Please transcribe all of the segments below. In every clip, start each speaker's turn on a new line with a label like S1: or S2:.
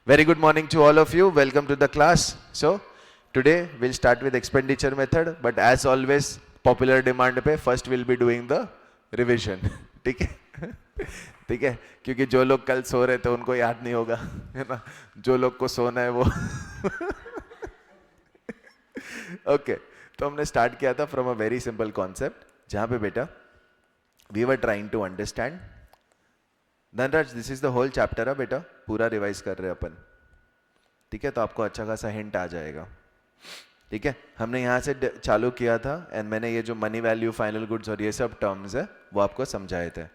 S1: Very good morning to all of you. Welcome to the class. So, today we'll start with expenditure method, but as always, popular demand पे first we'll be doing the revision. ठीक है? ठीक है? क्योंकि जो लोग कल सो रहे थे उनको याद नहीं होगा, है ना? जो लोग को सोना है वो Okay. तो हमने स्टार्ट किया था from a very simple concept, जहाँ पे बेटा we were trying to understand Dhanraj, this is the whole chapter है बेटा, पूरा रिवाइज कर रहे हैं अपन, ठीक है? तो आपको अच्छा खासा हिंट आ जाएगा, ठीक है? हमने यहाँ से चालू किया था एंड मैंने ये जो मनी वैल्यू, फाइनल गुड्स और ये सब टर्म्स है वो आपको समझाए थे.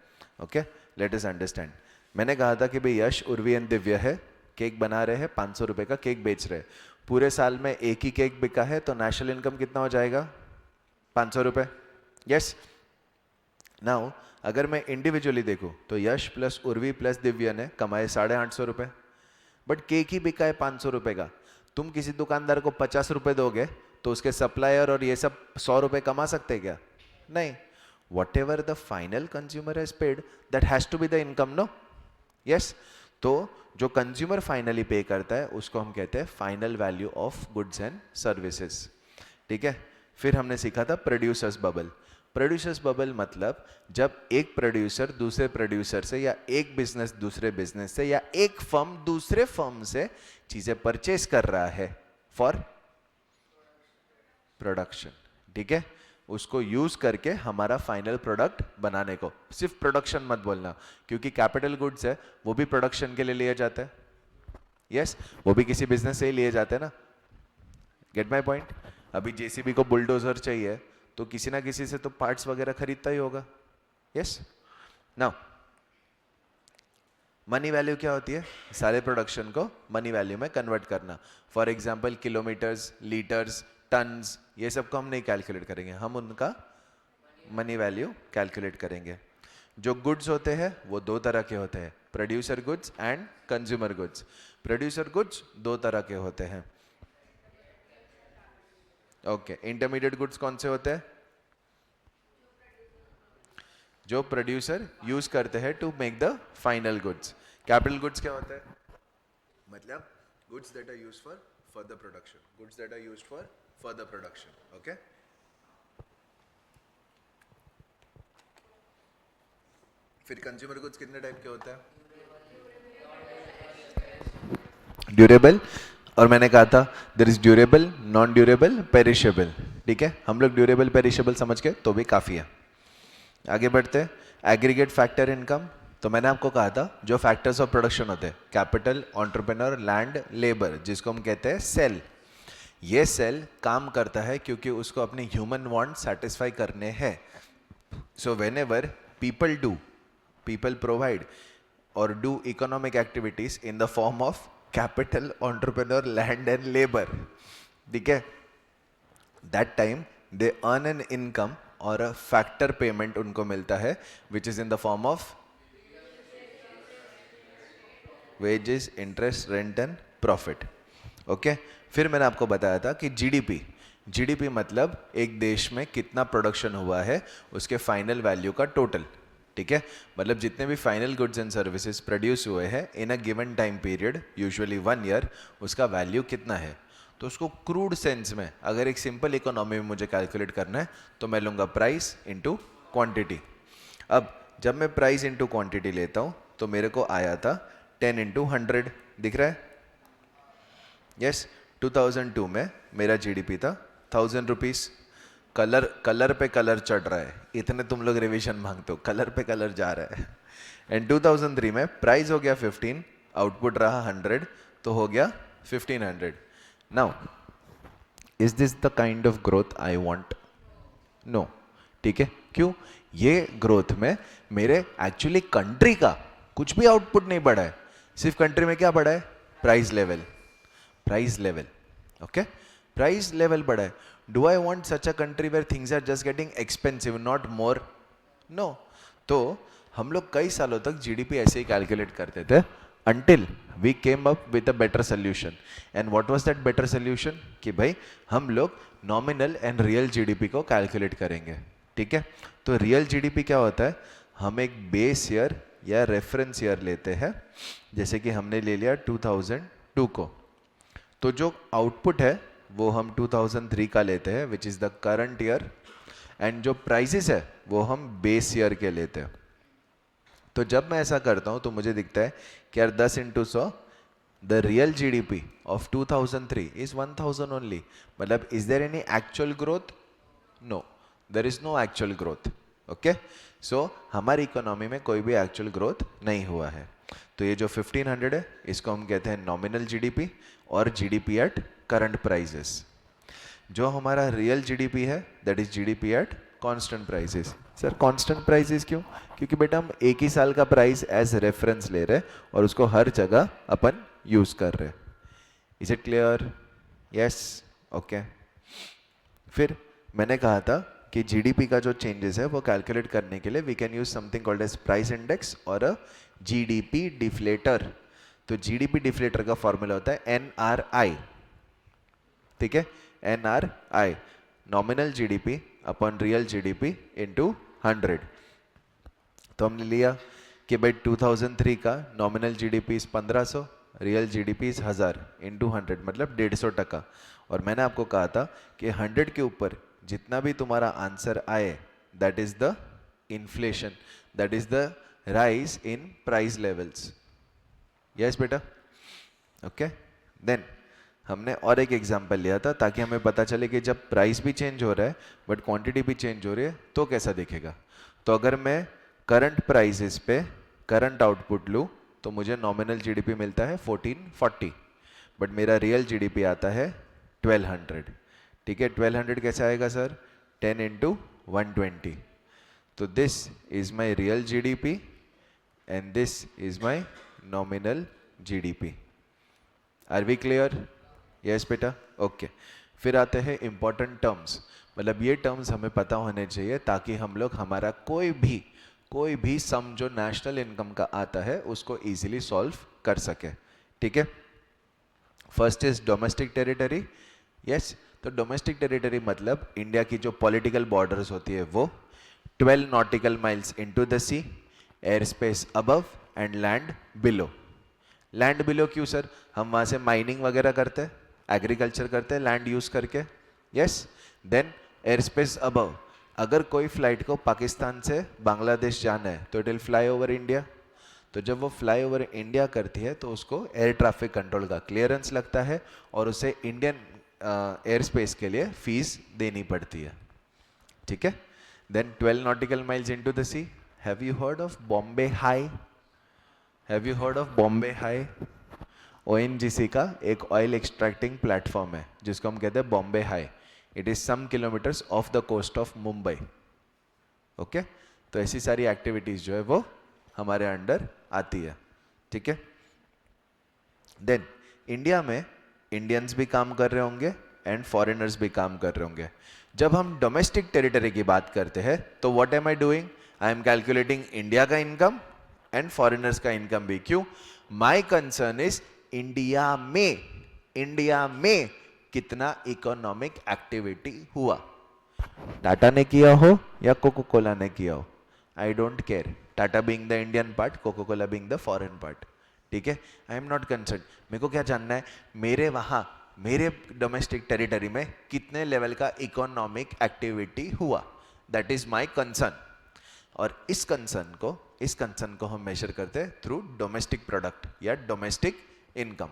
S1: Okay, let us understand. मैंने कहा था कि भाई यश, उर्वी एंड दिव्य है, केक बना रहे हैं, 500 रुपये का केक बेच रहे हैं. पूरे साल में एक ही केक बिका है तो नेशनल इनकम कितना हो जाएगा? 500 रुपये. यस. नाउ अगर मैं इंडिविजुअली देखूं तो यश प्लस उर्वी प्लस दिव्य ने कमाए 850 रुपये, बट केक ही बिका है 500 रुपये का. तुम किसी दुकानदार को 50 रुपये दोगे तो उसके सप्लायर और ये सब 100 रुपये कमा सकते क्या? नहीं. Whatever the final consumer has paid, that has to be the income, no? Yes. तो जो कंज्यूमर फाइनली पे करता है उसको हम कहते हैं final value of goods and services, ठीक है? फिर हमने सीखा था प्रोड्यूसर्स बबल. प्रोड्यूसर्स बबल मतलब जब एक प्रोड्यूसर दूसरे प्रोड्यूसर से, या एक बिजनेस दूसरे बिजनेस से, या एक फर्म दूसरे फर्म से चीजें परचेस कर रहा है फॉर प्रोडक्शन, ठीक है? उसको यूज करके हमारा फाइनल प्रोडक्ट बनाने को. सिर्फ प्रोडक्शन मत बोलना, क्योंकि कैपिटल गुड्स है वो भी प्रोडक्शन के लिए लिए जाते हैं. यस, वो भी किसी बिजनेस से ही लिए जाते हैं ना. Get my point? अभी जेसीबी को बुलडोजर चाहिए तो किसी ना किसी से तो पार्ट्स वगैरह खरीदता ही होगा. यस. नाउ मनी वैल्यू क्या होती है? सारे प्रोडक्शन को मनी वैल्यू में कन्वर्ट करना. For example kilometres, litres, tons, ये सब को हम नहीं कैलकुलेट करेंगे, हम उनका मनी वैल्यू कैलकुलेट करेंगे. जो गुड्स होते हैं वो दो तरह के होते हैं, producer goods and consumer goods. Producer goods दो तरह के होते हैं. ओके, इंटरमीडिएट गुड्स कौन से होते हैं? जो प्रोड्यूसर यूज करते हैं to make the final goods. Capital goods क्या होता है? मतलब goods that are used for further production, goods that are used for further production. Okay. फिर कंज्यूमर गुड्स कितने टाइप के होते हैं? ड्यूरेबल, और मैंने कहा था there is durable, non durable, perishable, ठीक है? हम लोग ड्यूरेबल पेरिशेबल समझ के तो भी काफ़ी है. आगे बढ़ते. Aggregate factor income. तो मैंने आपको कहा था जो फैक्टर्स ऑफ प्रोडक्शन होते हैं, कैपिटल, एंटरप्रेन्योर, लैंड, लेबर, जिसको हम कहते हैं सेल. ये सेल काम करता है क्योंकि उसको अपने ह्यूमन वांट सेटिस्फाई करने हैं. So whenever people do, people provide और do economic activities in the form of capital, entrepreneur, land and labour, ठीक है? That time they earn an income और अ फैक्टर पेमेंट उनको मिलता है which is in the form of wages, interest, rent and profit. Okay. फिर मैंने आपको बताया था कि जीडीपी, जीडीपी मतलब एक देश में कितना प्रोडक्शन हुआ है उसके फाइनल वैल्यू का टोटल, ठीक है? मतलब जितने भी final goods and services produce हुए हैं in a given time period, usually 1 year, उसका वैल्यू कितना है. तो उसको क्रूड सेंस में, अगर एक सिंपल इकोनॉमी में मुझे कैलकुलेट करना है तो मैं लूँगा प्राइस इंटू क्वांटिटी. अब जब मैं प्राइस इंटू क्वांटिटी लेता हूँ तो मेरे को आया था 10 इंटू 100, दिख रहा है? यस. 2002 में मेरा जीडीपी था 1000 रुपीज़. कलर पे कलर चढ़ रहा है, इतने तुम लोग रिवीजन मांगते हो, कलर पे कलर जा रहा है. एंड 2003 में प्राइस हो गया 15, आउटपुट रहा 100, तो हो गया 1500. Now is this the kind of growth I want? No. ठीक है? क्यों? ये ग्रोथ में मेरे एक्चुअली कंट्री का कुछ भी आउटपुट नहीं बढ़ा है. सिर्फ कंट्री में क्या बढ़ा है? Price level. Price level. Okay. Price level बढ़ा है. Do I want such a country where things are just getting expensive, not more? No. तो हम लोग कई सालों तक जीडीपी ऐसे ही कैलकुलेट करते थे until we came up with a better solution. And what was that better solution? कि भाई हम लोग नॉमिनल एंड रियल जीडीपी को कैलकुलेट करेंगे, ठीक है? तो रियल जीडीपी क्या होता है? हम एक बेस ईयर या रेफरेंस ईयर लेते हैं, जैसे कि हमने ले लिया 2002 को, तो जो आउटपुट है वो हम 2003 का लेते हैं which is the current year, and जो प्राइसेस है वो हम बेस ईयर के लेते हैं। तो जब मैं ऐसा करता हूँ तो मुझे दिखता है कि यार 10 into 100, the real GDP of 2003 is 1000 only. मतलब is there any actual growth? No, there is no actual growth. Okay, so हमारी इकोनॉमी में कोई भी एक्चुअल ग्रोथ नहीं हुआ है। तो ये जो 1500 है इसको हम कहते हैं नॉमिनल जीडीपी और जीडीपी एट करंट प्राइसेस। जो हमारा रियल जीडीपी है that is GDP at constant prices. Sir constant prices क्यों? क्योंकि बेटा हम एक ही साल का प्राइस एज रेफरेंस ले रहे हैं और उसको हर जगह अपन यूज कर रहे हैं। Is it clear? Yes, okay. फिर मैंने कहा था कि जीडीपी का जो चेंजेस है वो कैलकुलेट करने के लिए we can use something called as price index और अ जीडीपी डिफ्लेटर। तो जीडीपी डिफ्लेटर का फॉर्मूला होता है एनआरआई, ठीक है, NRI, nominal GDP upon real GDP into 100। तो हमने लिया कि भाई 2003 का nominal GDP is 1500, real GDP is 1000 into 100 मतलब 150%। और मैंने आपको कहा था कि 100 के ऊपर जितना भी तुम्हारा आंसर आए that is the inflation, that is the rise in price levels. Yes बेटा, ओके। देन हमने और एक एग्जांपल लिया था ताकि हमें पता चले कि जब प्राइस भी चेंज हो रहा है बट क्वांटिटी भी चेंज हो रही है तो कैसा दिखेगा। तो अगर मैं करंट प्राइसेस पे करंट आउटपुट लूँ तो मुझे नॉमिनल जीडीपी मिलता है 1440, बट मेरा रियल जीडीपी आता है 1200। ठीक है, 1200 कैसे आएगा सर? 10 इंटू 120। तो this is my real GDP and this is my nominal GDP. Are we clear? Yes बेटा, ओके। फिर आते हैं इंपॉर्टेंट टर्म्स। मतलब ये टर्म्स हमें पता होने चाहिए ताकि हम लोग हमारा कोई भी सम जो नेशनल इनकम का आता है उसको इजीली सॉल्व कर सके। ठीक है, first is domestic territory. Yes, तो डोमेस्टिक टेरिटरी मतलब इंडिया की जो पॉलिटिकल बॉर्डर्स होती है वो 12 nautical miles into the sea, air space above and land below. Land below क्यों सर? हम वहाँ से माइनिंग वगैरह करते हैं, एग्रीकल्चर करते हैं लैंड यूज करके। Yes, then air space above, अगर कोई फ्लाइट को पाकिस्तान से बांग्लादेश जाना है तो it will fly over India. तो जब वो फ्लाई ओवर इंडिया करती है तो उसको एयर ट्रैफिक कंट्रोल का क्लियरेंस लगता है और उसे इंडियन एयर स्पेस के लिए फीस देनी पड़ती है। ठीक है, then 12 nautical miles into the sea. Have you heard of Bombay high? Have you heard of Bombay high? ONGC का एक ऑयल एक्सट्रैक्टिंग प्लेटफॉर्म है जिसको हम कहते हैं Bombay high. It is some kilometres off the coast of Mumbai. Okay, तो ऐसी सारी एक्टिविटीज जो है वो हमारे अंडर आती है। ठीक है, देन इंडिया में इंडियंस भी काम कर रहे होंगे एंड फॉरेनर्स भी काम कर रहे होंगे। जब हम डोमेस्टिक टेरिटरी की बात करते हैं तो what am I doing? I am calculating India का इनकम एंड फॉरेनर्स का इनकम भी। क्यों? माई कंसर्न इज इंडिया में कितना इकोनॉमिक एक्टिविटी हुआ। टाटा ने किया हो या कोको कोला ने किया हो, I don't care. Tata being the Indian part, coca cola being the foreign part. ठीक है, आई एम नॉट कंसर्न। मेरे को क्या जानना है, मेरे डोमेस्टिक टेरिटरी में कितने लेवल का इकोनॉमिक एक्टिविटी हुआ, दैट इज माई कंसर्न। और इस कंसर्न को हम मेजर करते हैं थ्रू डोमेस्टिक प्रोडक्ट या domestic income.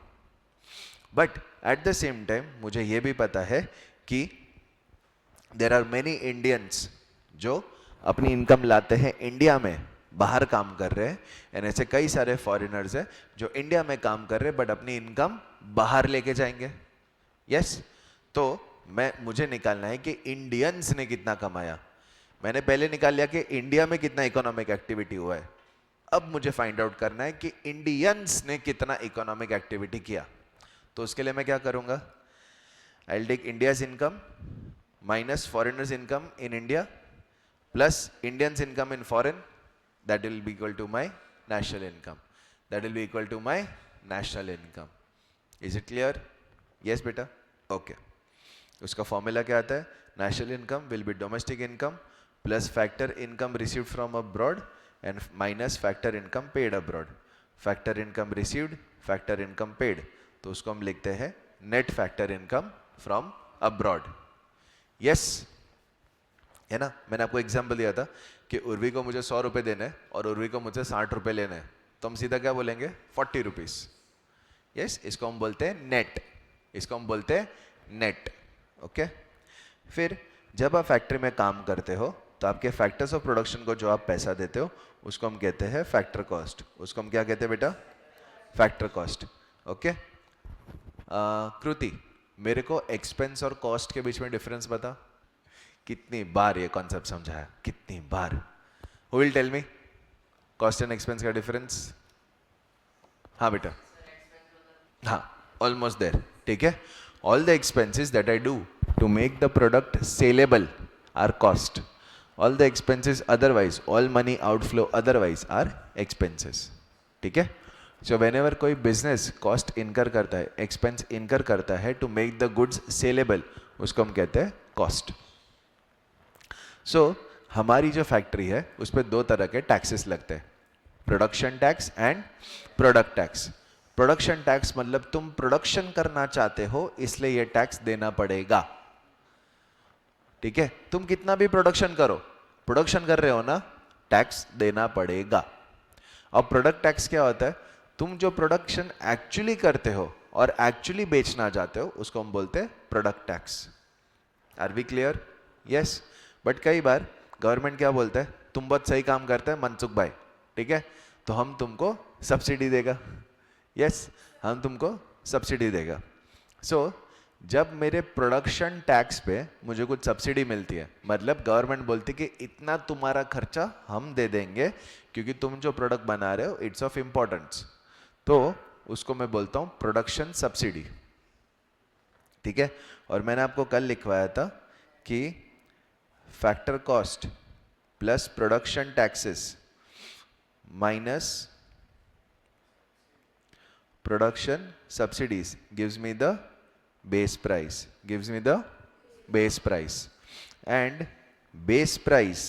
S1: But at the same time मुझे ये भी पता है कि देर आर मेनी इंडियंस जो अपनी इनकम लाते हैं इंडिया में, बाहर काम कर रहे हैं, एंड ऐसे कई सारे फॉरेनर्स हैं जो इंडिया में काम कर रहे हैं बट अपनी इनकम बाहर लेके जाएंगे। यस, तो मुझे निकालना है कि इंडियंस ने कितना कमाया। मैंने पहले निकाल लिया कि इंडिया में कितना इकोनॉमिक एक्टिविटी हुआ है, अब मुझे फाइंड आउट करना है कि इंडियंस ने कितना इकोनॉमिक एक्टिविटी किया। तो उसके लिए मैं क्या करूंगा? I will take India's income minus foreigners income in India plus Indians income in foreign, that will be equal to my national income. That will be equal to my national income. Is it clear? Yes beta, okay. उसका formula क्या आता है? national income will be domestic income plus factor income received from abroad and minus factor income paid abroad. Factor income received, factor income paid, तो उसको हम लिखते हैं net factor income from abroad. Yes, है ना। मैंने आपको एग्जाम्पल दिया था कि उर्वी को मुझे 100 रुपये देने और उर्वी को मुझे 60 रुपये लेने हैं, तो हम सीधा क्या बोलेंगे 40 रुपीज़। यस, इसको हम बोलते हैं नेट, इसको हम बोलते हैं नेट। ओके। फिर जब आप फैक्ट्री में काम करते हो तो आपके फैक्टर्स ऑफ प्रोडक्शन को जो आप पैसा देते हो उसको हम कहते हैं फैक्टर कॉस्ट। उसको हम क्या कहते हैं बेटा, फैक्टर कॉस्ट। ओके। कृति, मेरे को एक्सपेंस और कॉस्ट के बीच में डिफरेंस बता। कितनी बार ये कॉन्सेप्ट समझाया, कितनी बार। Who will tell me cost and expense का डिफरेंस? हाँ बेटा, हाँ, ऑलमोस्ट देयर। ठीक है। All the expenses that I do to make the product saleable are cost. All the expenses otherwise, all money outflow otherwise are expenses. ठीक है। So whenever कोई business cost incur करता है, expense incur करता है to make the goods saleable, उसको हम कहते हैं कॉस्ट। सो हमारी जो फैक्ट्री है उस पर दो तरह के टैक्सेस लगते हैं, production tax and product tax. Production tax मतलब तुम प्रोडक्शन करना चाहते हो इसलिए ये टैक्स देना पड़ेगा। ठीक है। तुम कितना भी प्रोडक्शन करो, प्रोडक्शन कर रहे हो ना, टैक्स देना पड़ेगा। और प्रोडक्ट टैक्स क्या होता है, तुम जो प्रोडक्शन एक्चुअली करते हो और एक्चुअली बेचना चाहते हो उसको हम बोलते हैं product tax. Are we clear? Yes. But कई बार गवर्नमेंट क्या बोलता है, तुम बहुत सही काम करते हैं मनसुख भाई, ठीक है, तो हम तुमको सब्सिडी देगा। यस, हम तुमको सब्सिडी देगा। सो जब मेरे प्रोडक्शन टैक्स पे मुझे कुछ सब्सिडी मिलती है, मतलब गवर्नमेंट बोलती है कि इतना तुम्हारा खर्चा हम दे देंगे क्योंकि तुम जो प्रोडक्ट बना रहे हो इट्स ऑफ इम्पोर्टेंस, तो उसको मैं बोलता हूँ प्रोडक्शन सब्सिडी। ठीक है। और मैंने आपको कल लिखवाया था कि factor cost plus production taxes minus production subsidies gives me the base price, gives me the base price, and base price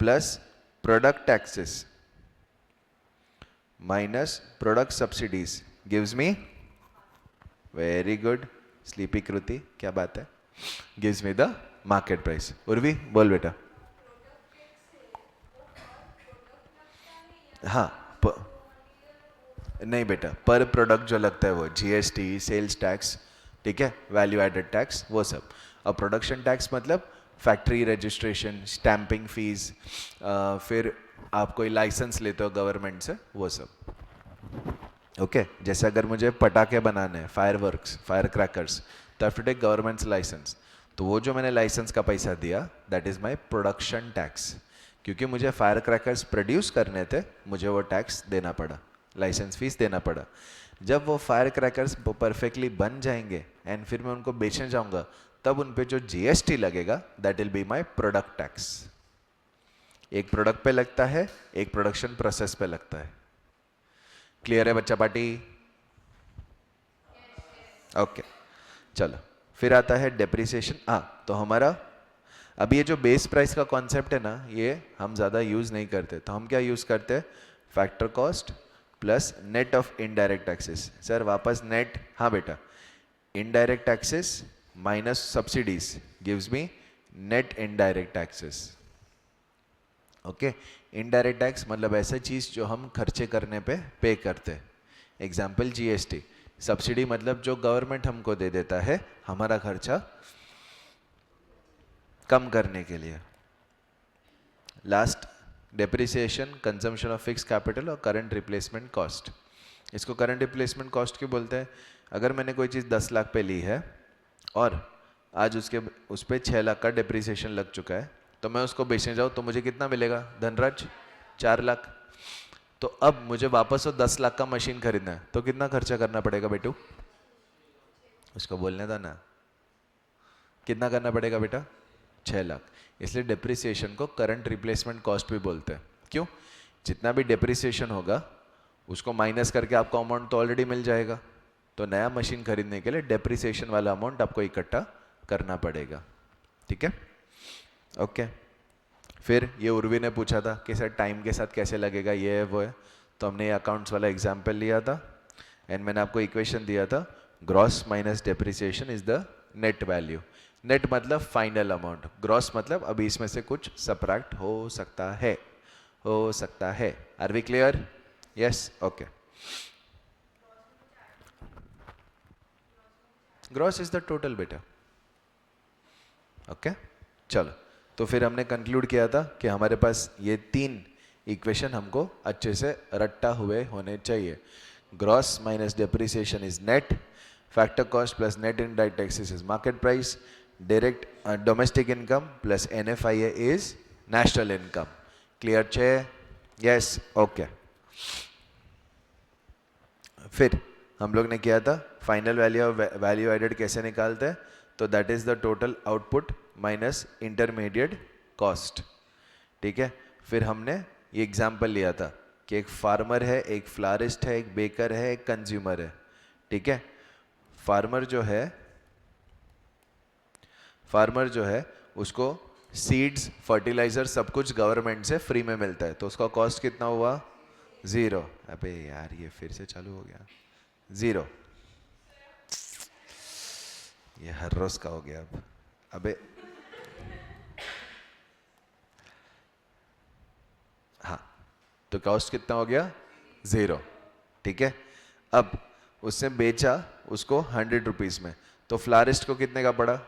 S1: plus product taxes minus product subsidies gives me, very good, sleepy Kruti, क्या बात है, gives me the market price। Urvi बोल बेटा। हाँ, नहीं बेटा, पर product जो लगता है वो जीएसटी, सेल्स टैक्स, ठीक है, वैल्यू एडेड टैक्स, वो सब। और प्रोडक्शन टैक्स मतलब फैक्ट्री रजिस्ट्रेशन, स्टैंपिंग फीस, फिर आप कोई लाइसेंस लेते हो गवर्नमेंट से, वो सब। ओके। जैसे अगर मुझे पटाखे बनाने हैं, फायरवर्क्स, फायर क्रैकर्स, तो I have to take government's licence, तो वो जो मैंने लाइसेंस का पैसा दिया that is my production tax. क्योंकि मुझे फायर क्रैकर्स प्रोड्यूस करने थे, मुझे वो टैक्स देना पड़ा, लाइसेंस फीस देना पड़ा। जब वो फायर क्रैकर्स परफेक्टली बन जाएंगे एंड फिर मैं उनको बेचने जाऊंगा, तब उन पे जो जीएसटी लगेगा that will be my product tax. एक प्रोडक्ट पे लगता है, एक प्रोडक्शन प्रोसेस पे लगता है। क्लियर है बच्चा पार्टी? ओके। चलो फिर आता है डेप्रिसिएशन। हाँ, तो हमारा अभी ये जो बेस प्राइस का कॉन्सेप्ट है ना, ये हम ज़्यादा यूज़ नहीं करते, तो हम क्या यूज़ करते हैं, factor cost plus net of indirect taxes. Sir वापस नेट? हाँ बेटा, indirect taxes minus subsidies gives me net indirect taxes. Okay. Indirect tax मतलब ऐसा चीज़ जो हम खर्चे करने पे पे करते हैं, एग्जाम्पल जीएसटी। सब्सिडी मतलब जो गवर्नमेंट हमको दे देता है हमारा खर्चा कम करने के लिए। Last, depreciation, consumption of fix capital और करंट रिप्लेसमेंट कॉस्ट। इसको करंट रिप्लेसमेंट कॉस्ट क्यों बोलते हैं? अगर मैंने कोई चीज़ 10 लाख पे ली है और आज उस पर 6 लाख का डेप्रिसिएशन लग चुका है, तो मैं उसको बेचने जाऊँ तो मुझे कितना मिलेगा धनराज? 4 लाख। तो अब मुझे वापस वो 10 लाख का मशीन खरीदना है, तो कितना खर्चा करना पड़ेगा बेटू? उसको बोलने था ना, कितना करना पड़ेगा बेटा? 6 लाख। इसलिए डेप्रिसिएशन को करंट रिप्लेसमेंट कॉस्ट भी बोलते हैं। क्यों? जितना भी डेप्रिसिएशन होगा उसको माइनस करके आपको अमाउंट तो ऑलरेडी मिल जाएगा, तो नया मशीन खरीदने के लिए डेप्रिसिएशन वाला अमाउंट आपको इकट्ठा करना पड़ेगा। ठीक है। ओके। फिर ये उर्वी ने पूछा था कि सर टाइम के साथ कैसे लगेगा, ये है वो है, तो हमने ये अकाउंट्स वाला एग्जाम्पल लिया था एंड मैंने आपको इक्वेशन दिया था gross minus depreciation is the net value. Net मतलब फाइनल अमाउंट, ग्रॉस मतलब अभी इसमें से कुछ सब्ट्रैक्ट हो सकता है. Are we clear? Yes, okay. Gross is the total बेटा. ओके, चलो. तो फिर हमने कंक्लूड किया था कि हमारे पास ये 3 इक्वेशन हमको अच्छे से रट्टा हुए होने चाहिए. Gross minus depreciation is net, factor cost plus net indirect taxes is market price, direct domestic income plus NFIA is national income. Clear छे? Yes, okay. फिर हम लोग ने किया था फाइनल वैल्यू एडेड कैसे निकालते हैं, तो that is the total output minus intermediate cost. ठीक है. फिर हमने ये एग्जाम्पल लिया था कि एक फार्मर है, एक फ्लारिस्ट है, एक बेकर है, एक कंज्यूमर है. ठीक है. फार्मर जो है उसको सीड्स, फर्टिलाइजर सब कुछ गवर्नमेंट से फ्री में मिलता है, तो उसका कॉस्ट कितना हुआ? 0. अबे यार ये फिर से चालू हो गया. 0. ये हर रोज का हो गया अब. अबे हाँ, तो कॉस्ट कितना हो गया? 0. ठीक है. अब उसने बेचा उसको 100 रुपीज में, तो फ्लारिस्ट को कितने का पड़ा?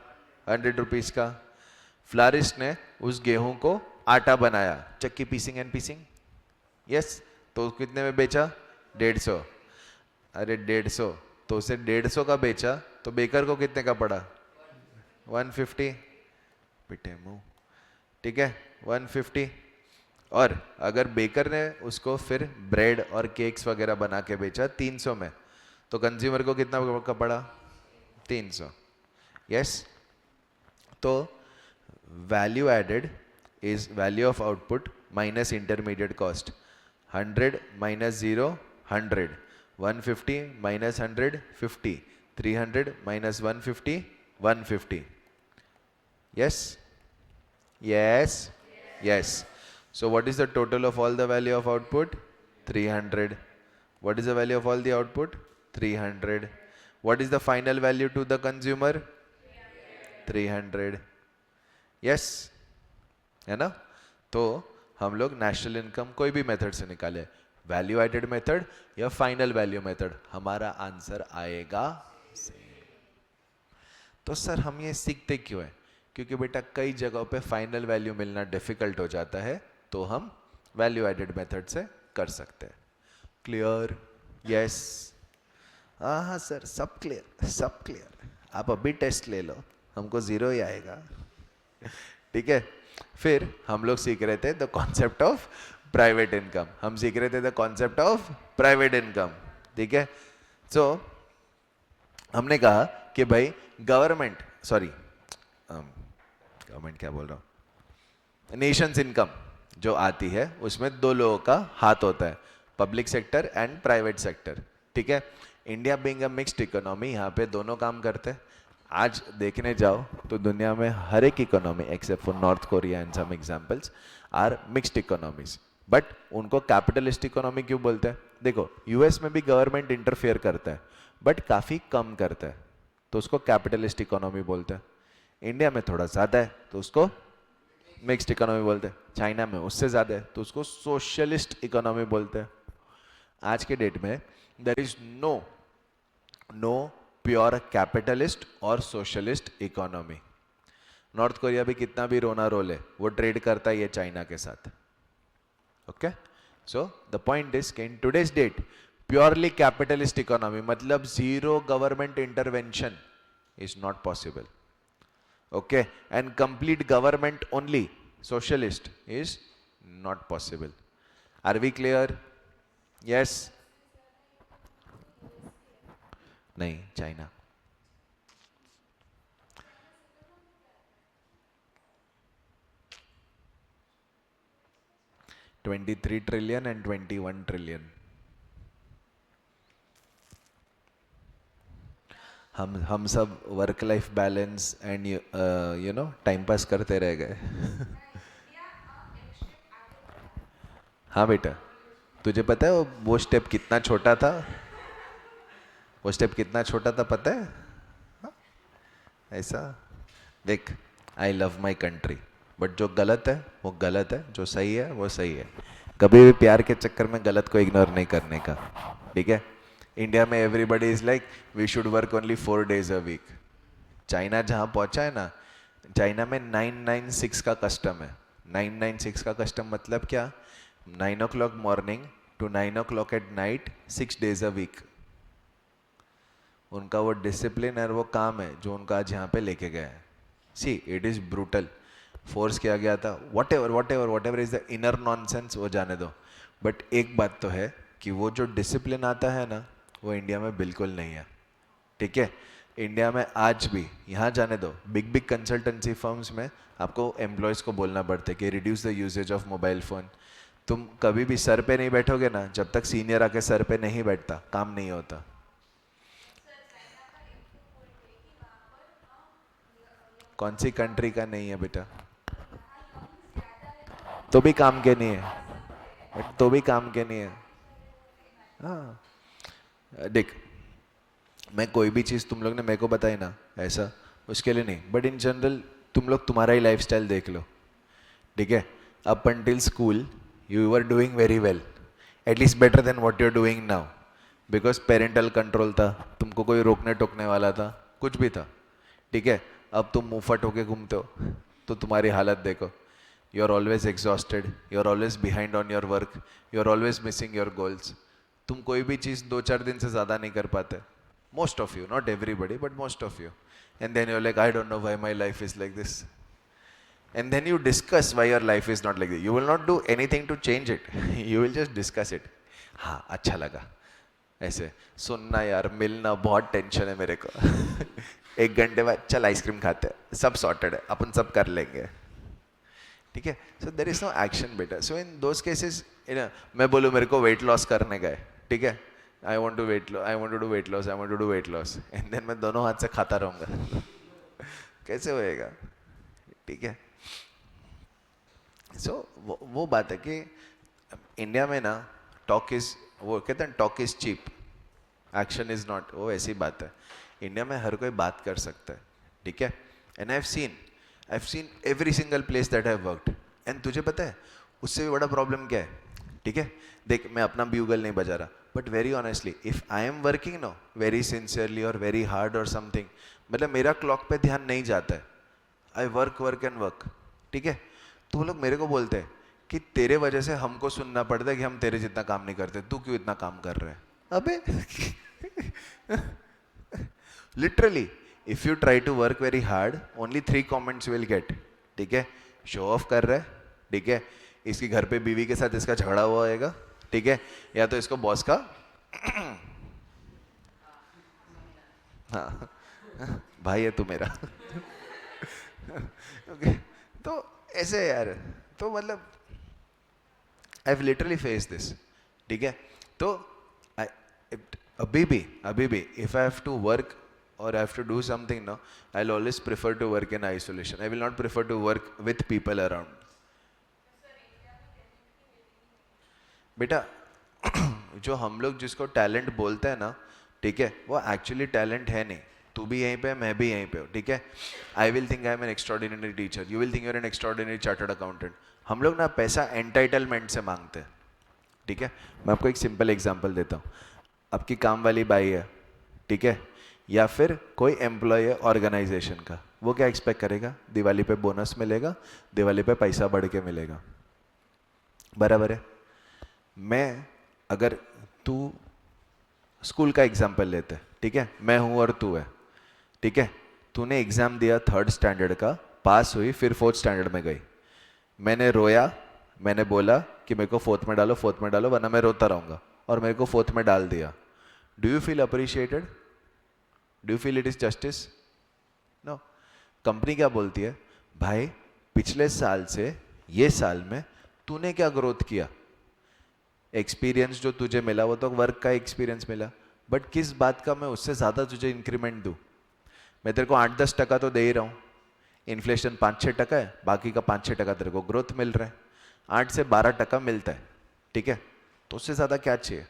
S1: 100 रुपीज का. फ्लारिस्ट ने उस गेहूं को आटा बनाया, चक्की पीसिंग एंड पीसिंग. यस. तो कितने में बेचा? 150. अरे 150, तो उसे 150 का बेचा, तो बेकर को कितने का पड़ा? 150. पिटे मुंह. ठीक है, 150. और अगर बेकर ने उसको फिर ब्रेड और केक्स वगैरह बना के बेचा 300 में, तो कंज्यूमर को कितना का पड़ा? 300. यस. तो value added is value of output minus intermediate cost. 100 minus 0 100, 150 minus 100 50, 300 minus 150 150. Yes? Yes? Yes. So what is the total of all the value of output? 300. What is the value of all the output? 300. What is the final value to the consumer? 300. Yes? है ना? तो हम लोग national income कोई भी method से निकाले, value added method या फाइनल वैल्यू मेथड, हमारा आंसर आएगा सेम. तो सर हम ये सीखते क्यों है? क्योंकि बेटा कई जगहों पे फाइनल वैल्यू मिलना डिफिकल्ट हो जाता है, तो हम वैल्यू एडेड मेथड से कर सकते हैं. क्लियर? यस. हाँ हाँ सर, सब क्लियर, सब क्लियर. आप अभी टेस्ट ले लो, हमको 0 ही आएगा. ठीक है. फिर हम लोग सीख रहे थे the concept of private income. हम सीख रहे थे the concept of private income. ठीक है. सो हमने कहा कि भाई गवर्नमेंट क्या बोल रहा हूँ, नेशंस इनकम जो आती है उसमें 2 लोगों का हाथ होता है, public sector and private sector. ठीक है. India being a mixed economy, यहाँ पे दोनों काम करते हैं. आज देखने जाओ तो दुनिया में हर एक economy except for North Korea and some examples are mixed economies. But उनको कैपिटलिस्ट इकोनॉमी क्यों बोलते हैं? देखो यूएस में भी गवर्नमेंट इंटरफेयर करता है बट काफी कम करता है, तो उसको कैपिटलिस्ट इकोनॉमी बोलते हैं. इंडिया में थोड़ा ज्यादा है तो उसको मिक्स्ड इकोनॉमी बोलते हैं. चाइना में उससे ज्यादा है तो उसको सोशलिस्ट इकोनॉमी बोलते हैं. आज के डेट में there is no pure capitalist और सोशलिस्ट इकोनॉमी. नॉर्थ कोरिया भी कितना भी रोना रोले, वो ट्रेड करता है ये चाइना के साथ. Okay. So the point is कि in today's date purely capitalist economy मतलब zero government intervention is not possible. Okay. And complete government only socialist is not possible. Are we clear? Yes? नहीं, China. $23 trillion and $21 trillion. हम सब work life balance and you know time pass करते रह गए. हाँ बेटा, तुझे पता है वो स्टेप कितना छोटा था? वो स्टेप कितना छोटा था पता है? हाँ? ऐसा देख, I love my country, but जो गलत है वो गलत है, जो सही है वो सही है। कभी भी प्यार के चक्कर में गलत को इग्नोर नहीं करने का, ठीक है? इंडिया में everybody is like we should work only 4 days a week। China जहाँ पहुँचा है ना, चाइना में 996 का कस्टम है। 996 का कस्टम मतलब क्या? 9 o'clock morning to 9 o'clock at night, 6 days a week। उनका वो डिसिप्लिन और वो काम है जो उनका आज यहाँ पे लेके गया है। See it is brutal, force किया गया था, what ever is the inner nonsense, वो जाने दो। बट एक बात तो है कि वो जो डिसिप्लिन आता है ना, वो इंडिया में बिल्कुल नहीं है, ठीक है? इंडिया में आज भी, यहाँ जाने दो, बिग बिग कंसल्टेंसी फर्म्स में आपको एम्प्लॉयज़ को बोलना पड़ता है कि reduce the usages of mobile phone. तुम कभी भी सर पे नहीं बैठोगे ना, जब तक सीनियर आके सर पे नहीं बैठता काम नहीं होता। कौन सी कंट्री का नहीं है बेटा? तो भी काम के नहीं है, बट तो भी काम के नहीं है। हाँ देख, मैं कोई भी चीज़ तुम लोग ने मेरे को बताई ना, ऐसा उसके लिए नहीं, बट इन जनरल तुम लोग तुम्हारा ही लाइफस्टाइल देख लो, ठीक है? Up until school you were doing very well, at least better than what you are doing now, because parental control था, तुमको कोई रोकने टोकने वाला था, कुछ भी था, ठीक है? अब तुम मुंहफट होके घूमते हो तो तुम्हारी हालत देखो। You are always exhausted, you are always behind on your work, you are always missing your goals. तुम कोई भी चीज़ 2-4 दिन से ज़्यादा नहीं कर पाते, most of you, not everybody, but most of you. And then you're like, I don't know why my life is like this. And then you discuss why your life is not like this. You will not do anything to change it. You will just discuss it. हाँ अच्छा लगा, ऐसे सुनना यार, मिलना, बहुत tension है मेरे को। 1 घंटे बाद चल आइसक्रीम खाते हैं, सब सॉर्टेड है, अपन सब कर लेंगे, ठीक है? सो देर इज नो एक्शन बेटा। सो इन दोज केसेस, मैं बोलूँ मेरे को वेट लॉस करने गए, ठीक है? I want to weight loss, I want to do weight loss, I want to do weight loss, and then मैं दोनों हाथ से खाता रहूँगा। कैसे होएगा, ठीक है? सो वो बात है कि इंडिया में ना टॉक इज, वो कहते हैं talk is cheap, action is not, वो ऐसी बात है। इंडिया में हर कोई बात कर सकता है, ठीक है? And I have seen every single place that I have worked. And तुझे पता है उससे भी बड़ा प्रॉब्लम क्या है, ठीक है? देख, मैं अपना ब्यूगल नहीं बजा रहा, but very honestly if I am working know very sincerely और वेरी हार्ड और समथिंग, मतलब मेरा क्लॉक पे ध्यान नहीं जाता है, आई वर्क एंड वर्क, ठीक है? तो वो लोग मेरे को बोलते हैं कि तेरे वजह से हमको सुनना पड़ता है कि हम तेरे जितना काम नहीं करते, तू क्यों इतना काम कर रहे है? अबे literally if you try to work very hard, only 3 comments will get, ठीक है? शो ऑफ कर रहा है, ठीक है? इसकी घर पे बीवी के साथ इसका झगड़ा हुआ होगा, ठीक है? या तो इसको बॉस का हाँ भाई है तू मेरा। ओके, तो ऐसे यार, तो मतलब I have literally face this, ठीक है? तो अभी भी if I have to work or I have to do something now, I'll always prefer to work in isolation. I will not prefer to work with people around. बेटा जो हम लोग जिसको टैलेंट बोलते हैं ना, ठीक है, वो एक्चुअली टैलेंट है नहीं। तू भी यहीं पे, मैं भी यहीं पे हूँ, ठीक है? I will think I am an extraordinary teacher, you will think you are an extraordinary chartered accountant. हम लोग ना पैसा एंटाइटलमेंट से मांगते हैं, ठीक है? मैं आपको एक सिंपल एग्जांपल देता हूँ। आपकी काम वाली बाई है, ठीक है, या फिर कोई एम्प्लॉय है ऑर्गेनाइजेशन का, वो क्या एक्सपेक्ट करेगा? दिवाली पे बोनस मिलेगा, दिवाली पे पैसा बढ़ के मिलेगा, बराबर है? मैं, अगर तू स्कूल का एग्जाम्पल लेते हैं, ठीक है, मैं हूँ और तू है, ठीक है? तूने एग्ज़ाम दिया 3rd स्टैंडर्ड का, पास हुई, फिर 4th स्टैंडर्ड में गई, मैंने रोया, मैंने बोला कि मेरे को 4th में डालो, 4th में डालो, वरना मैं रोता रहूँगा, और मेरे को 4th में डाल दिया। Do you feel appreciated? Do you feel it is justice? No. Company क्या बोलती है, भाई पिछले साल से ये साल में तूने क्या ग्रोथ किया? एक्सपीरियंस जो तुझे मिला वो तो वर्क का एक्सपीरियंस मिला, बट किस बात का मैं उससे ज़्यादा तुझे इंक्रीमेंट दूँ? मैं तेरे को 8-10% तो दे ही रहा हूँ, इन्फ्लेशन 5-6% है, बाकी का 5-6% तेरे को ग्रोथ मिल रहा है, 8 से 12% मिलता है, ठीक है? तो उससे ज़्यादा क्या चाहिए?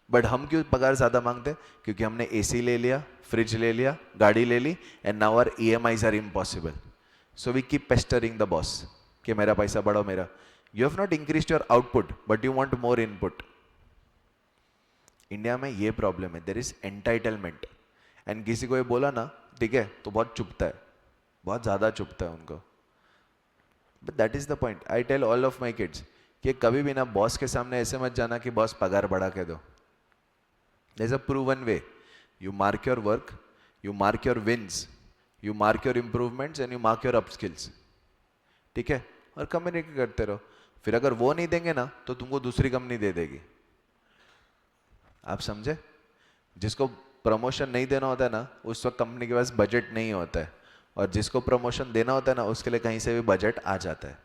S1: बट हम क्यों पगार ज़्यादा मांगते? क्योंकि हमने एसी ले लिया, फ्रिज ले लिया, गाड़ी ले ली, and now our EMIs are impossible. So we keep pestering the boss कि मेरा पैसा बढ़ाओ मेरा. You have not increase your output but you want more input. India में ये प्रॉब्लम है, देर इज एंटाइटलमेंट. एंड किसी को ये बोला ना ठीक है तो बहुत चुभता है, बहुत ज़्यादा चुभता है उनको. But that is the point. I tell all of my kids कि कभी भी ना बॉस के सामने ऐसे मत जाना कि बॉस पगार बढ़ा के दो. There is a proven way. You mark your work, you mark your wins, you mark your improvements and you mark your upskills. ठीक है, और कम्युनिकेट करते रहो. फिर अगर वो नहीं देंगे ना तो तुमको दूसरी कंपनी दे देगी. आप समझे? जिसको प्रमोशन नहीं देना होता है ना उस वक्त कंपनी के पास बजट नहीं होता है, और जिसको प्रमोशन देना होता है ना उसके लिए कहीं से भी बजट आ जाता है.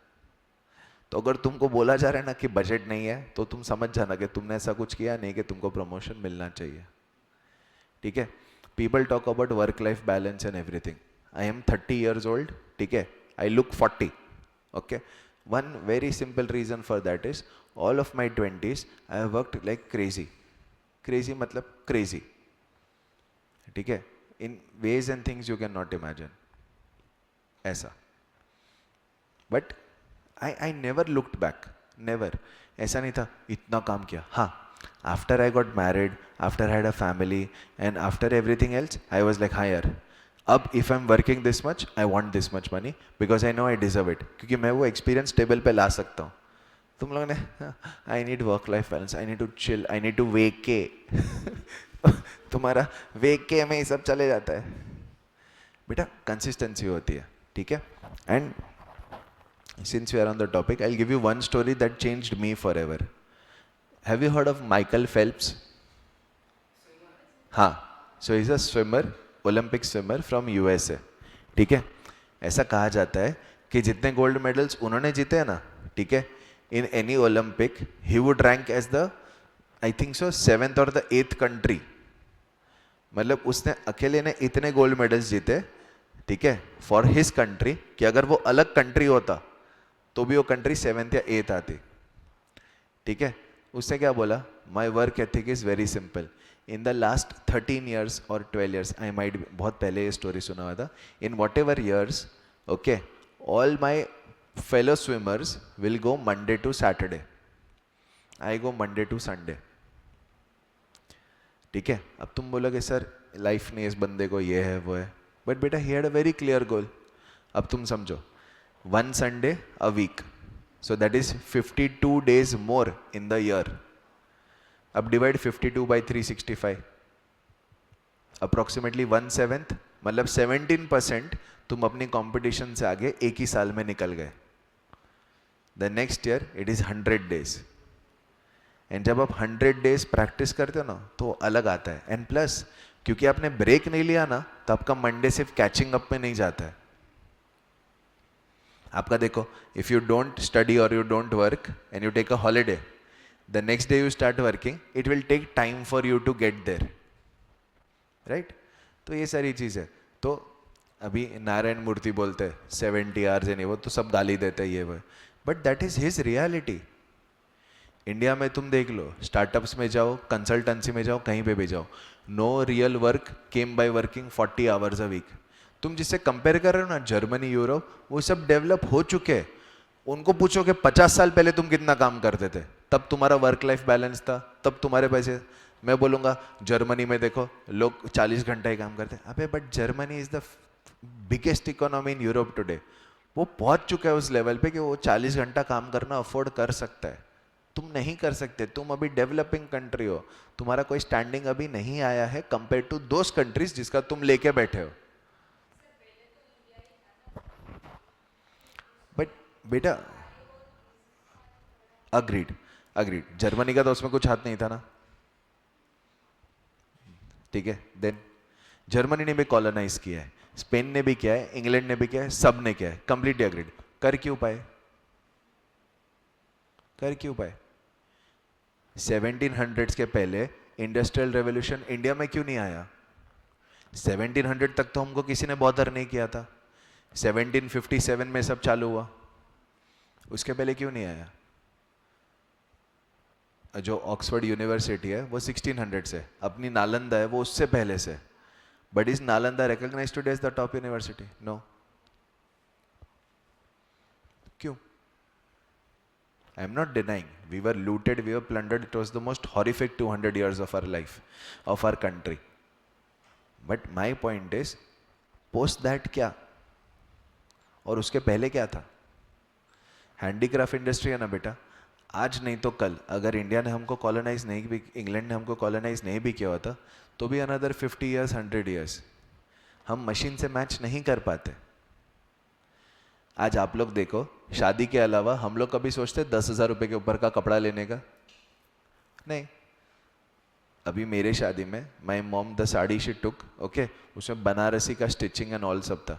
S1: तो अगर तुमको बोला जा रहा है ना कि बजट नहीं है तो तुम समझ जाना कि तुमने ऐसा कुछ किया नहीं कि तुमको प्रमोशन मिलना चाहिए. ठीक है. People talk about work life balance and everything. I am 30 years old. ठीक है, I look 40. Okay. One very simple reason for that is all of my 20s I have worked like crazy. Crazy मतलब crazy. ठीक है, in ways and things you can not imagine. ऐसा. But I never looked back. Never. ऐसा नहीं था इतना काम किया. हाँ, after I got married, after had a family and after everything else I was like हाँ यार, अब if I am working this much I want this much money because I know I deserve it. क्योंकि मैं वो experience table पे ला सकता हूँ. तुम लोगों ने I need work life balance, I need to chill, I need to vacay. तुम्हारा वेक के में ही सब चले जाता है. बेटा कंसिस्टेंसी होती है. ठीक है. And since we are on the topic, I'll give you one story that changed me forever. Have you heard of Michael Phelps? हाँ. So he's a swimmer, Olympic swimmer from USA. ठीक है. ऐसा कहा जाता है कि जितने गोल्ड मेडल्स उन्होंने जीते हैं ना, ठीक है, in any Olympic he would rank as the I think so 7th और द 8th कंट्री. मतलब उसने अकेले ने इतने गोल्ड मेडल्स जीते, ठीक है, फॉर हिज कंट्री, कि अगर वो अलग कंट्री होता तो भी वो कंट्री 7th या 8th आती. ठीक है. उसने क्या बोला? My work ethic is very simple. In the last 13 years और 12 years, आई माइट, बहुत पहले ये स्टोरी सुना हुआ था, in whatever years, okay, all my fellow swimmers will go Monday to Saturday, I go Monday to Sunday. ठीक है. अब तुम बोलोगे सर लाइफ नहीं इस बंदे को, ये है वो है, बट बेटा he had a very clear goal. अब तुम समझो, 1 Sunday a week, so that is 52 days more in the year. अब divide 52 by 365, approximately 1/7, मतलब 17% तुम अपनी कंपटीशन से आगे एक ही साल में निकल गए. The next year it is 100 days. And जब आप 100 days प्रैक्टिस करते हो ना तो अलग आता है. एंड प्लस क्योंकि आपने ब्रेक नहीं लिया ना तो आपका मंडे सिर्फ कैचिंग अप में नहीं जाता है. आपका देखो, इफ यू डोंट स्टडी और you don't work and you take a holiday, the next day you start working, it will take time for you to get there. Right. तो ये सारी चीज़ है. तो अभी नारायण मूर्ति बोलते हैं 70 hours नहीं, वो तो सब गाली देते हैं ये वो, but that is his reality. India में तुम देख लो, स्टार्टअप्स में जाओ, कंसल्टेंसी में जाओ, कहीं पे भी जाओ, no real work came by working 40 hours a week. तुम जिससे कंपेयर कर रहे हो ना, जर्मनी, यूरोप, वो सब डेवलप हो चुके हैं. उनको पूछो कि 50 साल पहले तुम कितना काम करते थे, तब तुम्हारा वर्क लाइफ बैलेंस था, तब तुम्हारे पैसे. मैं बोलूँगा जर्मनी में देखो लोग 40 घंटा ही काम करते हैं. अबे but Germany is the biggest economy in Europe today. वो पहुंच चुका है उस लेवल पे कि वो 40 घंटा काम करना अफोर्ड कर सकता है. तुम नहीं कर सकते. तुम अभी डेवलपिंग कंट्री हो, तुम्हारा कोई स्टैंडिंग अभी नहीं आया है कंपेयर टू दोस कंट्रीज जिसका तुम लेके बैठे हो. बट बेटा अग्रीड, अग्रीड. जर्मनी का तो उसमें कुछ हाथ नहीं था ना. ठीक है. देन जर्मनी ने भी कॉलोनाइज किया है, स्पेन ने भी किया है, इंग्लैंड ने भी किया है, सब ने किया है. Completely agreed. कर क्यों पाए? कर क्यों पाए? 1700s के पहले इंडस्ट्रियल रेवोल्यूशन इंडिया में क्यों नहीं आया? 1700 तक तो हमको किसी ने बॉदर नहीं किया था. 1757 में सब चालू हुआ, उसके पहले क्यों नहीं आया? जो ऑक्सफोर्ड यूनिवर्सिटी है वो 1600 से, अपनी नालंदा है वो उससे पहले से, but is Nalanda recognised today as the top university? No. क्यों? I am not denying. We were looted, we were plundered. It was the most horrific 200 years of our life, of our country. But my point is, post that क्या? और उसके पहले क्या था? Handicraft industry है ना बेटा. आज नहीं तो कल अगर इंडिया ने हमको कॉलोनाइज नहीं भी, इंग्लैंड ने हमको कॉलोनाइज नहीं भी किया होता, तो भी अनदर 50 ईयर्स 100 ईयर्स हम मशीन से मैच नहीं कर पाते. आज आप लोग देखो, शादी के अलावा हम लोग कभी सोचते 10,000 रुपये के ऊपर का कपड़ा लेने का? नहीं. अभी मेरे शादी में my mom the sari she took, okay, उसमें बनारसी का स्टिचिंग एंड ऑल सब था.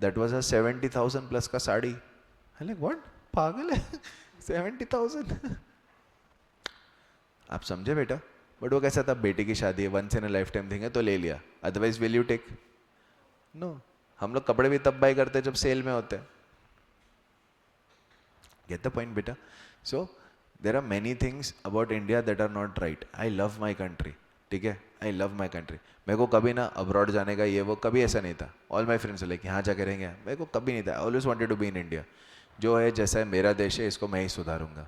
S1: दैट वाज अ 70,000 प्लस का साड़ी. लाइक व्हाट, पागल है? 70,000? आप समझे बेटा? बट वो कैसा था, बेटे की शादी है, once in a lifetime thing है तो ले लिया, otherwise will you take? No. हम लोग कपड़े भी तब बाय करते जब सेल में होते हैं. Get the point, beta? So there are many things about India that are not right. I love my country. ठीक है, I love my country. मेरे को कभी ना अब्रॉड जाने का ये वो कभी ऐसा नहीं था. All my friends are like यहाँ जाके रहेंगे, मेरे को कभी नहीं था. I always wanted to be in India. जो है जैसा है मेरा देश है, इसको मैं ही सुधारूंगा.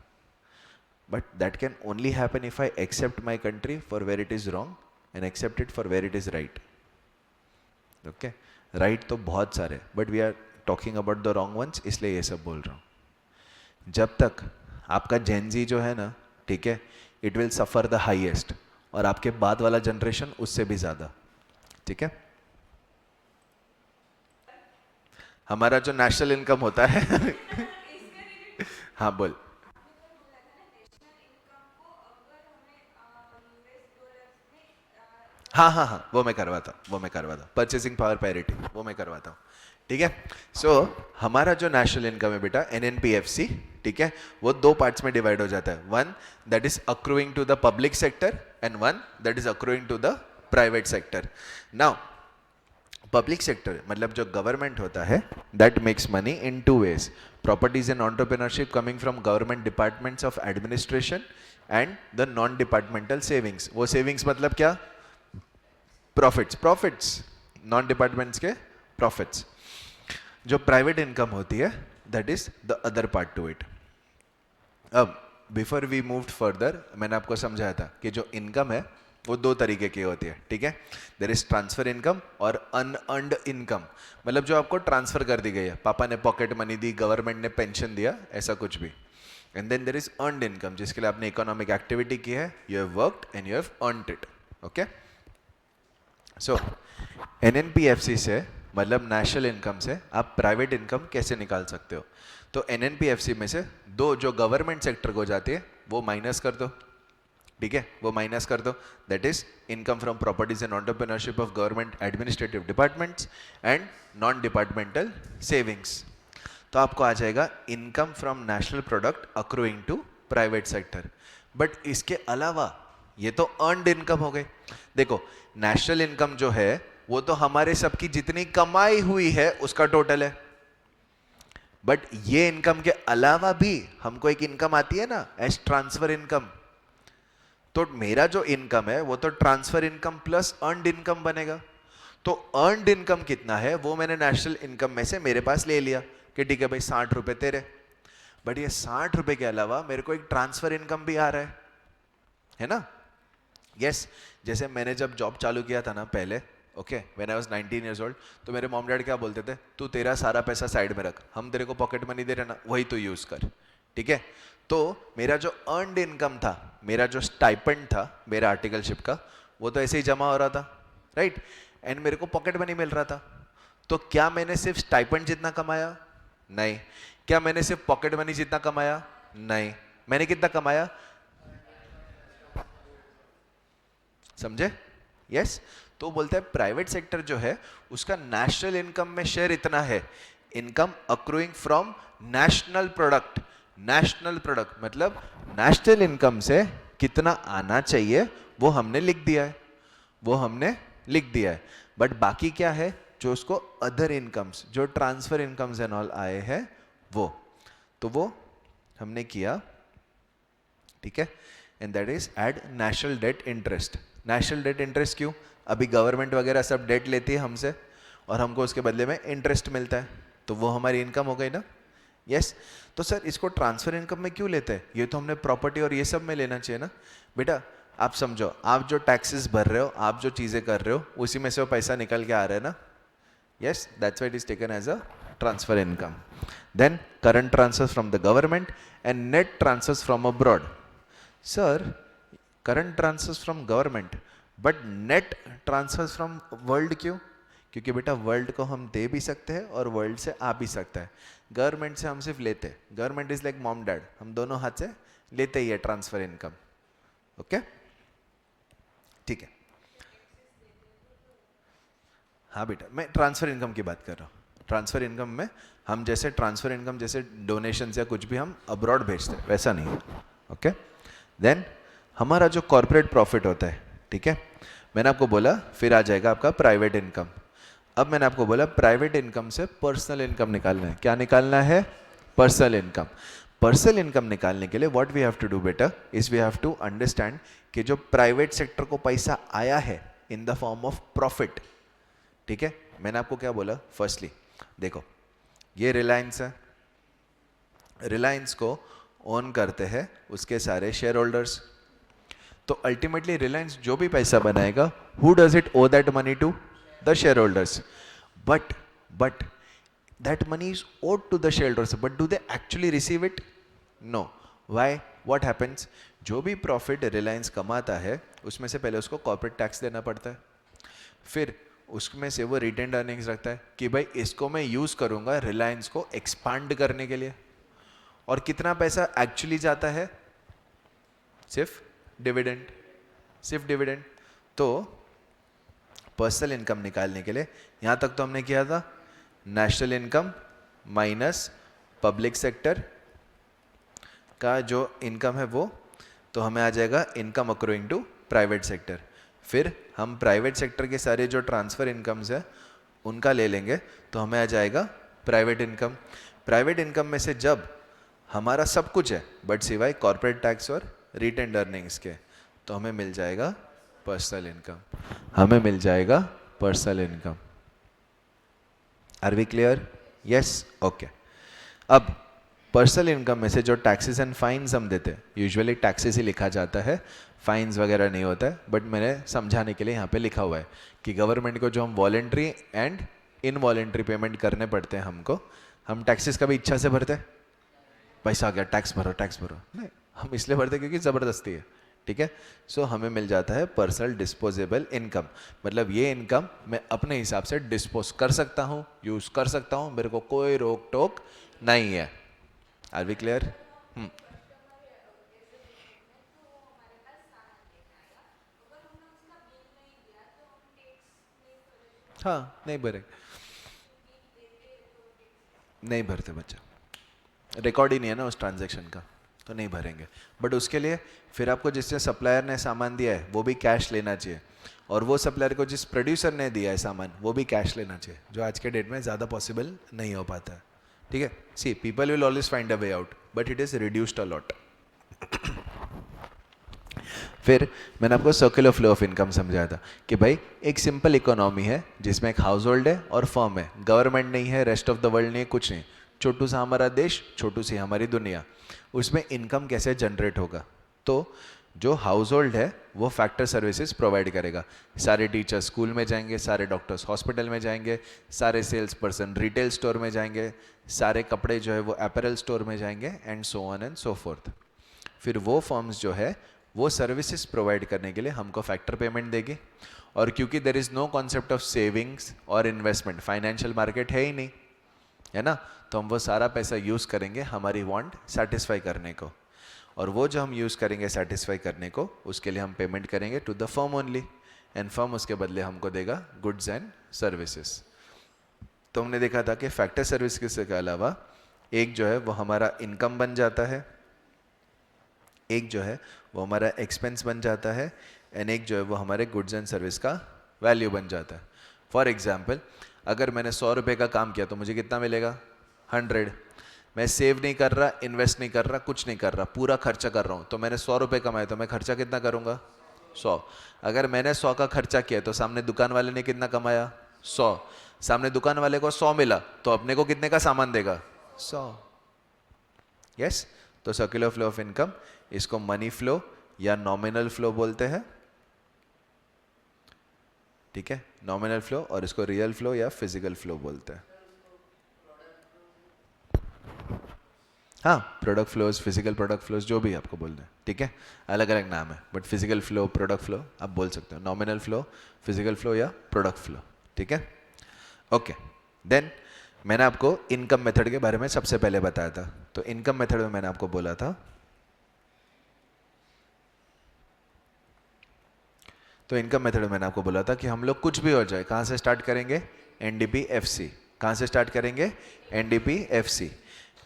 S1: But that can only happen if I accept my country for where it is wrong and accept it for where it is right. Okay? Right तो बहुत सारे, but we are talking about the wrong ones, इसलिए ये सब बोल रहा हूँ. जब तक आपका जेनजी जो है ना, ठीक है, it will suffer the highest, और आपके बाद वाला जनरेशन उससे भी ज्यादा. ठीक है. हमारा जो नेशनल इनकम होता है हाँ बोल. हाँ हाँ हाँ, वो मैं करवाता, परचेसिंग पावर पैरिटी वो मैं करवाता हूँ. ठीक है. सो हमारा जो नेशनल इनकम है बेटा, एनएनपीएफसी, ठीक है, वो दो पार्ट्स में डिवाइड हो जाता है. One that is accruing to the public sector and one that is accruing to the private sector. Now public sector मतलब जो गवर्नमेंट होता है, that makes money in two ways. Properties and entrepreneurship coming from government departments of administration and the non departmental savings. वो savings मतलब क्या? Profits, non departments के profits. जो private income होती है, that is the other part to it. अब before we moved further, मैंने आपको समझाया था कि जो इनकम है वो दो तरीके की होती है. ठीक है. देयर इज ट्रांसफर इनकम और अनअर्न्ड इनकम, मतलब जो आपको ट्रांसफर कर दी गई है, पापा ने पॉकेट मनी दी, गवर्नमेंट ने पेंशन दिया, ऐसा कुछ भी. And then there is earned income, जिसके लिए आपने इकोनॉमिक एक्टिविटी की है, you have worked and you have earned it. Okay. So NNPFC से मतलब नेशनल इनकम से आप प्राइवेट इनकम कैसे निकाल सकते हो? तो एनएनपीएफसी में से दो जो गवर्नमेंट सेक्टर को जाती है वो माइनस कर दो. ठीक है, वो माइनस कर दो. That is income from properties and entrepreneurship of government administrative departments and non departmental savings. तो आपको आ जाएगा income from national product accruing to private sector. But इसके अलावा ये तो अर्नड इनकम हो गई. देखो, नेशनल इनकम जो है वो तो हमारे सबकी जितनी कमाई हुई है उसका टोटल है. बट ये इनकम के अलावा भी हमको एक इनकम आती है ना, एज ट्रांसफर इनकम. तो मेरा जो इनकम है वो तो transfer income plus earned income बनेगा. तो अर्नड इनकम कितना है वो मैंने नेशनल इनकम में से मेरे पास ले लिया कि ठीक है भाई 60 रुपए तेरे. बट ये 60 रुपए के अलावा मेरे को एक ट्रांसफर इनकम भी आ रहा है ना. यस. जैसे मैंने जब जॉब चालू किया था ना पहले, okay, when I was 19 years old, तो मेरे मॉम डैड क्या बोलते थे, तू तेरा सारा पैसा साइड में रख, हम तेरे को पॉकेट मनी दे रहे ना, वही तू यूज कर. ठीक है. तो मेरा जो अर्नड इनकम था, मेरा जो स्टाइपेंड था मेरा आर्टिकलशिप का, वो तो ऐसे ही जमा हो रहा था, राइट. एंड मेरे को पॉकेट मनी मिल रहा था. तो क्या मैंने सिर्फ स्टाइपेंड जितना कमाया? नहीं. क्या मैंने सिर्फ पॉकेट मनी जितना कमाया? नहीं. मैंने कितना कमाया? समझे? यस. तो बोलते हैं प्राइवेट सेक्टर जो है उसका नेशनल इनकम में शेयर इतना है. Income accruing from national product. National product मतलब नेशनल इनकम से कितना आना चाहिए वो हमने लिख दिया है. बट बाकी क्या है, जो उसको अदर इनकम्स, जो ट्रांसफर इनकम्स एंड ऑल आए हैं वो, तो वो हमने किया. ठीक है. And that is add national debt interest. National debt interest क्यों? अभी गवर्नमेंट वगैरह सब डेट लेती है हमसे और हमको उसके बदले में इंटरेस्ट मिलता है, तो वो हमारी इनकम हो गई ना. यस. तो सर इसको ट्रांसफर इनकम में क्यों लेते हैं? ये तो हमने प्रॉपर्टी और ये सब में लेना चाहिए ना. बेटा आप समझो, आप जो टैक्सेस भर रहे हो, आप जो चीज़ें कर रहे हो, उसी में से वो पैसा निकल के आ रहा है ना. Yes, that's why it is taken as a transfer income. Then current transfers from the government and net transfers from abroad. Sir current transfers from government but net transfers from world क्यों? क्योंकि बेटा world को हम दे भी सकते हैं और world से आ भी सकता है. गवर्नमेंट से हम सिर्फ लेते हैं. Government is like mom dad, हम दोनों हाथ से लेते ही है ट्रांसफर इनकम. ओके ठीक है. हाँ बेटा, मैं ट्रांसफर इनकम की बात कर रहा हूँ. ट्रांसफर इनकम में हम जैसे ट्रांसफर इनकम जैसे डोनेशन या कुछ भी हम अब्रॉड भेजते हैं, वैसा नहीं. ओके. देन हमारा जो कॉर्पोरेट प्रॉफिट होता है, ठीक है, मैंने आपको बोला फिर आ जाएगा आपका प्राइवेट इनकम. अब मैंने आपको बोला प्राइवेट इनकम से पर्सनल इनकम निकालना है. क्या निकालना है? Personal income. पर्सनल इनकम निकालने के लिए what we have to do बेटा is we have to understand कि जो प्राइवेट सेक्टर को पैसा आया है in the form of profit, ठीक है. मैंने आपको क्या बोला? फर्स्टली देखो, ये रिलायंस है, रिलायंस को ओन करते हैं उसके सारे शेयर होल्डर्स. तो अल्टीमेटली रिलायंस जो भी पैसा बनाएगा, who does it owe that money to? The shareholders. But that money is owed to the shareholders, but do they actually receive it? No. Why? What happens? जो भी profit Reliance कमाता है उसमें से पहले उसको कॉर्पोरेट टैक्स देना पड़ता है. फिर उसमें से वो रिटेन्ड अर्निंग्स रखता है कि भाई इसको मैं यूज करूंगा रिलायंस को एक्सपांड करने के लिए. और कितना पैसा एक्चुअली जाता है? सिर्फ डिविडेंड, सिर्फ डिविडेंड. तो पर्सनल इनकम निकालने के लिए यहां तक तो हमने किया था national income minus public sector का जो इनकम है वो, तो हमें आ जाएगा income accruing to private sector. फिर हम प्राइवेट सेक्टर के सारे जो ट्रांसफर इनकम्स है उनका ले लेंगे, तो हमें आ जाएगा प्राइवेट इनकम. प्राइवेट इनकम में से जब हमारा सब कुछ है बट सिवाय कॉर्पोरेट टैक्स और रिटेन्ड अर्निंग्स के, तो हमें मिल जाएगा पर्सनल इनकम. हमें मिल जाएगा personal income. Are we clear? Yes. Okay. अब पर्सनल इनकम में से जो टैक्सेस एंड फाइन्स हम देते हैं, यूजुअली टैक्सेस ही लिखा जाता है, फाइन्स वगैरह नहीं होता है, बट मैंने समझाने के लिए यहाँ पे लिखा हुआ है कि गवर्नमेंट को जो हम वॉलेंट्री एंड इनवॉलेंट्री पेमेंट करने पड़ते हैं हमको, हम टैक्सेस कभी इच्छा से भरते हैं? पैसा आ गया टैक्स भरो टैक्स भरो, नहीं, हम इसलिए भरते क्योंकि ज़बरदस्ती है. ठीक है. सो हमें मिल जाता है पर्सनल डिस्पोजेबल इनकम. मतलब ये इनकम मैं अपने हिसाब से डिस्पोज कर सकता हूँ, यूज कर सकता हूँ, मेरे को कोई रोक टोक नहीं है. Are we clear? हाँ, नहीं भरे, नहीं भरते बच्चा, रिकॉर्ड ही नहीं है ना उस ट्रांजैक्शन का, तो नहीं भरेंगे. बट उसके लिए फिर आपको जिससे सप्लायर ने सामान दिया है वो भी कैश लेना चाहिए, और वो सप्लायर को जिस प्रोड्यूसर ने दिया है सामान वो भी कैश लेना चाहिए, जो आज के डेट में ज़्यादा पॉसिबल नहीं हो पाता है. ठीक है. See people will always find a way out but it is reduced a lot. फिर मैंने आपको सर्कुलर फ्लो ऑफ इनकम समझाया था कि भाई एक सिंपल इकोनॉमी है जिसमें एक हाउस होल्ड है और फर्म है, गवर्नमेंट नहीं है, रेस्ट ऑफ द वर्ल्ड नहीं है, कुछ नहीं, छोटू सा हमारा देश, छोटू सी हमारी दुनिया. उसमें इनकम कैसे जनरेट होगा? तो जो हाउस होल्ड है वो फैक्टर सर्विसेज प्रोवाइड करेगा. सारे टीचर्स स्कूल में जाएंगे, सारे डॉक्टर्स हॉस्पिटल में जाएंगे, सारे सेल्स पर्सन रिटेल स्टोर में जाएंगे, सारे कपड़े जो है वो अपैरल स्टोर में जाएंगे, and so on and so fourth. फिर वो फर्म्स जो है वो सर्विसेज प्रोवाइड करने के लिए हमको फैक्टर पेमेंट देगी. और क्योंकि there is no concept of savings और इन्वेस्टमेंट, फाइनेंशियल मार्केट है ही नहीं, है ना, तो हम वो सारा पैसा यूज़ करेंगे हमारी वांट सेटिस्फाई करने को. और वो जो हम यूज़ करेंगे सेटिस्फाई करने को, उसके लिए हम पेमेंट करेंगे to the firm only, and firm उसके बदले हमको देगा गुड्स एंड सर्विसेज. तो हमने देखा था कि फैक्टर सर्विस के अलावा एक जो है वो हमारा इनकम बन जाता है, एक जो है वो हमारा एक्सपेंस बन जाता है, एंड एक जो है वो हमारे गुड्स एंड सर्विस का वैल्यू बन जाता है. फॉर एग्जाम्पल, अगर मैंने 100 रुपये का काम किया तो मुझे कितना मिलेगा? 100. मैं सेव नहीं कर रहा, इन्वेस्ट नहीं कर रहा, कुछ नहीं कर रहा, पूरा खर्चा कर रहा हूँ, तो मैंने 100 रुपये कमाए तो मैं खर्चा कितना करूँगा? 100। अगर मैंने 100 का खर्चा किया तो सामने दुकान वाले ने कितना कमाया? 100। सामने दुकान वाले को 100 मिला तो अपने को कितने का सामान देगा? 100। यस। तो सर्कुलर फ्लो ऑफ इनकम, इसको मनी फ्लो या नॉमिनल फ्लो बोलते हैं, ठीक है, नॉमिनल फ्लो, और इसको रियल फ्लो या फिजिकल फ्लो बोलते हैं। हाँ, product flows, physical product flows, जो भी आपको बोल रहे हैं, ठीक है, अलग अलग नाम है, but physical flow, product flow आप बोल सकते हो, नॉमिनल फ्लो, फिजिकल फ्लो या प्रोडक्ट फ्लो, ठीक है। ओके, देन मैंने आपको इनकम मेथड के बारे में सबसे पहले बताया था। तो इनकम मेथड में मैंने आपको बोला था, तो इनकम मेथड में मैंने आपको बोला था कि हम लोग कुछ भी हो जाए कहाँ से स्टार्ट करेंगे? एनडीपी-एफसी। कहाँ से स्टार्ट करेंगे? एनडीपी-एफसी।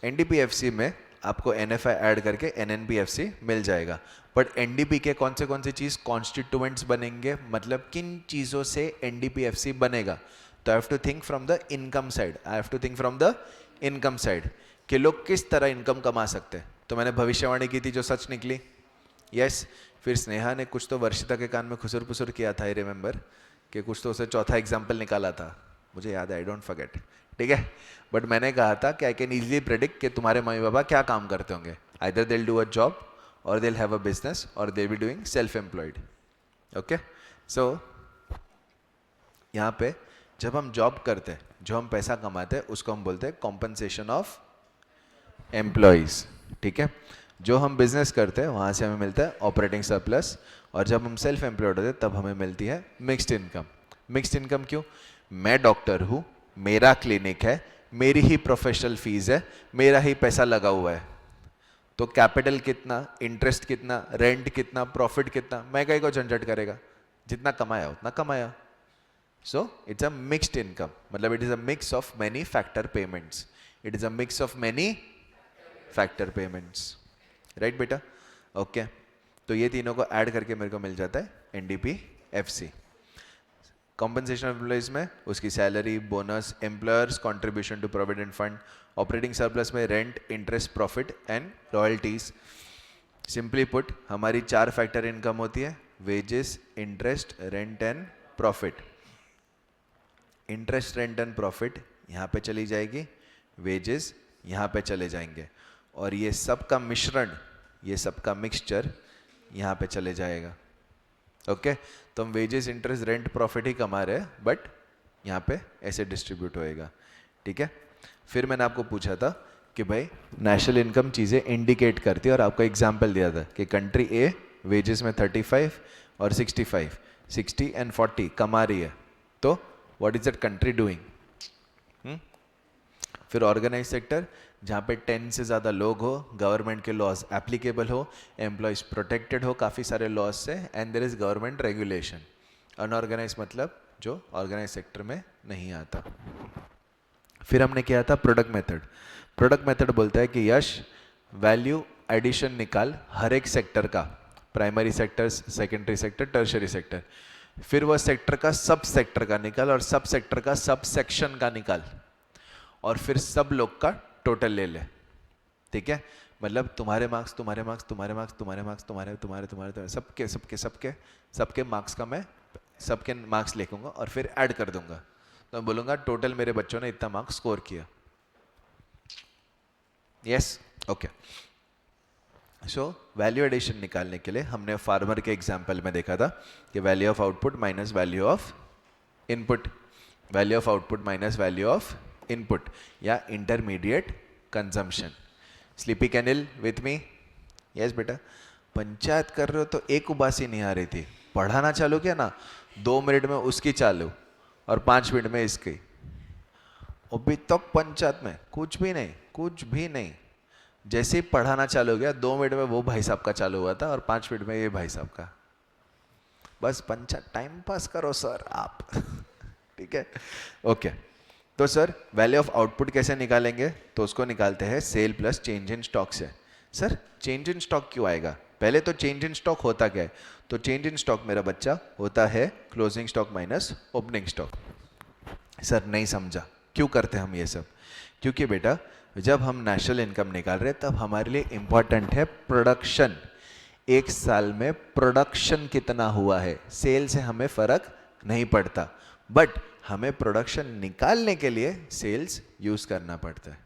S1: एनडीपी-एफसी में आपको एनएफआई ऐड करके एनएनपी-एफसी मिल जाएगा। बट एनडीपी के कौन से चीज़ कॉन्स्टिट्यूएंट्स बनेंगे, मतलब किन चीज़ों से एनडीपी-एफसी बनेगा? तो I have to think from the income side, I have to think from the income side कि लोग किस तरह इनकम कमा सकते हैं। तो मैंने भविष्यवाणी की थी जो सच निकली। यस। फिर स्नेहा ने कुछ तो वर्षिता के कान में खुसुर पुसुर किया था, आई रिमेंबर, कि कुछ तो उसे चौथा एग्जाम्पल निकाला था, मुझे याद है, आई डोंट फॉरगेट, ठीक है। बट मैंने कहा था कि आई कैन इजीली प्रेडिक्ट कि तुम्हारे मम्मी पापा क्या काम करते होंगे, either they will do a job और they will have a business और they will be doing self employed. Okay, so यहाँ पे जब हम जॉब करते हैं, जो हम पैसा कमाते हैं, उसको हम बोलते हैं कॉम्पनसेशन ऑफ एम्प्लॉयज, ठीक है। जो हम बिजनेस करते हैं वहाँ से हमें मिलता है ऑपरेटिंग सरप्लस, और जब हम सेल्फ एम्प्लॉयड होते हैं तब हमें मिलती है मिक्स्ड इनकम। मिक्स्ड इनकम क्यों? मैं डॉक्टर हूँ, मेरा क्लिनिक है, मेरी ही प्रोफेशनल फीस है, मेरा ही पैसा लगा हुआ है, तो कैपिटल कितना, इंटरेस्ट कितना, रेंट कितना, प्रॉफिट कितना, मैं कहीं को झंझट करेगा, जितना कमाया उतना कमाया। So it's a mixed income, मतलब it is a mix of many factor payments, it is a mix of many factor payments, right बेटा? ओके, तो ये तीनों को ऐड करके मेरे को मिल जाता है एनडीपी-एफसी। कॉम्पनसेशन ऑफ एम्प्लॉइज में उसकी salary, bonus, employers contribution to provident fund, operating surplus में rent, interest, profit and royalties. Simply put हमारी 4 फैक्टर इनकम होती है, wages, interest, rent and profit. Interest, rent and profit यहाँ पे चली जाएगी, वेजेस यहाँ पे चले जाएंगे, और ये सब का मिश्रण, ये सब का मिक्सचर यहाँ पे चले जाएगा। ओके, तो हम वेजेस, इंटरेस्ट, रेंट, प्रॉफिट ही कमा रहे हैं, बट यहाँ पे ऐसे डिस्ट्रीब्यूट होएगा, ठीक है। फिर मैंने आपको पूछा था कि भाई नेशनल इनकम चीज़ें इंडिकेट करती है, और आपको एग्जाम्पल दिया था कि कंट्री ए वेजेस में 35 और 65, 60 एंड 40 कमा रही है, तो what is that country doing? फिर ऑर्गेनाइज सेक्टर, जहाँ पे 10 से ज़्यादा लोग हो, गवर्नमेंट के लॉज एप्लीकेबल हो, एम्प्लॉयज प्रोटेक्टेड हो काफ़ी सारे लॉज से, and there is government regulation. Unorganised मतलब जो ऑर्गेनाइज सेक्टर में नहीं आता। फिर हमने किया था प्रोडक्ट मेथड। प्रोडक्ट मेथड बोलता है कि यश वैल्यू एडिशन निकाल हर एक सेक्टर का, primary sector, secondary sector, tertiary sector, फिर वह सेक्टर का सब सेक्टर का निकाल, और सब सेक्टर का सब सेक्शन का निकाल, और फिर सब लोग का टोटल ले ले, ठीक है। मतलब तुम्हारे मार्क्स, तुम्हारे मार्क्स, तुम्हारे मार्क्स, तुम्हारे मार्क्स, तुम्हारे तुम्हारे तुम्हारे सबके सबके सबके सबके मार्क्स का मैं सबके मार्क्स लिखूंगा और फिर ऐड कर दूंगा, तो मैं बोलूंगा टोटल मेरे बच्चों ने इतना मार्क्स स्कोर किया। Yes, okay. So value addition निकालने के लिए हमने फार्मर के एग्जाम्पल में देखा था कि value of output minus value of input, value of output minus value of input, या इंटरमीडिएट कंजम्पशन। स्लीपी कैनिल विथ मी? यस बेटा। पंचायत कर रहे हो तो एक उबासी नहीं आ रही थी, पढ़ाना चालू किया ना, 2 मिनट में उसकी चालू और 5 मिनट में इसकी, अभी तक पंचायत में कुछ भी नहीं, कुछ भी नहीं। जैसे ही पढ़ाना चालू हो गया, 2 मिनट में वो भाई साहब का चालू हुआ था और 5 मिनट में ये भाई साहब का। बस पंचायत टाइम पास करो सर आप ठीक है, ओके। तो सर वैल्यू ऑफ आउटपुट कैसे निकालेंगे? तो उसको निकालते हैं sale plus change in stock से। सर चेंज इन स्टॉक क्यों आएगा? पहले तो चेंज इन स्टॉक होता क्या है? तो चेंज इन स्टॉक मेरा बच्चा होता है closing stock minus opening stock. Sir नहीं समझा, क्यों करते हैं हम ये सब? क्योंकि बेटा जब हम नेशनल इनकम निकाल रहे हैं तब हमारे लिए इंपॉर्टेंट है प्रोडक्शन। एक साल में प्रोडक्शन कितना हुआ है, सेल से हमें फर्क नहीं पड़ता, बट हमें प्रोडक्शन निकालने के लिए सेल्स यूज करना पड़ता है।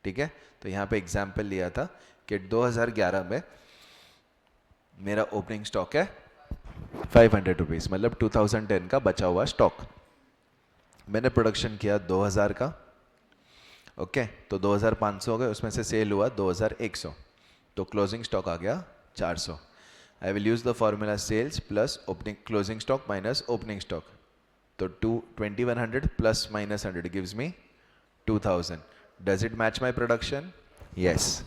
S1: ठीक है, तो यहाँ पे एग्जाम्पल लिया था कि 2011 में मेरा ओपनिंग स्टॉक है 500 रुपीज़, मतलब 2010 का बचा हुआ स्टॉक। मैंने प्रोडक्शन किया 2000 का, ओके, तो 2500 हो गए, उसमें से सेल हुआ 2100, तो क्लोजिंग स्टॉक आ गया 400। I will use the formula sales plus opening closing stock minus opening stock, तो 2100 plus minus 100 gives me 2000। Does it match my production? Yes.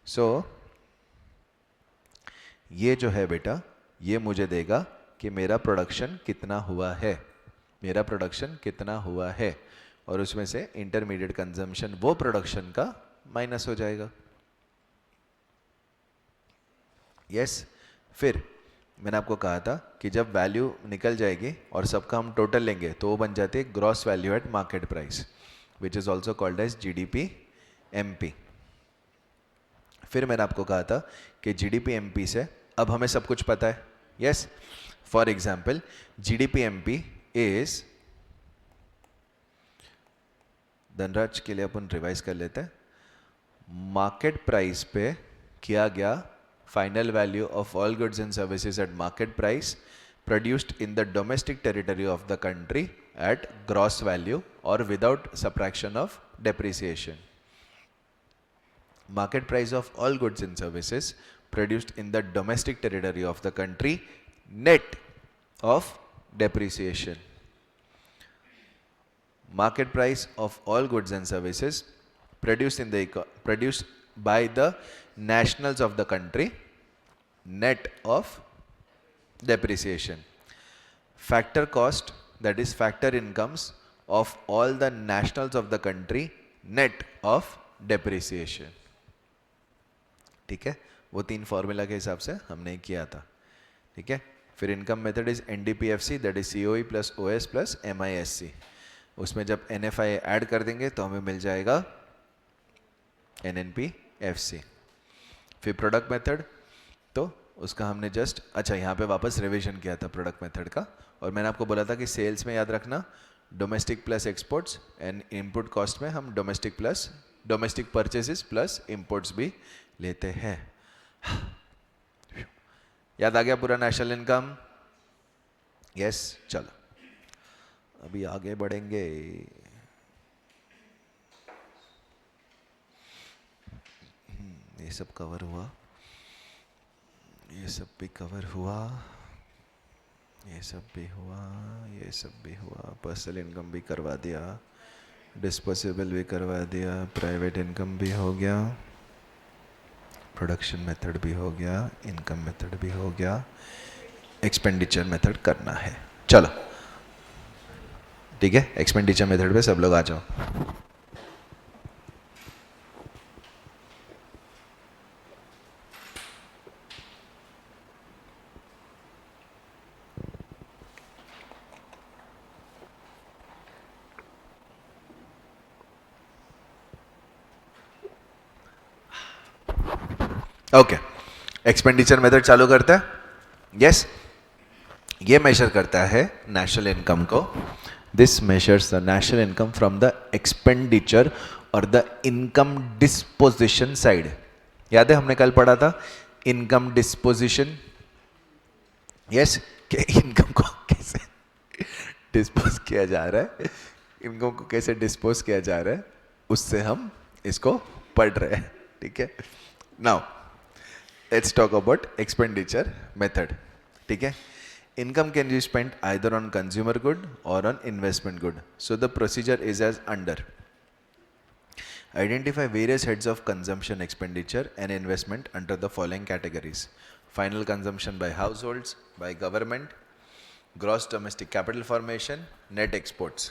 S1: So ये जो है बेटा, ये मुझे देगा कि मेरा प्रोडक्शन कितना हुआ है, मेरा प्रोडक्शन कितना हुआ है, और उसमें से इंटरमीडिएट कंजम्पशन वो प्रोडक्शन का माइनस हो जाएगा। यस। फिर मैंने आपको कहा था कि जब वैल्यू निकल जाएगी और सबका हम टोटल लेंगे तो वो बन जाती है gross value at market price, which is also called as GDP MP. फिर मैंने आपको कहा था कि जीडीपी एमपी से अब हमें सब कुछ पता है। Yes, for example GDP MP is, Dhanraj के लिए अपन रिवाइज कर लेते हैं, मार्केट प्राइस पे किया गया final value of all goods and services at market price produced in the domestic territory of the country at gross value और without subtraction of depreciation. Market price of all goods and services produced in the domestic territory of the country net of depreciation. Market price of all goods and services produced by the nationals of the country net of depreciation. Factor cost, that is factor incomes of all the nationals of the country net of depreciation. ठीक है, वो तीन formula के हिसाब से हमने किया था। ठीक है, फिर income method is NDPFC, that is COE plus OS plus MISC. उसमें जब एनएफआई ऐड कर देंगे तो हमें मिल जाएगा एनएनपीएफसी। फिर प्रोडक्ट मेथड, तो उसका हमने जस्ट, अच्छा यहाँ पे वापस रिवीजन किया था प्रोडक्ट मेथड का, और मैंने आपको बोला था कि सेल्स में याद रखना domestic plus exports, and input cost में हम डोमेस्टिक परचेसेस प्लस इंपोर्ट्स भी लेते हैं। याद आ गया पूरा नेशनल इनकम? यस। चलो अभी आगे बढ़ेंगे। ये सब कवर हुआ, ये सब भी कवर हुआ, ये सब भी हुआ, ये सब भी हुआ, पर्सनल इनकम भी करवा दिया, डिस्पोजेबल भी करवा दिया, प्राइवेट इनकम भी हो गया, प्रोडक्शन मेथड भी हो गया, इनकम मेथड भी हो गया, एक्सपेंडिचर मेथड करना है। चलो ठीक है, एक्सपेंडिचर मेथड पे सब लोग आ जाओ। ओके, एक्सपेंडिचर मेथड चालू करता है। यस, ये मेजर करता है नेशनल इनकम को। This measures the national income from the expenditure और द इनकम डिस्पोजिशन साइड। याद है हमने कल पढ़ा था इनकम डिस्पोजिशन। यस, कि इनकम को कैसे डिस्पोज किया जा रहा है, इनकम को कैसे डिस्पोज किया जा रहा है, उससे हम इसको पढ़ रहे हैं। ठीक है, now let's talk about expenditure method. ठीक है, income can be spent either on consumer good or on investment good. So the procedure is as under. Identify various heads of consumption expenditure and investment under the following categories: final consumption by households, by government, gross domestic capital formation, net exports.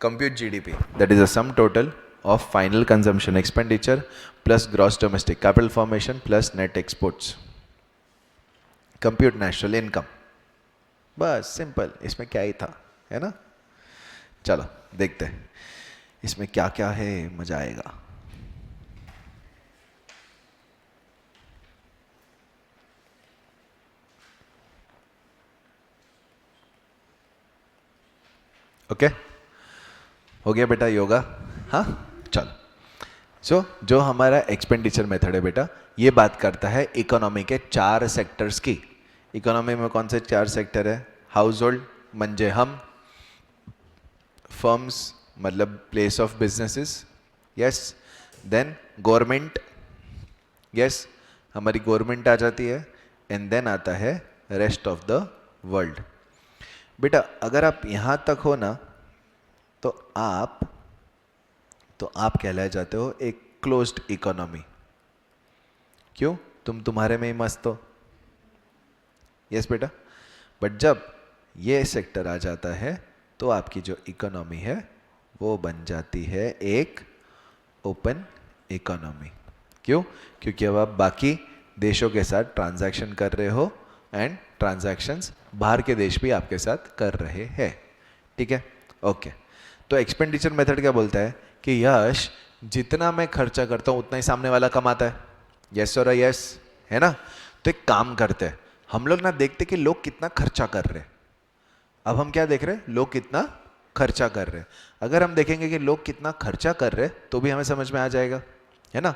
S1: Compute GDP, that is the sum total of final consumption expenditure plus gross domestic capital formation plus net exports. Compute national income. बस simple, इसमें क्या ही था, है ना। चलो देखते हैं इसमें क्या क्या है, मजा आएगा। ओके, हो गया बेटा योगा? हाँ, चलो। जो हमारा एक्सपेंडिचर मेथड है बेटा, ये बात करता है इकोनॉमी के 4 सेक्टर्स की। इकोनॉमी में कौन से 4 सेक्टर है? हाउस होल्ड म्हणजे हम, फर्म्स मतलब place of businesses, yes, then government, yes, हमारी गवर्नमेंट आ जाती है, एंड देन आता है रेस्ट ऑफ द वर्ल्ड। बेटा अगर आप यहाँ तक हो ना, तो आप कहलाए जाते हो एक क्लोज्ड इकोनॉमी। क्यों? तुम्हारे में ही मस्त हो। यस बेटा। बट जब ये सेक्टर आ जाता है तो आपकी जो इकोनॉमी है वो बन जाती है एक ओपन इकोनॉमी। क्यों? क्योंकि अब आप बाकी देशों के साथ ट्रांजैक्शन कर रहे हो, एंड ट्रांजैक्शंस बाहर के देश भी आपके साथ कर रहे हैं। ठीक है, ओके। तो एक्सपेंडिचर मेथड क्या बोलता है कि यश, जितना मैं खर्चा करता हूं उतना ही सामने वाला कमाता है। यस और यस, है ना? तो एक काम करते हैं, हम लोग ना देखते कि लोग कितना खर्चा कर रहे हैं। अब हम क्या देख रहे हैं? लोग कितना खर्चा कर रहे हैं। अगर हम देखेंगे कि लोग कितना खर्चा कर रहे हैं तो भी हमें समझ में आ जाएगा, है ना?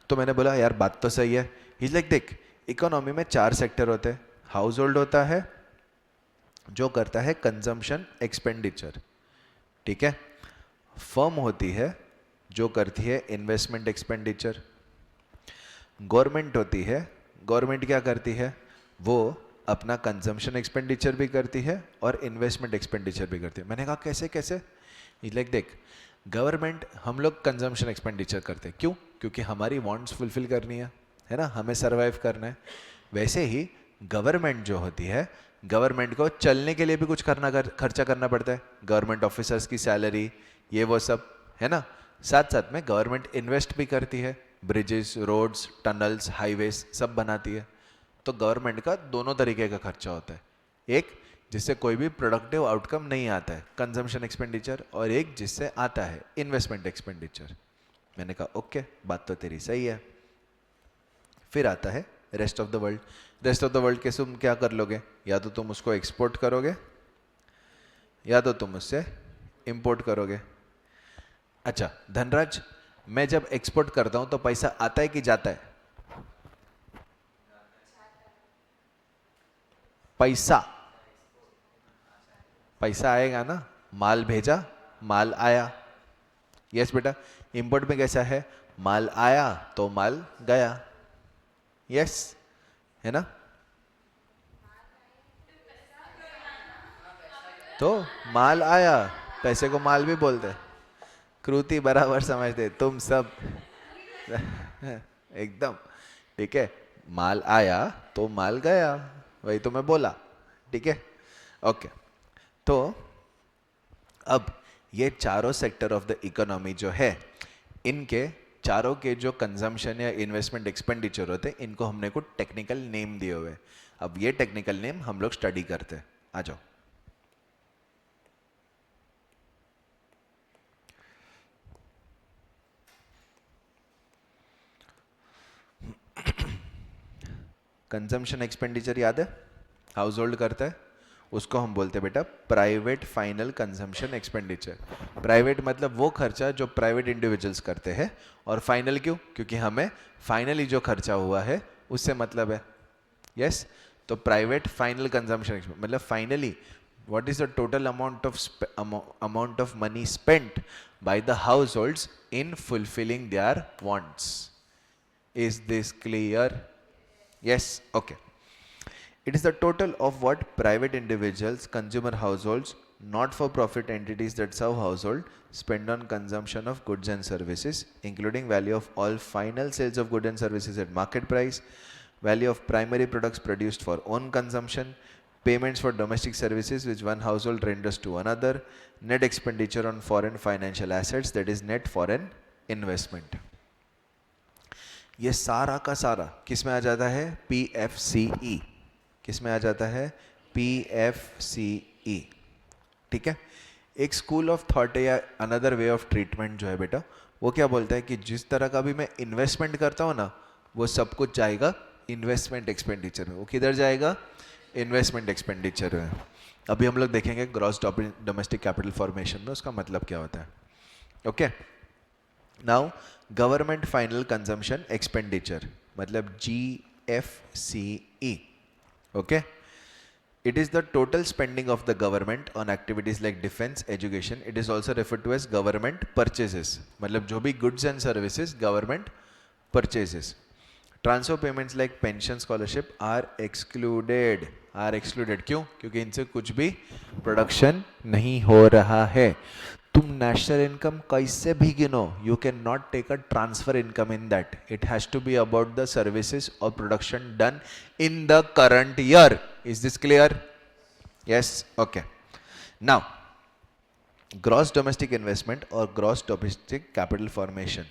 S1: तो मैंने बोला यार बात तो सही है। इज लाइक देख, इकोनॉमी में 4 सेक्टर होते हैं। हाउस होल्ड होता है जो करता है कंजम्पशन एक्सपेंडिचर, ठीक है। फर्म होती है जो करती है इन्वेस्टमेंट एक्सपेंडिचर। गवर्नमेंट होती है, गवर्नमेंट क्या करती है? वो अपना कंजम्पशन एक्सपेंडिचर भी करती है और इन्वेस्टमेंट एक्सपेंडिचर भी करती है। मैंने कहा कैसे कैसे? लाइक देख, गवर्नमेंट, हम लोग कंजम्पशन एक्सपेंडिचर करते हैं। क्यों? क्योंकि हमारी वांट्स फुलफिल करनी है ना, हमें सरवाइव करना है। वैसे ही गवर्नमेंट जो होती है, गवर्नमेंट को चलने के लिए भी कुछ खर्चा करना पड़ता है। गवर्नमेंट ऑफिसर्स की सैलरी, ये वो सब, है ना। साथ साथ में गवर्नमेंट इन्वेस्ट भी करती है, ब्रिजेस, रोड्स, टनल्स, हाईवेज सब बनाती है। तो गवर्नमेंट का दोनों तरीके का खर्चा होता है, एक जिससे कोई भी प्रोडक्टिव आउटकम नहीं आता है, कंजम्पशन एक्सपेंडिचर, और एक जिससे आता है इन्वेस्टमेंट एक्सपेंडिचर। मैंने कहा ओके, बात तो तेरी सही है। फिर आता है rest of the world. Rest of the world के तुम क्या कर लोगे? या तो तुम उसको एक्सपोर्ट करोगे या तो तुम उससे इंपोर्ट करोगे। अच्छा धनराज, मैं जब एक्सपोर्ट करता हूं तो पैसा आता है कि जाता है? पैसा आएगा ना, माल भेजा, माल आया। यस बेटा। इंपोर्ट में कैसा है? माल आया तो माल गया। यस, है ना? तो माल आया, पैसे को माल भी बोलते। कृति बराबर समझते तुम सब। एकदम ठीक है। माल आया तो माल गया, वही तो मैं बोला। ठीक है, ओके। तो अब ये चारों सेक्टर ऑफ द इकोनॉमी जो है, इनके चारों के जो कंजम्पशन या इन्वेस्टमेंट एक्सपेंडिचर होते हैं, इनको हमने कुछ टेक्निकल नेम दिए हुए। अब ये टेक्निकल नेम हम लोग स्टडी करते हैं। आ जाओ। कंजम्पशन एक्सपेंडिचर याद है? हाउस होल्ड करता है, उसको हम बोलते हैं बेटा private final consumption expenditure. Private मतलब वो खर्चा जो प्राइवेट इंडिविजुअल्स करते हैं, और फाइनल क्यों? क्योंकि हमें फाइनली जो खर्चा हुआ है उससे मतलब है। यस, तो प्राइवेट फाइनल कंजम्पशन मतलब finally what is the total amount of money spent by the households in fulfilling their wants. Is this clear? Yes, okay. It is the total of what private individuals, consumer households, not for profit entities that serve household spend on consumption of goods and services, including value of all final sales of goods and services at market price, value of primary products produced for own consumption, payments for domestic services which one household renders to another, net expenditure on foreign financial assets, that is net foreign investment. ये सारा का सारा किस में आ जाता है? PFCE। किस में आ जाता है? PFCE। ठीक है। एक स्कूल ऑफ थॉट या अनदर वे ऑफ ट्रीटमेंट जो है बेटा, वो क्या बोलता है कि जिस तरह का भी मैं इन्वेस्टमेंट करता हूँ ना, वो सब कुछ जाएगा इन्वेस्टमेंट एक्सपेंडिचर में। वो किधर जाएगा? इन्वेस्टमेंट एक्सपेंडिचर में। अभी हम लोग देखेंगे ग्रॉस डोमेस्टिक कैपिटल फॉर्मेशन में उसका मतलब क्या होता है. Okay, now government final consumption expenditure मतलब GFCE. Okay, it is the total spending of the government on activities like defense, education. It is also referred to as government purchases. मतलब जो भी goods and services government purchases. Transfer payments like pension, scholarship are excluded. Are excluded क्यों? क्योंकि इनसे कुछ भी production नहीं हो रहा है. तुम नेशनल इनकम कैसे भी गिनो, you can not take a transfer income in that. It has to be about the services और production done in the current year. Is this clear? Yes, okay. Now gross domestic investment और gross domestic capital formation,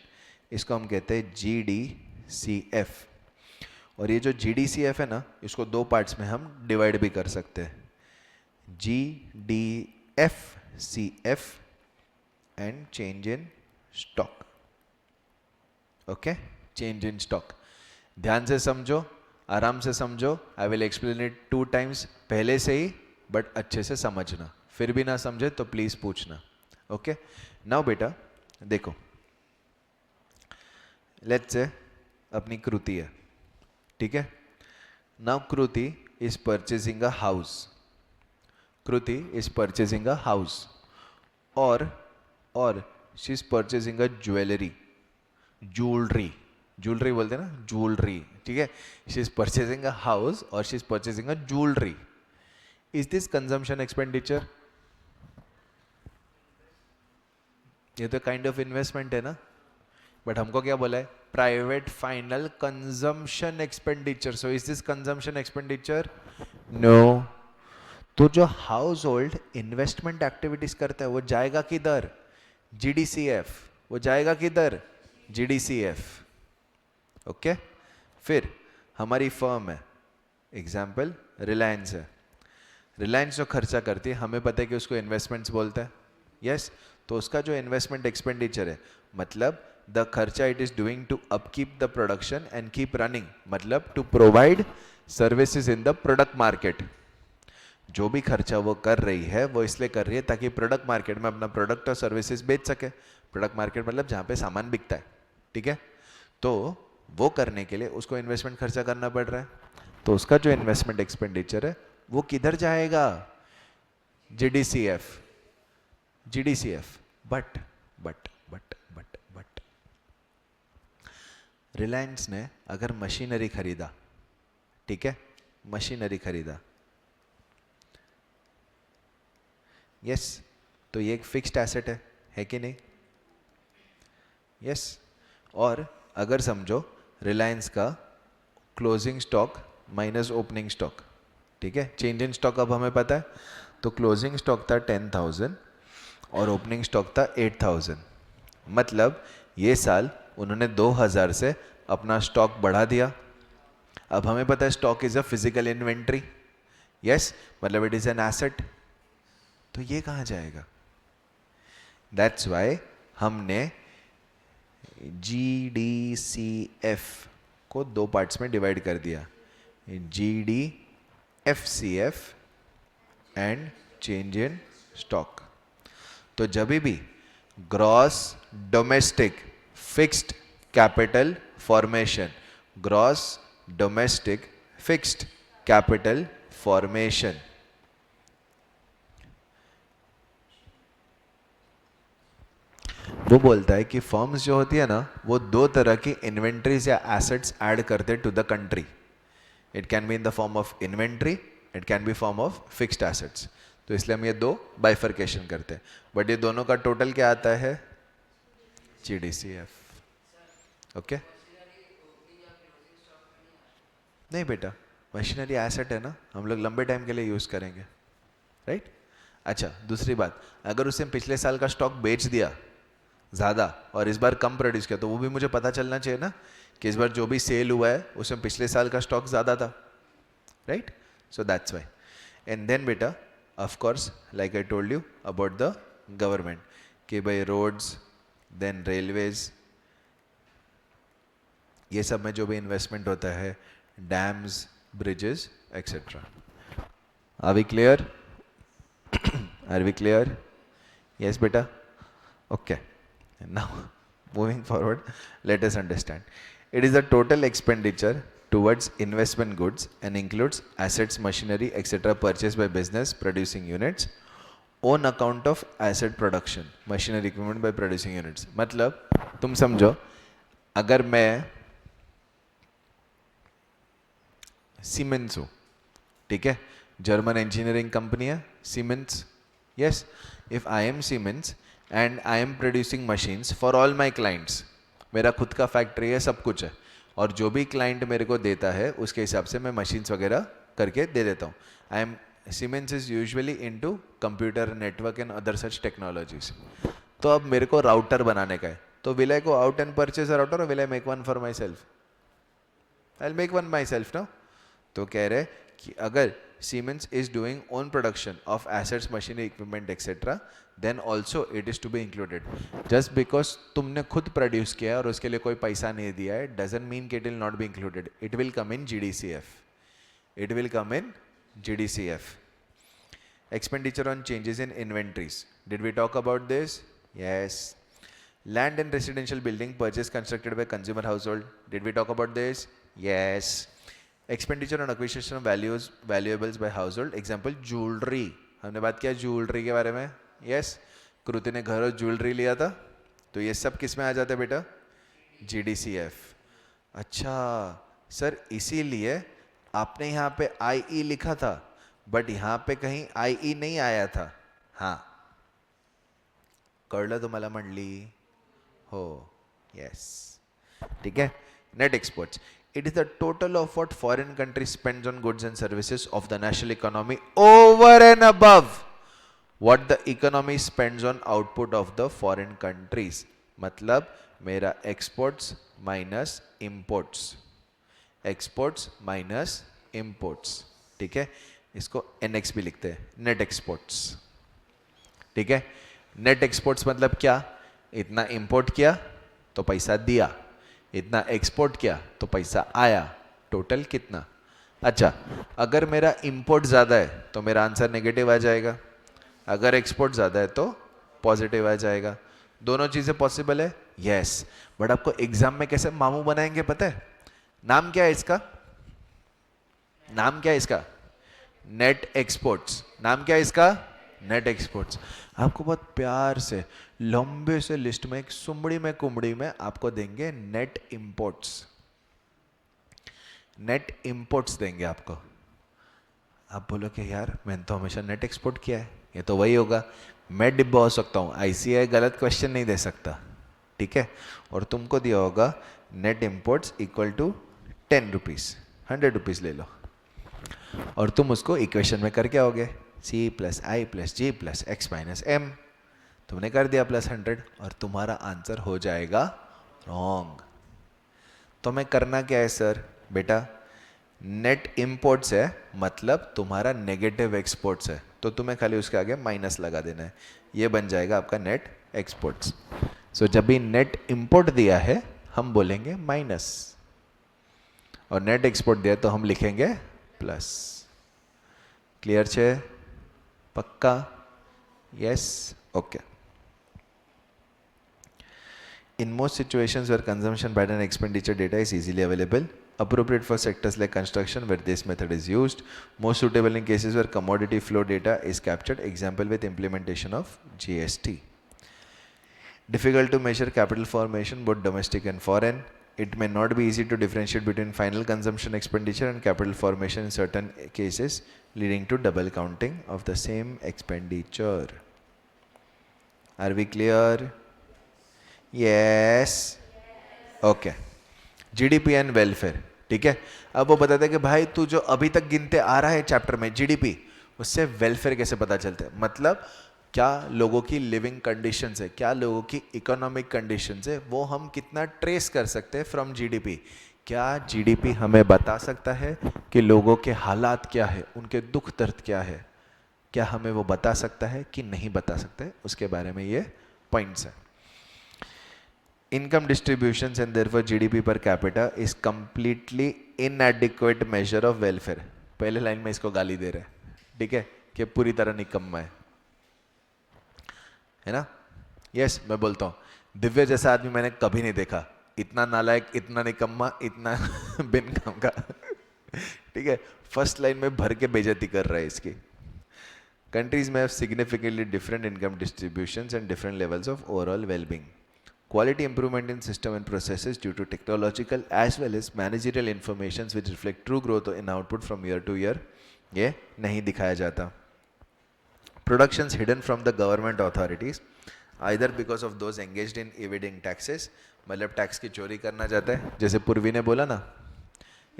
S1: इसको हम कहते हैं GDCF. और ये जो GDCF है ना, इसको दो पार्ट्स में हम डिवाइड भी कर सकते हैं. GDFCF and change in stock. Okay, change in stock. ध्यान से समझो, आराम से समझो. I will explain it 2 times पहले से ही, बट अच्छे से समझना. फिर भी ना समझे तो प्लीज पूछना. ओके, नाउ बेटा देखो, लेट्स से अपनी कृति है, ठीक है. Now Kriti is purchasing a house. Kriti is purchasing a house और she is purchasing a jewellery. Jewellery बोलते हैं ना, ज्वेलरी, ठीक है. She is purchasing a house और she is purchasing a jewellery. Is this consumption expenditure? ये तो काइंड ऑफ इन्वेस्टमेंट है ना. बट हमको क्या बोला है? Private final consumption expenditure. So is this consumption expenditure? No. तो जो हाउस होल्ड इन्वेस्टमेंट एक्टिविटीज करता है वो जाएगा किधर? GDCF. वो जाएगा किधर? GDCF. ओके. फिर हमारी फर्म है, एग्जाम्पल रिलायंस है. रिलायंस जो खर्चा करती है, हमें पता है कि उसको इन्वेस्टमेंट्स बोलता है. यस, तो उसका जो इन्वेस्टमेंट एक्सपेंडिचर है, मतलब द खर्चा it is doing to upkeep the production and keep running, मतलब to provide services in the product market. जो भी खर्चा वो कर रही है वो इसलिए कर रही है ताकि प्रोडक्ट मार्केट में अपना प्रोडक्ट और सर्विसेज बेच सके. प्रोडक्ट मार्केट मतलब जहाँ पे सामान बिकता है, ठीक है. तो वो करने के लिए उसको इन्वेस्टमेंट खर्चा करना पड़ रहा है. तो उसका जो इन्वेस्टमेंट एक्सपेंडिचर है वो किधर जाएगा? GDCF. GDCF. बट रिलायंस ने अगर मशीनरी खरीदा, ठीक है, मशीनरी खरीदा, यस, तो ये एक फिक्स्ड एसेट है कि नहीं? यस. और अगर समझो रिलायंस का closing stock minus opening stock, ठीक है, चेंज इन स्टॉक अब हमें पता है. तो क्लोजिंग स्टॉक था 10,000 और ओपनिंग स्टॉक था 8,000. मतलब ये साल उन्होंने 2,000 से अपना स्टॉक बढ़ा दिया. अब हमें पता है stock is a physical inventory. Yes, मतलब इट इज एन एसेट. तो ये कहाँ जाएगा? दैट्स वाई हमने GDCF को 2 पार्ट्स में डिवाइड कर दिया, GDFCF and change in stock. तो जब भी gross domestic fixed capital formation, gross domestic fixed capital formation, वो बोलता है कि फर्म्स जो होती है ना, वो 2 तरह की इन्वेंट्रीज या एसेट्स ऐड करते to the country. It can be in the form of inventory, it can be form of fixed assets. तो इसलिए हम ये 2 बाइफर्केशन करते हैं. बट ये दोनों का टोटल क्या आता है? GDCF. ओके. नहीं बेटा, मशीनरी एसेट है ना, हम लोग लंबे टाइम के लिए यूज करेंगे, राइट? अच्छा, दूसरी बात, अगर उसने पिछले साल का स्टॉक बेच दिया ज़्यादा और इस बार कम प्रोड्यूस किया, तो वो भी मुझे पता चलना चाहिए ना कि इस बार जो भी सेल हुआ है उसमें पिछले साल का स्टॉक ज़्यादा था, right? So that's why. And then बेटा, of course like I told you about the government, कि भाई रोड्स, देन रेलवेज, ये सब में जो भी इन्वेस्टमेंट होता है, dams, bridges, etcetera. Are we clear? Are we clear? Yes, beta? Okay. Now, moving forward, let us understand. It is the total expenditure towards investment goods and includes assets, machinery, etc. purchased by business producing units on account of asset production, machinery equipment by producing units. मतलब तुम समझो, अगर मैं siemens हूँ, ठीक है, German engineering company है siemens. Yes, if I am siemens and I am producing machines for all my clients, मेरा खुद का फैक्ट्री है, सब कुछ है, और जो भी क्लाइंट मेरे को देता है उसके हिसाब से मैं मशीन्स वगैरह करके दे देता हूँ. I am Siemens is usually into computer network and other such technologies. तो अब मेरे को राउटर बनाने का है, तो will I go out and purchase a router और will I make one for myself? I will make one myself ना. तो कह रहे कि अगर Siemens is doing own production of assets, machinery, equipment, etc., then also it is to be included. Just because तुमने खुद produce किया है और उसके लिए कोई पैसा नहीं दिया है, doesn't mean कि it will not be included. It will come in GDCF. It will come in GDCF. Expenditure on changes in inventories. Did we talk about this? Yes. Land and residential building purchased constructed by consumer household. Did we talk about this? Yes. Expenditure on acquisition of valuables by household, example jewellery. हमने बात किया jewellery के बारे में. Yes, कृति ने घर और jewellery लिया था, तो ये सब किस में आ जाता है बेटा? GDCF. अच्छा सर, इसीलिए आपने यहाँ पे IE लिखा था, बट यहाँ पे कहीं IE नहीं आया था. हाँ, कळलं तुम्हाला म्हणली हो. यस, ठीक है. Net exports. It is the total of what foreign country spends on goods and services of the national economy over and above what the economy spends on output of the foreign countries. मतलब मेरा exports minus imports, exports minus imports. ठीक है, इसको NX भी लिखते हैं, net exports. ठीक है, net exports मतलब क्या? इतना import किया तो पैसा दिया, इतना एक्सपोर्ट किया तो पैसा आया, टोटल कितना? अच्छा, अगर मेरा इंपोर्ट ज़्यादा है तो मेरा आंसर नेगेटिव आ जाएगा, अगर एक्सपोर्ट ज़्यादा है तो पॉजिटिव आ जाएगा. दोनों चीज़ें पॉसिबल है. यस, बट आपको एग्जाम में कैसे मामू बनाएंगे पता है? नाम क्या है इसका? नाम क्या है इसका? Net exports. नाम क्या है इसका? Net exports. आपको बहुत प्यार से लंबे से लिस्ट में एक सुमड़ी में कुमड़ी में आपको देंगे नेट इंपोर्ट्स. नेट इंपोर्ट्स देंगे आपको. आप बोलो कि यार मैंने तो हमेशा नेट एक्सपोर्ट किया है, ये तो वही होगा. मैं डिब्बा हो सकता हूँ, ICAI गलत क्वेश्चन नहीं दे सकता. ठीक है, और तुमको दिया होगा net imports equal to 10 rupees, 100 rupees ले लो, और तुम उसको इक्वेशन में करके आओगे C + I + G + X - M. तुमने कर दिया +100 और तुम्हारा आंसर हो जाएगा रॉन्ग. तो मैं करना क्या है सर? बेटा नेट इंपोर्ट्स है, मतलब तुम्हारा नेगेटिव एक्सपोर्ट्स है, तो तुम्हें खाली उसके आगे माइनस लगा देना है. ये बन जाएगा आपका नेट एक्सपोर्ट्स. सो जब भी नेट इंपोर्ट दिया है हम बोलेंगे माइनस, और नेट एक्सपोर्ट दिया तो हम लिखेंगे प्लस. क्लियर छे? पक्का? Yes, okay. In most situations where consumption pattern and expenditure data is easily available, appropriate for sectors like construction where this method is used, most suitable in cases where commodity flow data is captured, example with implementation of GST. Difficult to measure capital formation both domestic and foreign. It may not be easy to differentiate between final consumption expenditure and capital formation in certain cases, leading to double counting of the same expenditure. Are we clear? Yes. Okay. GDP and welfare. ठीक है, अब वो बताते हैं कि भाई तू जो अभी तक गिनते आ रहा है चैप्टर में GDP, उससे वेलफेयर कैसे पता चलता है? मतलब क्या लोगों की लिविंग कंडीशंस है, क्या लोगों की इकोनॉमिक कंडीशंस है, वो हम कितना ट्रेस कर सकते हैं फ्रॉम GDP. क्या GDP हमें बता सकता है कि लोगों के हालात क्या है, उनके दुख दर्द क्या है? क्या हमें वो बता सकता है कि नहीं बता सकता है? उसके बारे में ये पॉइंट्स है. Income distributions and therefore GDP per capita is completely inadequate measure of welfare. पहले लाइन में इसको गाली दे रहे हैं, ठीक है, कि पूरी तरह निकम्मा है. है ना? यस, मैं बोलता हूँ दिव्य जैसा आदमी मैंने कभी नहीं देखा, इतना नालायक, इतना निकम्मा, इतना बिन काम का। ठीक है, फर्स्ट लाइन में भर के बेइज्जती कर रहा है इसकी। Countries may have significantly different income distributions and different levels of overall well-being. Quality improvement in system and processes due to technological as well as managerial informations which reflect true growth in output from year to year, ये नहीं दिखाया जाता. Productions hidden from the government authorities either because of those engaged in evading taxes, मतलब tax की चोरी करना चाहता है, जैसे पूर्वी ने बोला ना.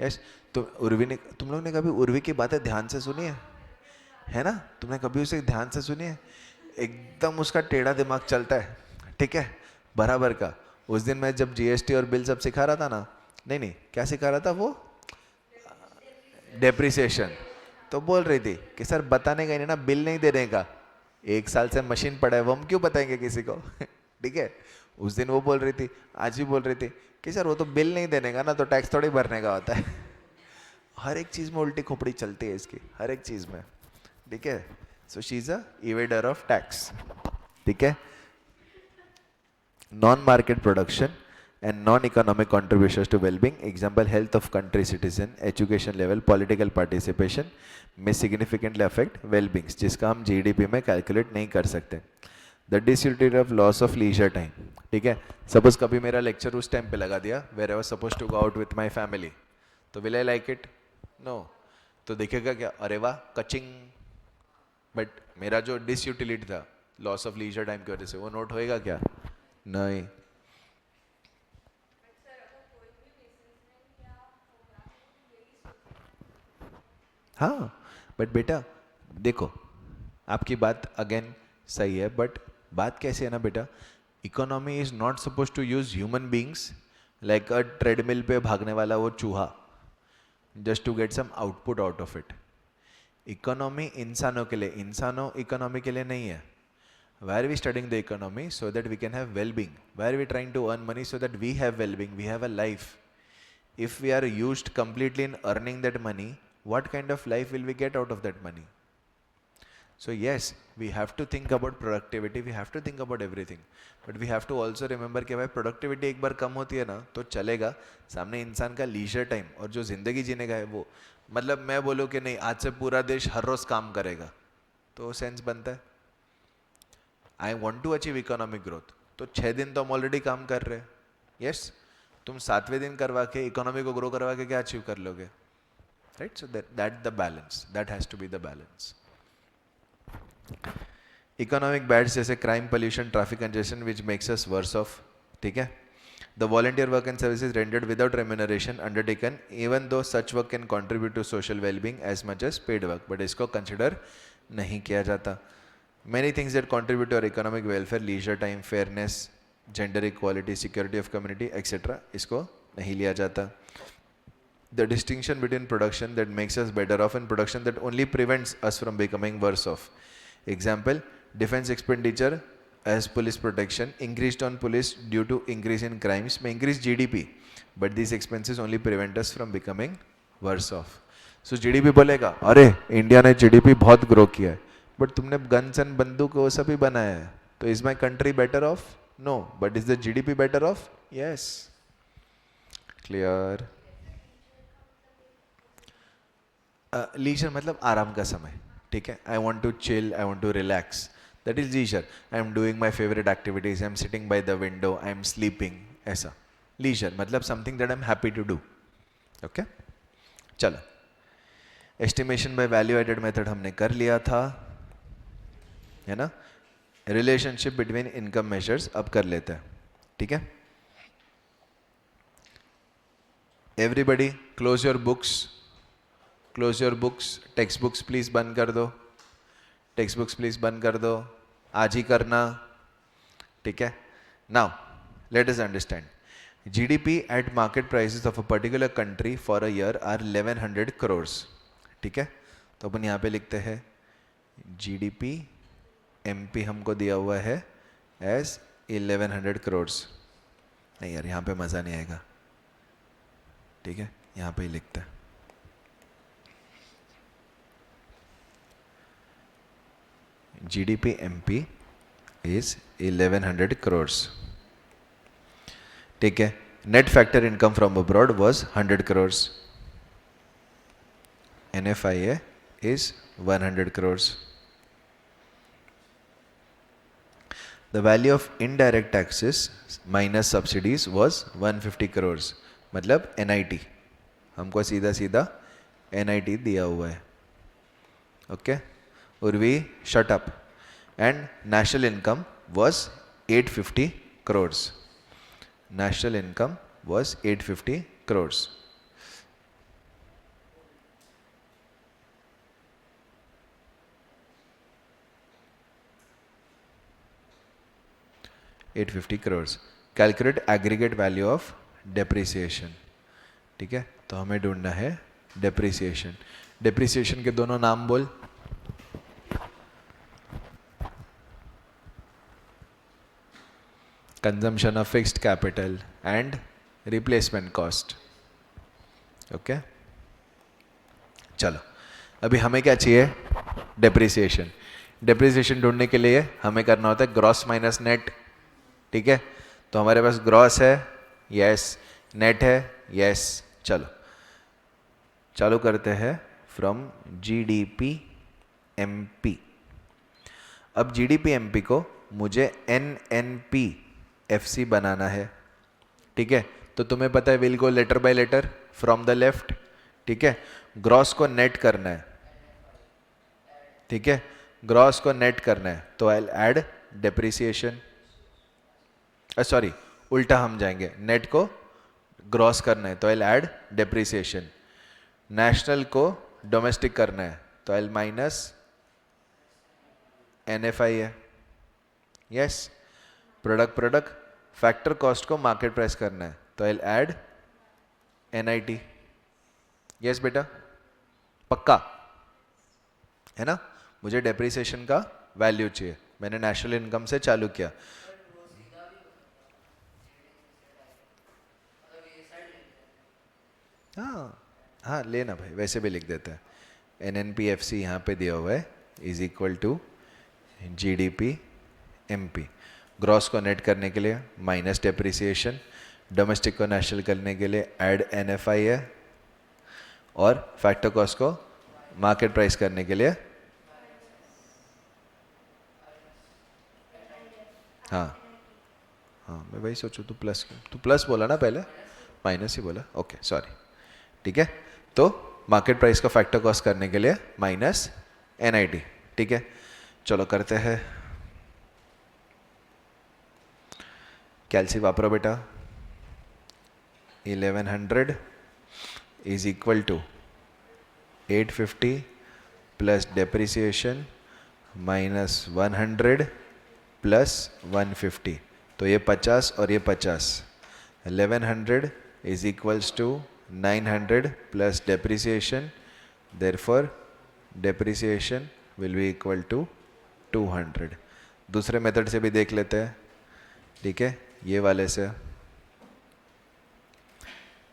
S1: यस, तो उर्वी ने, तुम लोग ने कभी उर्वी की बातें ध्यान से सुनी है ना? तुमने कभी उसे ध्यान से सुनी है? एकदम उसका टेढ़ा दिमाग चलता है, ठीक है, बराबर का. उस दिन मैं जब जीएसटी और बिल सब सिखा रहा था ना, नहीं नहीं, क्या सिखा रहा था वो? डेप्रिसिएशन. तो बोल रही थी कि सर बताने का ही नहीं ना, बिल नहीं देने का, 1 साल से मशीन पड़ा है, वो हम क्यों बताएंगे किसी को? ठीक है, उस दिन वो बोल रही थी, आज भी बोल रही थी कि सर वो तो बिल नहीं देने का ना, तो टैक्स थोड़ी भरने का होता है. हर एक चीज में उल्टी खोपड़ी चलती है इसकी, हर एक चीज में. ठीक है, so she is a evader of tax. ठीक है, non market production and non-economic contributions to well-being, example health of country citizen, education level, political participation may significantly affect well-being, जिसका हम जीडीपी में कैलकुलेट नहीं कर सकते. The disutilities of loss of leisure time. ठीक है, सपोज कभी मेरा लेक्चर उस टाइम पे लगा दिया where I was supposed to go out with my family, तो will I like it? No. तो देखेगा क्या, अरे वाह कचिंग, बट मेरा जो डिसयूटिलिटी था लॉस ऑफ लीजर टाइम की वजह से, वो नोट होएगा क्या? नहीं. हाँ, बट बेटा देखो, आपकी बात अगेन सही है, बट बात कैसे है ना बेटा, economy is not suppose to use human beings like a treadmill पे भागने वाला वो चूहा, just to get some output out of it. Economy इंसानों के लिए, इंसानों इकोनॉमी के लिए नहीं है. Why are we studying the economy? So that we can have well-being. Why are we trying to earn money? So that we have well-being, we have a life. If we are used completely in earning that money, what kind of life will we get out of that money? So yes, we have to think about productivity, we have to think about everything, but we have to also remember कि भाई productivity एक बार कम होती है ना तो चलेगा, सामने इंसान का leisure time और जो जिंदगी जीने का है वो, मतलब मैं बोलूँ कि नहीं आज से पूरा देश हर रोज काम करेगा तो सेंस बनता है. I want to achieve economic growth, तो 6 दिन तो हम ऑलरेडी काम कर रहे हैं. यस, तुम 7वें दिन करवा के इकोनॉमी को ग्रो करवा के क्या अचीव कर लोगे? Right, so that the balance, that has to be the balance. Economic bads जैसे crime, pollution, traffic congestion which makes us worse off. ठीक है, the volunteer work and services rendered without remuneration undertaken even though such work can contribute to social wellbeing as much as paid work, but इसको consider नहीं किया जाता. Many things that contribute to our economic welfare, leisure time, fairness, gender equality, security of community, etc. इसको नहीं लिया जाता. The distinction between production that makes us better off and production that only prevents us from becoming worse off. Example, defense expenditure as police protection increased on police due to increase in crimes may increase GDP, but these expenses only prevent us from becoming worse off. So GDP बोलेगा, अरे India ने GDP बहुत grow किया है, but तुमने guns and बंदूक वो सभी बनाया है, तो is my country better off? No, but is the GDP better off? Yes. Clear? Leisure मतलब आराम का समय. ठीक है, I want to chill, I want to relax, that is leisure. I am doing my favourite activities, I am sitting by the window, I am sleeping, ऐसा. Leisure मतलब something that I am happy to do. Okay, चलो. Estimation by value added method हमने कर लिया था, है ना. Relationship between income measures अब कर लेते हैं. ठीक है, everybody close your books, close your books. Text books please बंद कर दो, टेक्स्ट बुक्स प्लीज बंद कर दो, आज ही करना. ठीक है, now let us understand. GDP at market prices of a particular country for a year are 1100 crores. ठीक है, तो अपन यहाँ पे लिखते हैं जीडीपी एमपी हमको दिया हुआ है एज 1100 crores. नहीं यार, यहाँ पे मज़ा नहीं आएगा. ठीक है, यहाँ पे ही लिखते हैं. GDP MP is 1100 crores. ठीक है. Net factor income from abroad was 100 crores. NFIA is 100 crores. The value of indirect taxes minus subsidies was 150 crores. मतलब NIT हमको सीधा सीधा NIT दिया हुआ है. Okay. Urvi shut up. And national income was 850 crores. National income was 850 crores. $850 crores. Calculate aggregate value of depreciation. ठीक है. तो हमें ढूंढना है depreciation. Depreciation के दोनों नाम बोल. Consumption of fixed capital and replacement cost. Okay. चलो अभी हमें क्या चाहिए? डेप्रिसिएशन. डेप्रिसिएशन ढूंढने के लिए हमें करना होता है ग्रॉस माइनस नेट. ठीक है. तो हमारे पास ग्रॉस है, यस. नेट है, यस. चलो चालू करते हैं फ्रॉम जीडीपी एमपी. अब जीडीपी एमपी को मुझे एनएनपी एफसी बनाना है. ठीक है. तो तुम्हें पता है will go letter by letter from the left. ठीक है. ग्रॉस को नेट करना है. ठीक है. ग्रॉस को नेट करना है तो आई ऐड डेप्रिसिएशन. सॉरी उल्टा हम जाएंगे. नेट को ग्रॉस करना है तो आई ऐड डेप्रिसिएशन. नेशनल को डोमेस्टिक करना है तो आई माइनस NFI है. यस. प्रोडक्ट फैक्टर कॉस्ट को मार्केट प्राइस करना है तो आई ऐड NIT. यस बेटा. पक्का है ना. मुझे डेप्रिसिएशन का वैल्यू चाहिए. मैंने नेशनल इनकम से चालू किया. हाँ लेना भाई, वैसे भी लिख देते हैं. NNPFC यहाँ पे दिया हुआ है is equal to GDP MP. Gross को नेट करने के लिए माइनस डेप्रिसिएशन, डोमेस्टिक को नेशनल करने के लिए ऐड NFI है, और फैक्टर कॉस्ट को मार्केट प्राइस करने के लिए हाँ मैं वही सोचूं. तू प्लस बोला ना पहले, माइनस ही बोला. Okay sorry. ठीक है. तो मार्केट प्राइस का फैक्टर कॉस्ट करने के लिए माइनस NIT. ठीक है. चलो करते हैं. कैलसी वापरो बेटा. 1100 is equal to 850 plus depreciation minus 100 plus 150. तो ये 50 और ये 50. 1100 is equals to 900 plus depreciation. Therefore depreciation will be equal to 200. दूसरे मेथड से भी देख लेते हैं. ठीक है. ये वाले से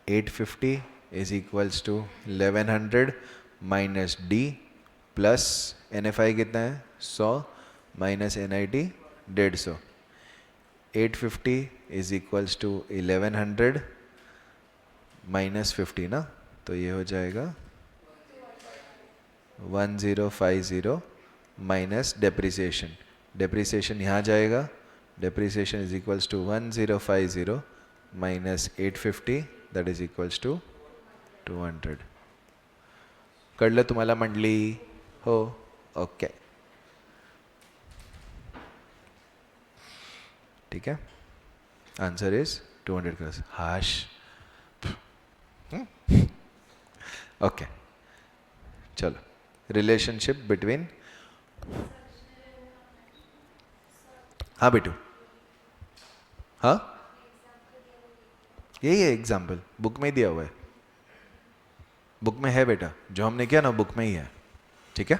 S1: 850 is equals to 1100 minus D plus NFI कितना है 100 minus NIT 150. 850 is equals to 1100 minus 50 ना. तो ये हो जाएगा 1050 माइनस डेप्रिसिएशन. डेप्रिसिएशन यहाँ जाएगा. Depreciation is equals to 1050 minus 850 that is equals to 200. कळलं तुम्हाला मंडली हो. ओके. ठीक है. Answer is 200 crores. हाश. ओके. चलो रिलेशनशिप बिटवीन. हाँ बेटू. हाँ यही है एग्जाम्पल. बुक में ही दिया हुआ है. बुक में है बेटा. जो हमने किया ना बुक में ही है. ठीक है.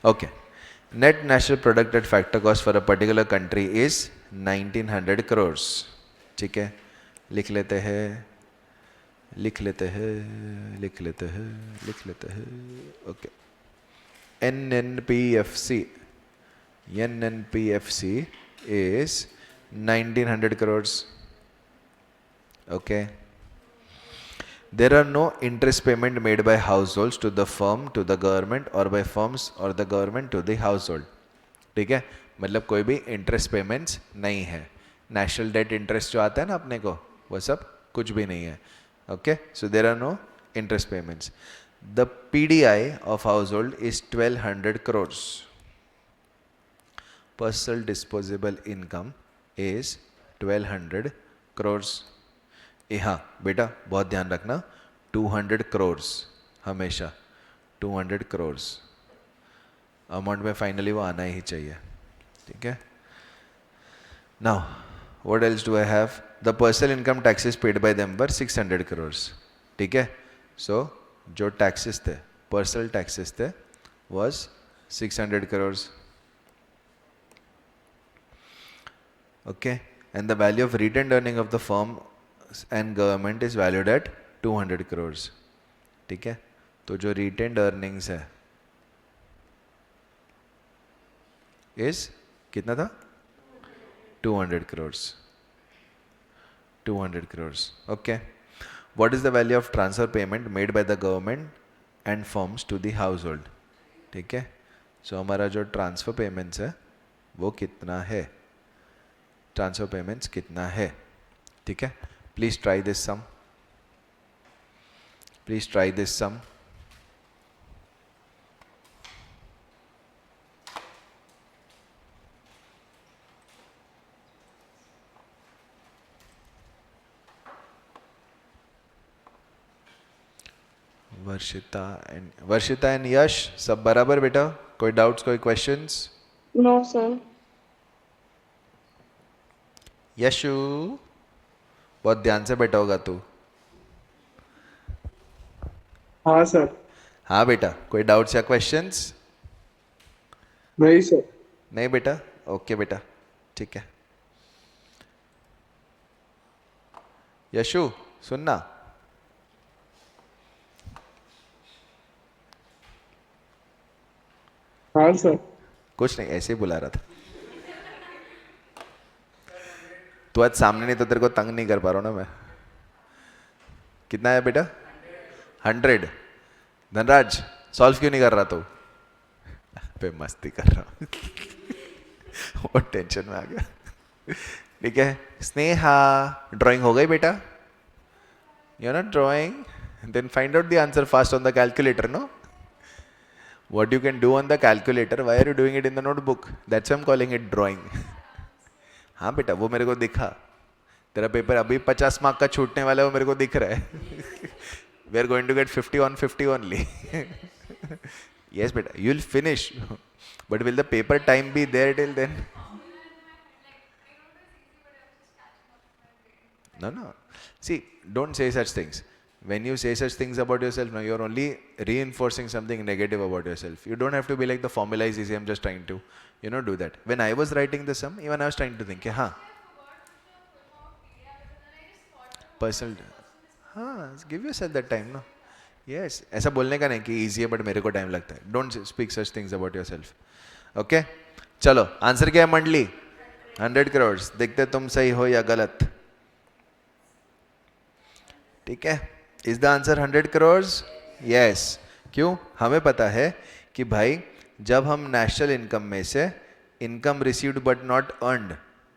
S1: Okay. Net national product eight factor cost for a particular country is 1900 crores. ठीक है. लिख लेते हैं. Okay. NNPFC NNPFC is 1900 crores. Okay. There are no interest payment made by households to the firm, to the government, or by firms or the government to the household. ठीक है, मतलब कोई भी इंटरेस्ट पेमेंट्स नहीं है. National debt interest जो आता है ना अपने को, वो सब कुछ भी नहीं है. Okay, so there are no interest payments. The PDI of household is 1200 crores. Personal disposable income is 1200 crores. हाँ बेटा, बहुत ध्यान रखना, 200 crores हमेशा, 200 crores अमाउंट में फाइनली वो आना ही चाहिए. ठीक है. Now what else do I have? The personal income taxes paid by them were 600 crores. ठीक है. सो जो टैक्सेस थे, पर्सनल टैक्सेस थे, was 600 crores. Okay. And the value of retained earning of the firm and government is valued at 200 crores. ठीक है. तो जो retained earnings है इज कितना था? 200 crores. 200 crores. Okay. What is the value of transfer payment made by the government and firms to the household? ठीक है. सो हमारा जो ट्रांसफर पेमेंट्स है वो कितना है? ट्रांसफर पेमेंट्स कितना है? ठीक है. Please try this sum. Please try this sum. Varshita and Yash सब बराबर बेटा? कोई डाउट्स, कोई क्वेश्चंस?
S2: No sir.
S1: यशु बहुत ध्यान से बैठा होगा तू.
S2: हाँ सर.
S1: हाँ बेटा, कोई डाउट्स या क्वेश्चंस?
S2: नहीं सर.
S1: नहीं बेटा. ओके बेटा, ठीक है. यशु सुनना,
S2: हाँ सर.
S1: कुछ नहीं, ऐसे ही बुला रहा था. तू आज सामने नहीं तो तेरे को तंग नहीं कर पा रहा हूँ ना मैं. कितना है बेटा? 100. धनराज सॉल्व क्यों नहीं कर रहा तू? पे मस्ती कर रहा हूँ. और टेंशन में आ गया. ठीक है. स्नेहा ड्राइंग हो गई बेटा? You not drawing? Then find out the answer fast on the calculator. No, what you can do on the calculator, why are you doing it in the notebook? That's why I'm calling it drawing. हाँ बेटा, वो मेरे को दिखा. तेरा paper अभी 50 mark का छूटने वाला है, वो मेरे को दिख रहा है. We are going to get 50 on 50 only. Yes बेटा, you'll finish. But will the paper time be there till then? No. See, don't say such things. When you say such things about yourself, now you're only reinforcing something negative about yourself. You don't have to be like the formula is easy, I'm just trying to, do that. When I was writing the sum, even I was trying to think, हाँ, personal, हाँ, give yourself that time, no? Yes, ऐसा बोलने का नहीं कि easy है but मेरे को time लगता है. Don't speak such things about yourself. Okay? चलो, आंसर क्या है मंडली? 100 crores. देखते तुम सही हो या गलत. ठीक है. Is the answer 100 crores? Yes. क्यों? हमें पता है कि भाई जब हम नेशनल इनकम में से income received but not earned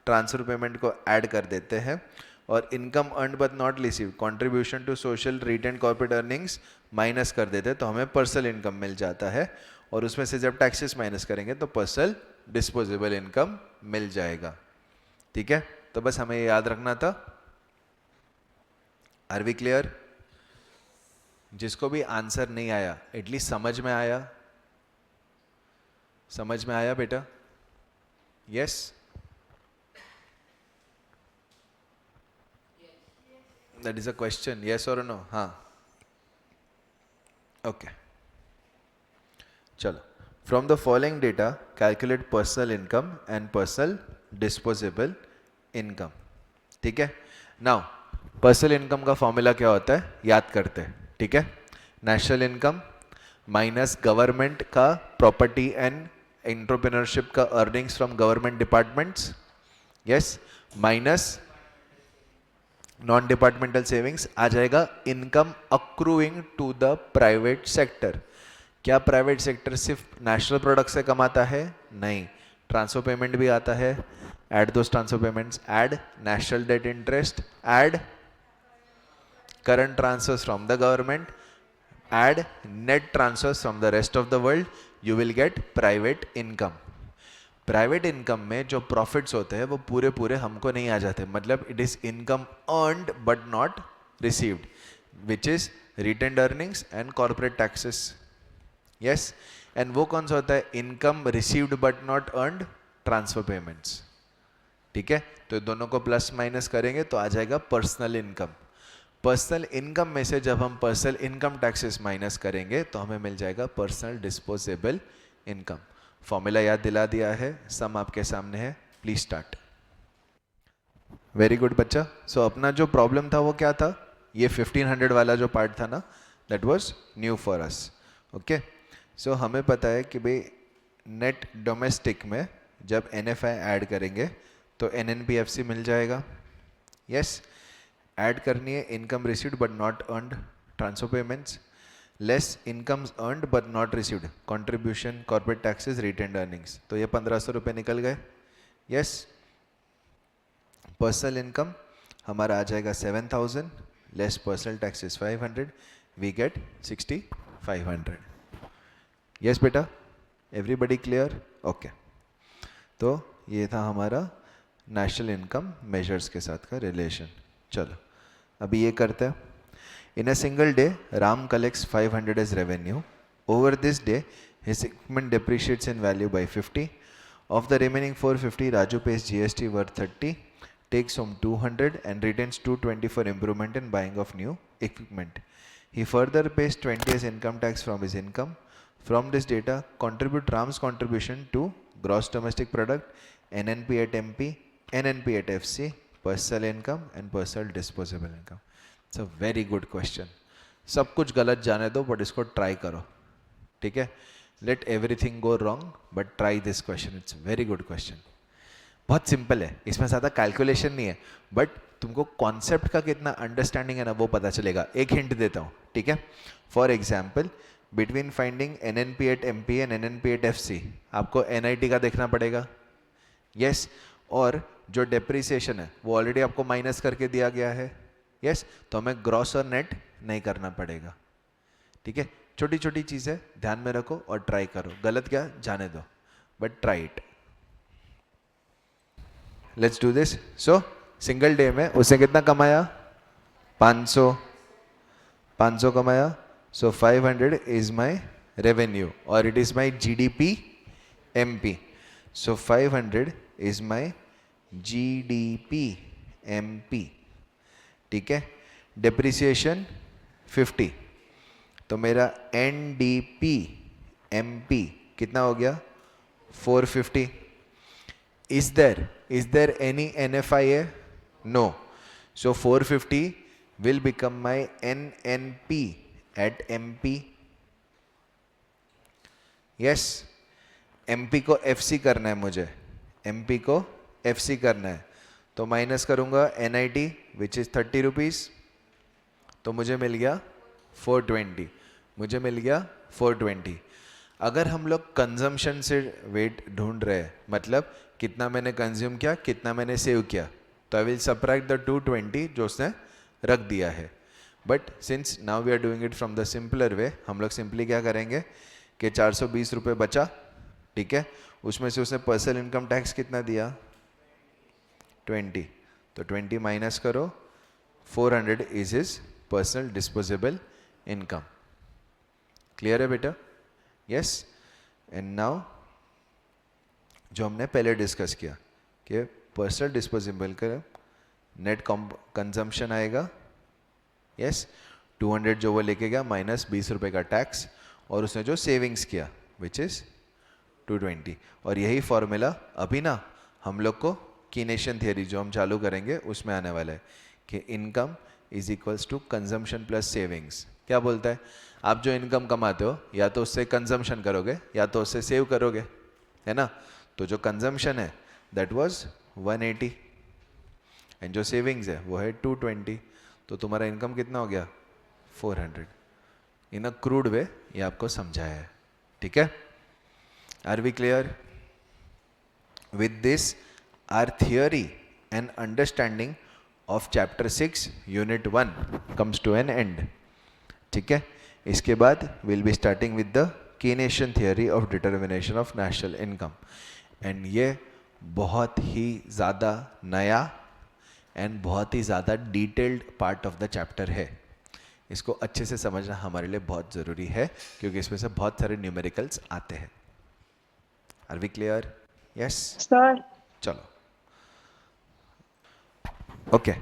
S1: transfer payment को ऐड कर देते हैं और income earned but not received contribution to social retain corporate earnings minus कर देते हैं तो हमें पर्सनल इनकम मिल जाता है. और उसमें से जब टैक्सेस माइनस करेंगे तो पर्सनल डिस्पोजेबल इनकम मिल जाएगा. ठीक है. तो बस हमें ये याद रखना था. Are we clear? जिसको भी आंसर नहीं आया एटलीस्ट समझ में आया? समझ में आया बेटा? Yes. That is a question. Yes और नो? हाँ. ओके. चलो. From the following data calculate personal income and personal disposable income. ठीक है. नाउ पर्सनल इनकम का फॉर्मूला क्या होता है याद करते हैं. ठीक है. नेशनल इनकम माइनस गवर्नमेंट का प्रॉपर्टी एंड एंटरप्रेन्योरशिप का earnings from government departments, yes, minus non departmental savings आ जाएगा income accruing to the private sector. क्या प्राइवेट सेक्टर सिर्फ नेशनल प्रोडक्ट से कमाता है? नहीं, ट्रांसफर पेमेंट भी आता है। Add those transfer payments, add national debt interest, add current transfers from the government, add net transfers from the rest of the world, you will get private income. Private income में जो profits होते हैं वो पूरे पूरे हमको नहीं आ जाते, मतलब it is income earned but not received, which is retained earnings and corporate taxes. Yes, and वो कौन सा होता है? Income received but not earned, transfer payments. ठीक है, तो दोनों को प्लस माइनस करेंगे तो आ जाएगा पर्सनल इनकम। पर्सनल इनकम में से जब हम पर्सनल इनकम टैक्सेस माइनस करेंगे तो हमें मिल जाएगा पर्सनल डिस्पोजेबल इनकम। फॉर्मूला याद दिला दिया है, सम आपके सामने है, प्लीज स्टार्ट। वेरी गुड बच्चा। सो अपना जो प्रॉब्लम था वो क्या था? ये 1500 वाला जो पार्ट था ना, that was new for us. Okay, so हमें पता है कि भाई नेट डोमेस्टिक में जब NFI ऐड करेंगे तो NNPFC मिल जाएगा। यस, ऐड करनी है income received but not earned, transfer payments, less incomes earned but not received, contribution, corporate taxes, retained earnings. तो ये 1500 रुपये निकल गए। यस, पर्सनल इनकम हमारा आ जाएगा 7000, less personal taxes 500, we get 6500। Yes बेटा, एवरीबडी क्लियर? ओके, तो ये था हमारा नेशनल इनकम मेजर्स के साथ का रिलेशन। चलो अभी ये करते हैं। In a single day Ram collects 500 as revenue. Over this day his equipment depreciates in value by 50. Of the remaining 450, Raju pays GST worth 30, takes home 200 and retains 220 for improvement in buying of new equipment. He further pays 20 as income tax from his income. From this data, contribute Ram's contribution to gross domestic product, NNP at MP, NNP at FC, personal income and personal disposable income. It's a very good question. सब कुछ गलत जाने दो but इसको try करो, ठीक है? Late everything go wrong but try this question, it's very good question. बहुत सिंपल है, इसमें ज़्यादा कैलकुलेशन नहीं है, बट तुमको कॉन्सेप्ट का कितना अंडरस्टैंडिंग है ना वो पता चलेगा। एक हिंट देता हूँ, ठीक है? For example, between finding NNP at MP and NNP at FC आपको NIT का देखना पड़ेगा। यस, और जो डेप्रिसिएशन है वो ऑलरेडी आपको माइनस करके दिया गया है। यस, तो हमें ग्रॉस और नेट नहीं करना पड़ेगा। ठीक है, छोटी छोटी चीज़ें ध्यान में रखो और ट्राई करो, गलत क्या जाने दो, but try it. Let's do this. So single day में उसने कितना कमाया? 500 कमाया। सो 500 इज माई रेवेन्यू और it is my GDP MP। So 500 is my GDP MP। ठीक है, डेप्रिसिएशन 50, तो मेरा NDP MP कितना हो गया? 450। Is there any NFI? No. So 450 will become my NNP at MP. Yes, MP को FC करना है मुझे, MP को FC करना है, तो माइनस करूंगा NIT विच इज 30 रुपीज़, तो मुझे मिल गया 420, मुझे मिल गया 420। अगर हम लोग कंजम्पशन से वेट ढूंढ रहे हैं, मतलब कितना मैंने कंज्यूम किया, कितना मैंने सेव किया, तो आई विल सब्ट्रैक्ट द 220 जो उसने रख दिया है। But since now we are doing it from the simpler way, हम लोग सिंपली क्या करेंगे कि 420 रुपये बचा, ठीक है, उसमें से उसने पर्सनल इनकम टैक्स कितना दिया? 20, तो 20 माइनस करो, 400 is his personal disposable income. Clear है बेटा? यस। एंड नाउ जो हमने पहले डिस्कस किया कि पर्सनल डिस्पोजेबल का नेट कंजम्पशन आएगा, यस, 200 जो वो लेके गया माइनस 20 रुपये का टैक्स, और उसने जो सेविंग्स किया विच इज़ 220। और यही फॉर्मूला अभी ना हम लोग को कीनेशियन थियरी जो हम चालू करेंगे उसमें आने वाला है कि income is equals to consumption plus savings. क्या बोलता है? आप जो इनकम कमाते हो या तो उससे कंजम्पशन करोगे या तो उससे सेव करोगे। है ना. तो जो कंजम्पशन है दैट वाज 180 एंड जो सेविंग्स है वो है 220. तो तुम्हारा इनकम कितना हो गया 400. इन अ क्रूड वे ये आपको समझाया है. ठीक है. Are we clear? With this our theory and understanding of chapter 6 unit 1 comes to an end. ठीक है. इसके बाद will be starting with the Keynesian theory of determination of national income. And ये बहुत ही ज़्यादा नया एंड बहुत ही ज़्यादा detailed part of the chapter है. इसको अच्छे से समझना हमारे लिए बहुत ज़रूरी है क्योंकि इसमें से बहुत सारे न्यूमेरिकल्स आते हैं. Are we clear? Yes.
S2: Sir.
S1: चलो. ओके.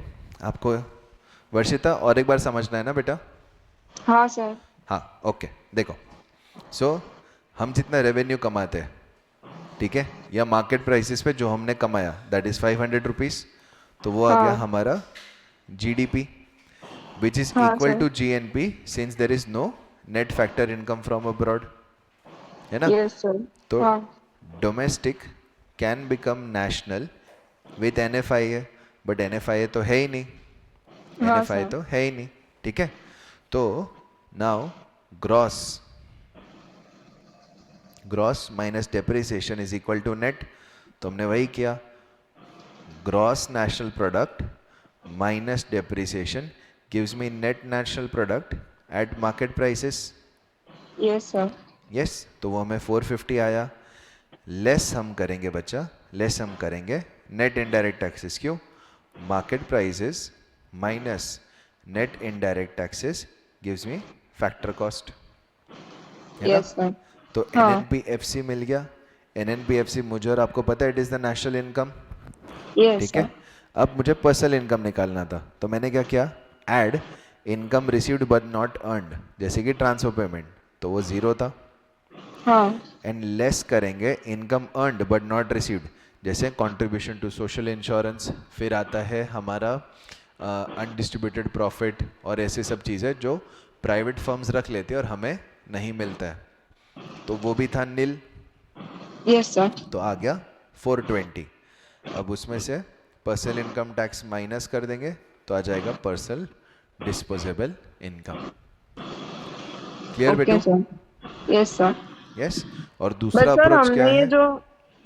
S1: आपको वर्षिता और एक बार समझना है ना बेटा?
S2: हाँ सर.
S1: हाँ. ओके. देखो. सो हम जितना रेवेन्यू कमाते हैं, ठीक है, या मार्केट प्राइसेस पे जो हमने कमाया दैट इज 500 रुपीज, तो वो आ गया हमारा GDP which is equal to GNP since there is no net factor income from abroad. है ना?
S2: Yes sir.
S1: तो domestic can become national with NFIA, but NFIA तो है ही नहीं. एनएफआईए तो है ही नहीं. ठीक है. तो now gross minus depreciation is equal to net. तो हमने वही किया. Gross national product minus depreciation gives me net national product at market prices.
S2: Yes sir.
S1: Yes. तो वो हमें 450 आया. लेस हम करेंगे बच्चा, लेस हम करेंगे नेट इनडायरेक्ट टैक्सेस. क्यों? Market prices minus net indirect taxes gives me factor cost.
S2: Yes sir.
S1: तो एनएनपीएफसी मिल गया. एनएनपीएफसी मुझे और आपको पता है it is the national income. ठीक है. अब मुझे पर्सनल इनकम निकालना था तो मैंने क्या किया, add income received but not earned, जैसे कि ट्रांसफर पेमेंट, तो वो 0 था. एंड लेस करेंगे income earned but not received, जैसे कंट्रीब्यूशन टू सोशल इंश्योरेंस, फिर आता है हमारा अनडिस्ट्रीब्यूटेड प्रॉफिट और ऐसे सब चीज़ें जो प्राइवेट फर्म्स रख लेते हैं और हमें नहीं मिलता है. तो वो भी था नील.
S2: Yes sir.
S1: तो आ गया 420. अब उसमें से पर्सनल इनकम टैक्स माइनस कर देंगे तो आ जाएगा पर्सनल डिस्पोजेबल इनकम. क्लियर बेटू?
S2: Yes sir.
S1: यस. और दूसरा अप्रोच क्या है?
S2: जो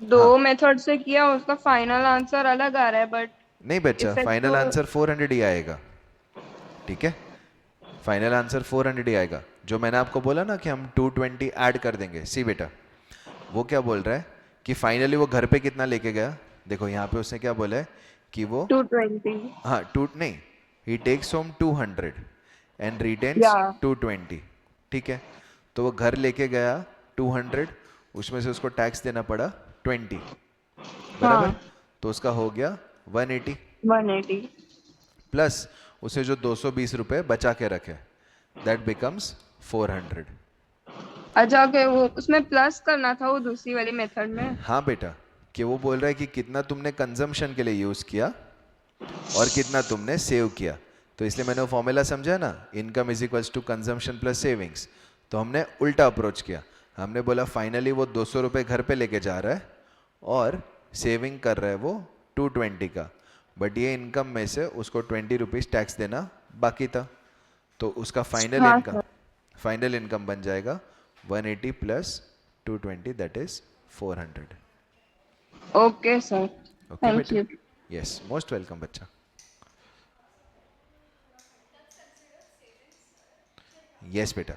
S2: दो मेथड से किया उसका फाइनल आंसर अलग आ रहा है, बट
S1: नहीं बच्चा, फाइनल आंसर 400 ही आएगा. ठीक है. फाइनल आंसर 400 ही आएगा. जो मैंने आपको बोला ना कि हम 220 ऐड कर देंगे. सी बेटा, वो क्या बोल रहा है कि फाइनली वो घर पे कितना लेके गया. देखो यहाँ पे उसने क्या बोला है कि वो
S2: 220.
S1: हाँ नहीं, ही टेक्स होम 200 एंड रिटेन्स 220. ठीक है. तो वो घर लेके गया 200, उसमें से उसको टैक्स देना पड़ा 20. बराबर. तो उसका हो गया 180 प्लस उसे जो 220 रुपए बचा के रखे दैट बिकम्स 400.
S2: अच्छा, के वो उसमें प्लस करना था वो दूसरी वाली मेथड में.
S1: हाँ बेटा, कि वो बोल रहा है कि कितना तुमने कंजम्पशन के लिए यूज किया और कितना तुमने सेव किया. तो इसलिए मैंने वो फॉर्मूला समझा ना, income is equals to consumption plus savings. तो हमने उल्टा अप्रोच किया. हमने बोला फाइनली वो 200 रुपये घर पे लेके जा रहा है और सेविंग कर रहा है वो 220 का, बट ये इनकम में से उसको 20 रुपीज़ टैक्स देना बाकी था. तो उसका फाइनल इनकम बन जाएगा 180 plus 220 that is 400.
S2: Okay sir. Thank you.
S1: Yes, most welcome बच्चा. यस बेटा,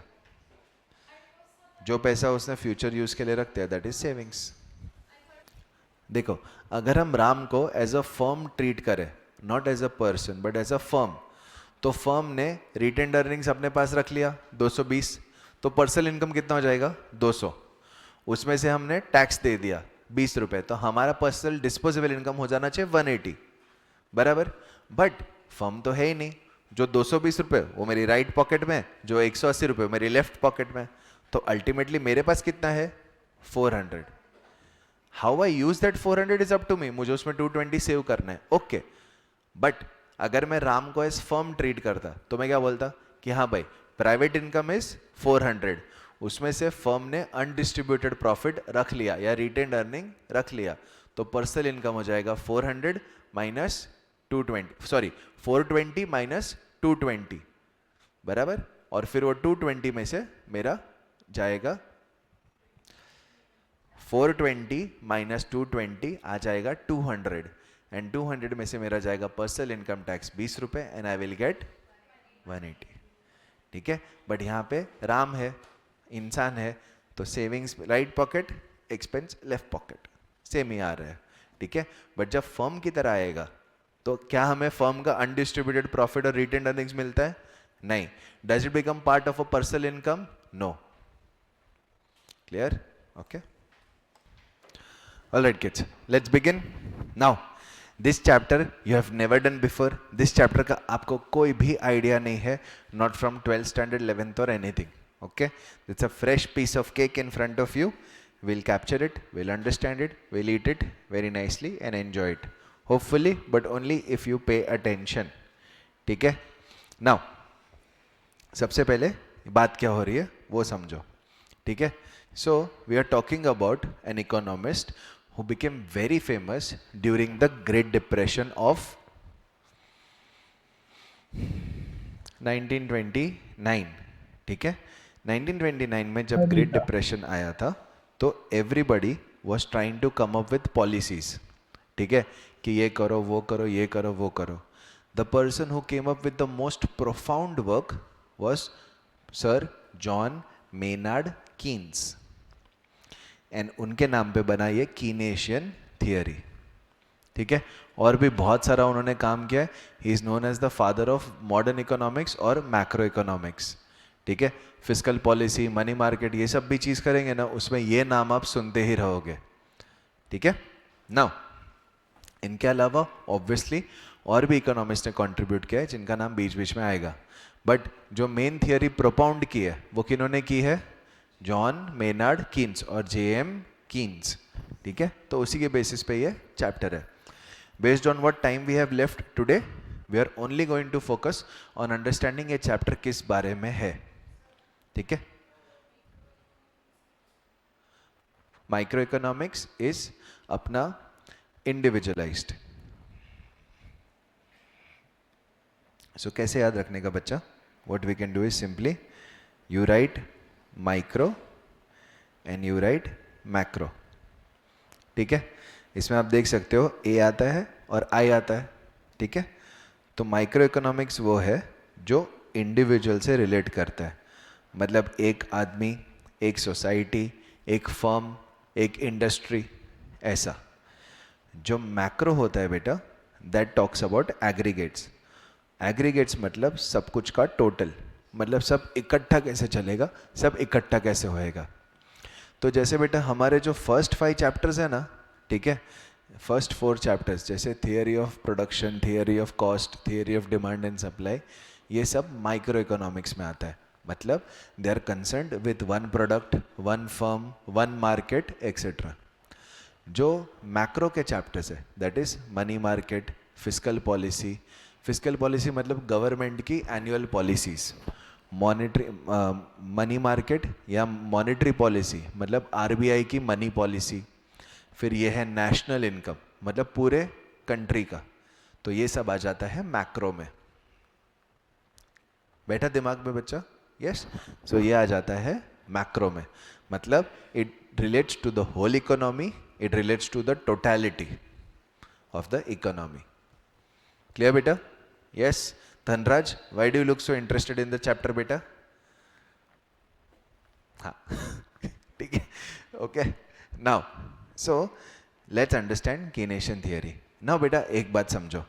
S1: जो पैसा उसने फ्यूचर यूज के लिए रखते हैं दैट इज सेविंग्स. देखो, अगर हम राम को एज अ फर्म ट्रीट करें, not as a person but as a firm, तो फर्म ने रिटेन्ड अर्निंग्स अपने पास रख लिया 220, तो पर्सनल इनकम कितना हो जाएगा 200. उसमें से हमने टैक्स दे दिया 20 रुपए, तो हमारा पर्सनल डिस्पोजेबल इनकम हो जाना चाहिए 180. बराबर. बट फर्म तो है ही नहीं. जो 220 रुपए वो मेरी राइट पॉकेट में, जो 180 रुपए मेरी लेफ्ट पॉकेट में. तो अल्टीमेटली मेरे पास कितना है 400. How I use that 400 is up to me. मुझे उसमें 220 सेव करना है. ओके. बट अगर मैं राम को एज फर्म ट्रीट करता तो मैं क्या बोलता कि हाँ भाई, प्राइवेट इनकम इज 400, उसमें से फर्म ने अनडिस्ट्रीब्यूटेड प्रॉफिट रख लिया या रिटेन्ड अर्निंग रख लिया, तो पर्सनल इनकम हो जाएगा 400 माइनस 220, सॉरी 420 माइनस 220, बराबर। और फिर वो 220 में से मेरा जाएगा 420 माइनस 220 आ जाएगा 200, एंड 200 में से मेरा जाएगा पर्सनल इनकम टैक्स 20 रुपये, एंड आई विल गेट 180। ठीक है, बट यहाँ पे राम है, इंसान है, तो savings right pocket, expense left pocket, same ही आ रहा है। ठीक है, बट जब फर्म की तरह आएगा तो क्या हमें फर्म का अनडिस्ट्रीब्यूटेड प्रॉफिट और रिटेन्ड अर्निंग्स मिलता है? नहीं। Does it become part of a personal income? No. Clear? Okay, alright kids, let's begin now. This chapter you have never done before. This chapter का आपको कोई भी आइडिया नहीं है, not from 12th standard, 11th और anything. Okay, it's a fresh piece of cake in front of you. We'll capture it, we'll understand it, we'll eat it very nicely and enjoy it, hopefully, but only if you pay attention. ठीक है, now सबसे पहले बात क्या हो रही है वो समझो। ठीक है, so we are talking about an economist who became very famous during the Great Depression of 1929. ठीक है, 1929 में जब ग्रेट डिप्रेशन आया था तो everybody was trying to come up with policies. ठीक है, कि ये करो वो करो ये करो वो करो। The person who came up with the most profound work was sir John Maynard Keynes, and उनके नाम पे बना ये कीनेशियन थियरी। ठीक है, और भी बहुत सारा उन्होंने काम किया है। He is known as the father of modern economics और मैक्रो इकोनॉमिक्स। ठीक है, फिस्कल पॉलिसी, मनी मार्केट, ये सब भी चीज करेंगे ना, उसमें ये नाम आप सुनते ही रहोगे। ठीक है, नाउ इनके अलावा ऑब्वियसली और भी इकोनॉमिस्ट ने कंट्रीब्यूट किया है जिनका नाम बीच बीच में आएगा, बट जो मेन थियरी प्रोपाउंड की है वो किन्होंने की है? जॉन मेनार्ड कीन्स और जेएम कीन्स। ठीक है, तो उसी के बेसिस पे ये चैप्टर है। Based on what time we have left today, we are only going to focus on understanding ये चैप्टर किस बारे में है। ठीक है, माइक्रो इकोनॉमिक्स इज अपना इंडिविजुअलाइज्ड। सो कैसे याद रखने का बच्चा? What we can do is simply you write micro and you write macro. ठीक है, इसमें आप देख सकते हो ए आता है और आई आता है। ठीक है, तो माइक्रो इकोनॉमिक्स वो है जो इंडिविजुअल से रिलेट करता है, मतलब एक आदमी, एक सोसाइटी, एक फर्म, एक इंडस्ट्री, ऐसा। जो मैक्रो होता है बेटा, that talks about aggregates. Aggregates मतलब सब कुछ का टोटल, मतलब सब इकट्ठा कैसे चलेगा, सब इकट्ठा कैसे होएगा। तो जैसे बेटा हमारे जो फर्स्ट 5 चैप्टर्स है ना, ठीक है, फर्स्ट 4 चैप्टर्स जैसे theory of production, theory of cost, theory of demand and supply, ये सब माइक्रो इकोनॉमिक्स में आता है। मतलब they are concerned with one product, one firm, one market etcetera. जो मैक्रो के चैप्टर्स है that is money market, fiscal policy. Fiscal policy मतलब गवर्नमेंट की annual policies. Monetary money market या मॉनेटरी पॉलिसी मतलब आरबीआई की मनी पॉलिसी। फिर ये है नेशनल इनकम मतलब पूरे कंट्री का, तो ये सब आ जाता है मैक्रो में। बैठा दिमाग में बच्चा? यस, सो ये आ जाता है मैक्रो में, मतलब it relates to the whole economy, it relates to the totality of the economy. Clear बेटा? Yes, Dhanraj, why do you look so interested in the chapter बेटा? हाँ ठीक है, okay. Now so let's understand Keynesian theory. Now बेटा एक बात समझो,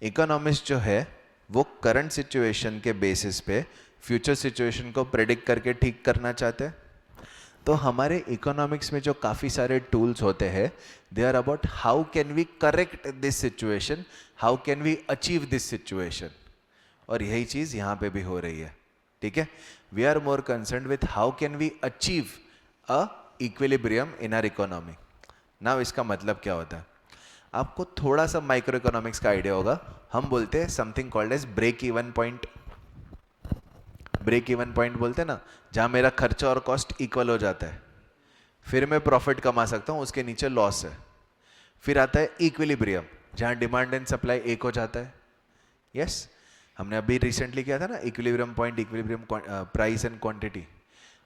S1: economist जो है वो करंट सिचुएशन के बेसिस पे फ्यूचर सिचुएशन को प्रेडिक्ट करके ठीक करना चाहते हैं। तो हमारे इकोनॉमिक्स में जो काफ़ी सारे टूल्स होते हैं, they are about how can we correct this situation, how can we achieve this situation, और यही चीज़ यहाँ पे भी हो रही है। ठीक है, we are more concerned with how can we achieve a equilibrium in our economy. Now इसका मतलब क्या होता है? आपको थोड़ा सा माइक्रो इकोनॉमिक्स का आइडिया होगा। हम बोलते हैं something called as break even point. Break even point बोलते हैं ना, जहाँ मेरा खर्चा और कॉस्ट इक्वल हो जाता है, फिर मैं प्रॉफिट कमा सकता हूँ, उसके नीचे लॉस है। फिर आता है इक्विलिब्रियम, जहाँ डिमांड एंड सप्लाई एक हो जाता है। यस, हमने अभी रिसेंटली किया था ना equilibrium point, equilibrium price and quantity.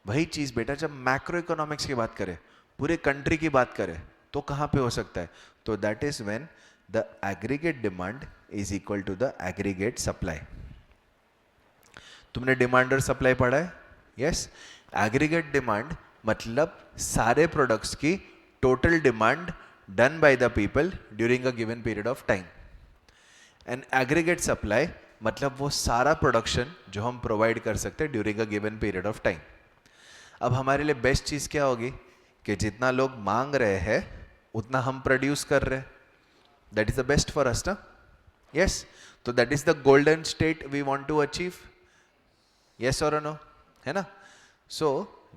S1: वही चीज़ बेटा जब मैक्रो इकोनॉमिक्स की बात करें, पूरे कंट्री की बात करें, तो कहाँ पे हो सकता है? तो that is when the aggregate demand is equal to the aggregate supply. तुमने डिमांड और सप्लाई पढ़ा है? यस, एग्रीगेट डिमांड मतलब सारे प्रोडक्ट्स की total demand done by the people during a given period of time. And aggregate supply मतलब वो सारा प्रोडक्शन जो हम प्रोवाइड कर सकते हैं during a given period of time. अब हमारे लिए बेस्ट चीज़ क्या होगी कि जितना लोग मांग रहे हैं उतना हम प्रोड्यूस कर रहे हैं। That is the best for us ना। यस, तो that is the golden state we want to achieve. Yes और नो, है ना? सो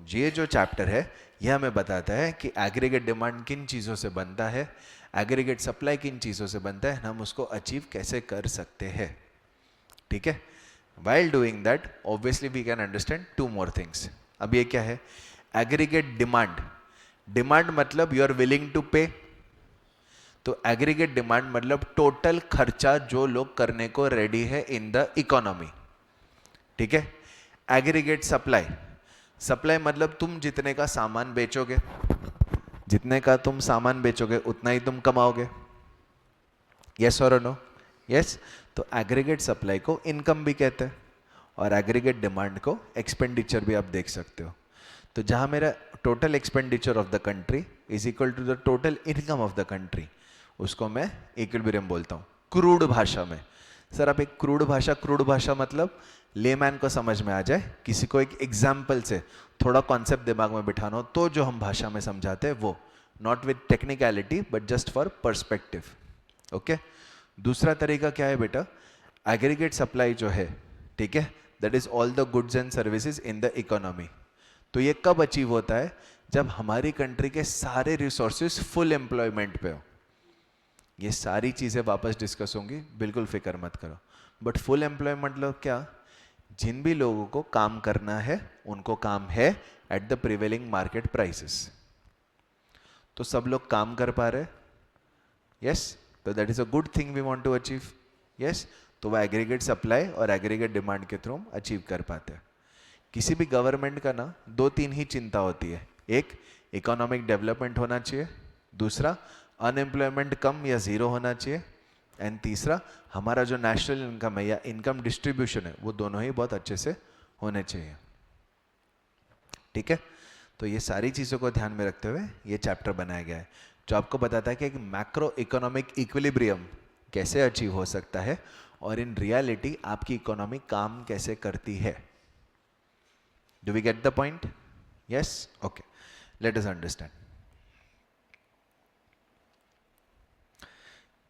S1: ये जो चैप्टर है यह हमें बताता है कि एग्रीगेट डिमांड किन चीज़ों से बनता है, एग्रीगेट सप्लाई किन चीज़ों से बनता है, हम उसको अचीव कैसे कर सकते हैं। ठीक है, while doing that obviously we can understand two more things। अब ये क्या है? एग्रीगेट डिमांड, डिमांड मतलब यू आर विलिंग टू पे, तो एग्रीगेट डिमांड मतलब टोटल खर्चा जो लोग करने को रेडी है इन द इकोनॉमी। ठीक है, एग्रीगेट सप्लाई, सप्लाई मतलब तुम जितने का सामान बेचोगे, जितने का तुम सामान बेचोगे उतना ही तुम कमाओगे। यस और नो? यस, तो एग्रीगेट सप्लाई को इनकम भी कहते हैं और एग्रीगेट डिमांड को एक्सपेंडिचर भी आप देख सकते हो। तो जहां मेरा total expenditure of the country is equal to the total income of the country, उसको मैं इक्विलिब्रियम बोलता हूँ क्रूड भाषा में। सर आप एक क्रूड भाषा मतलब लेमैन को समझ में आ जाए, किसी को एक एग्जाम्पल से थोड़ा कॉन्सेप्ट दिमाग में बिठाना हो तो जो हम भाषा में समझाते हैं वो, not with technicality but just for perspective. Okay, दूसरा तरीका क्या है बेटा? एग्रीगेट सप्लाई जो है, ठीक है, that is all the goods and services in the economy. तो ये कब अचीव होता है? जब हमारी कंट्री के सारे रिसोर्सेज फुल एम्प्लॉयमेंट पे हो। ये सारी चीजें वापस डिस्कस होंगी, बिल्कुल फिक्र मत करो। बट फुल एम्प्लॉयमेंट मतलब क्या? जिन भी लोगों को काम करना है उनको काम है at the prevailing market prices. तो सब लोग काम कर पा रहे? यस, तो that is a good thing we want to achieve. Yes, तो वह एग्रीगेट सप्लाई और एग्रीगेट डिमांड के थ्रू हम अचीव कर पाते हैं। किसी भी गवर्नमेंट का ना दो तीन ही चिंता होती है, एक इकोनॉमिक डेवलपमेंट होना चाहिए, दूसरा अनएम्प्लॉयमेंट कम या जीरो होना चाहिए, एंड तीसरा हमारा जो नेशनल इनकम है या इनकम डिस्ट्रीब्यूशन है वो दोनों ही बहुत अच्छे से होने चाहिए। ठीक है, तो ये सारी चीज़ों को ध्यान में रखते हुए ये चैप्टर बनाया गया है जो आपको बताता है कि एक मैक्रो इकोनॉमिक इक्विलिब्रियम कैसे अचीव हो सकता है और इन रियलिटी आपकी इकोनॉमी काम कैसे करती है। Do we get the point? Yes, okay, let us understand.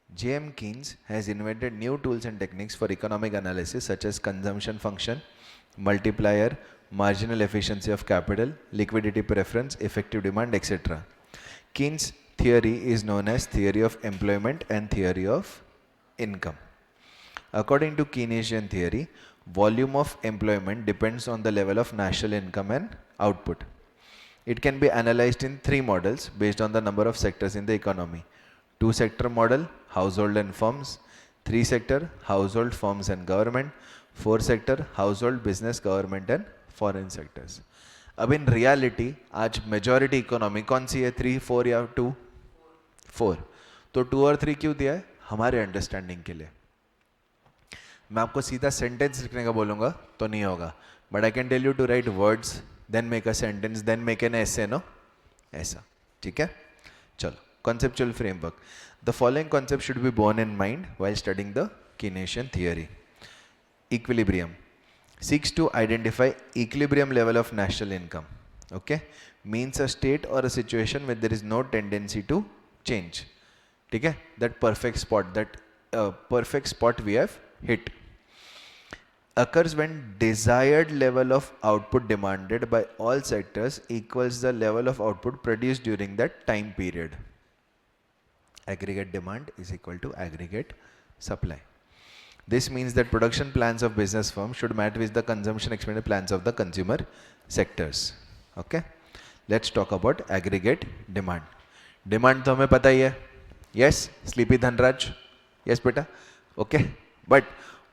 S1: J.M. Keynes has invented new tools and techniques for economic analysis such as consumption function, multiplier, marginal efficiency of capital, liquidity preference, effective demand, etc. Keynes' theory is known as theory of employment and theory of income. According to Keynesian theory, volume of employment depends on the level of national income and output. It can be analyzed in three models based on the number of sectors in the economy. Two sector model, household and firms. Three sector, household, firms and government. Four sector, household, business, government and foreign sectors. अब in reality आज majority economy कौन सी है? 3, 4 या 2? 4। तो 2 और 3 क्यों दिया है? हमारे अंडरस्टैंडिंग के लिए। मैं आपको सीधा सेंटेंस लिखने का बोलूँगा तो नहीं होगा, but I can tell you to write words then make a sentence then make an essay, no? ऐसा, ठीक है? चलो, conceptual framework. The following concept should be borne in mind while studying the Keynesian theory. Equilibrium seeks to identify equilibrium level of national income. Okay, means a state or a situation where there is no tendency to change. ठीक है, that perfect spot we have hit occurs when desired level of output demanded by all sectors equals the level of output produced during that time period. Aggregate demand is equal to aggregate supply. This means that production plans of business firms should match with the consumption expenditure plans of the consumer sectors. Okay, let's talk about aggregate demand. Demand तो हमें पता ही है. Yes, Sleepy Dhanraj. Yes बेटा. Okay, but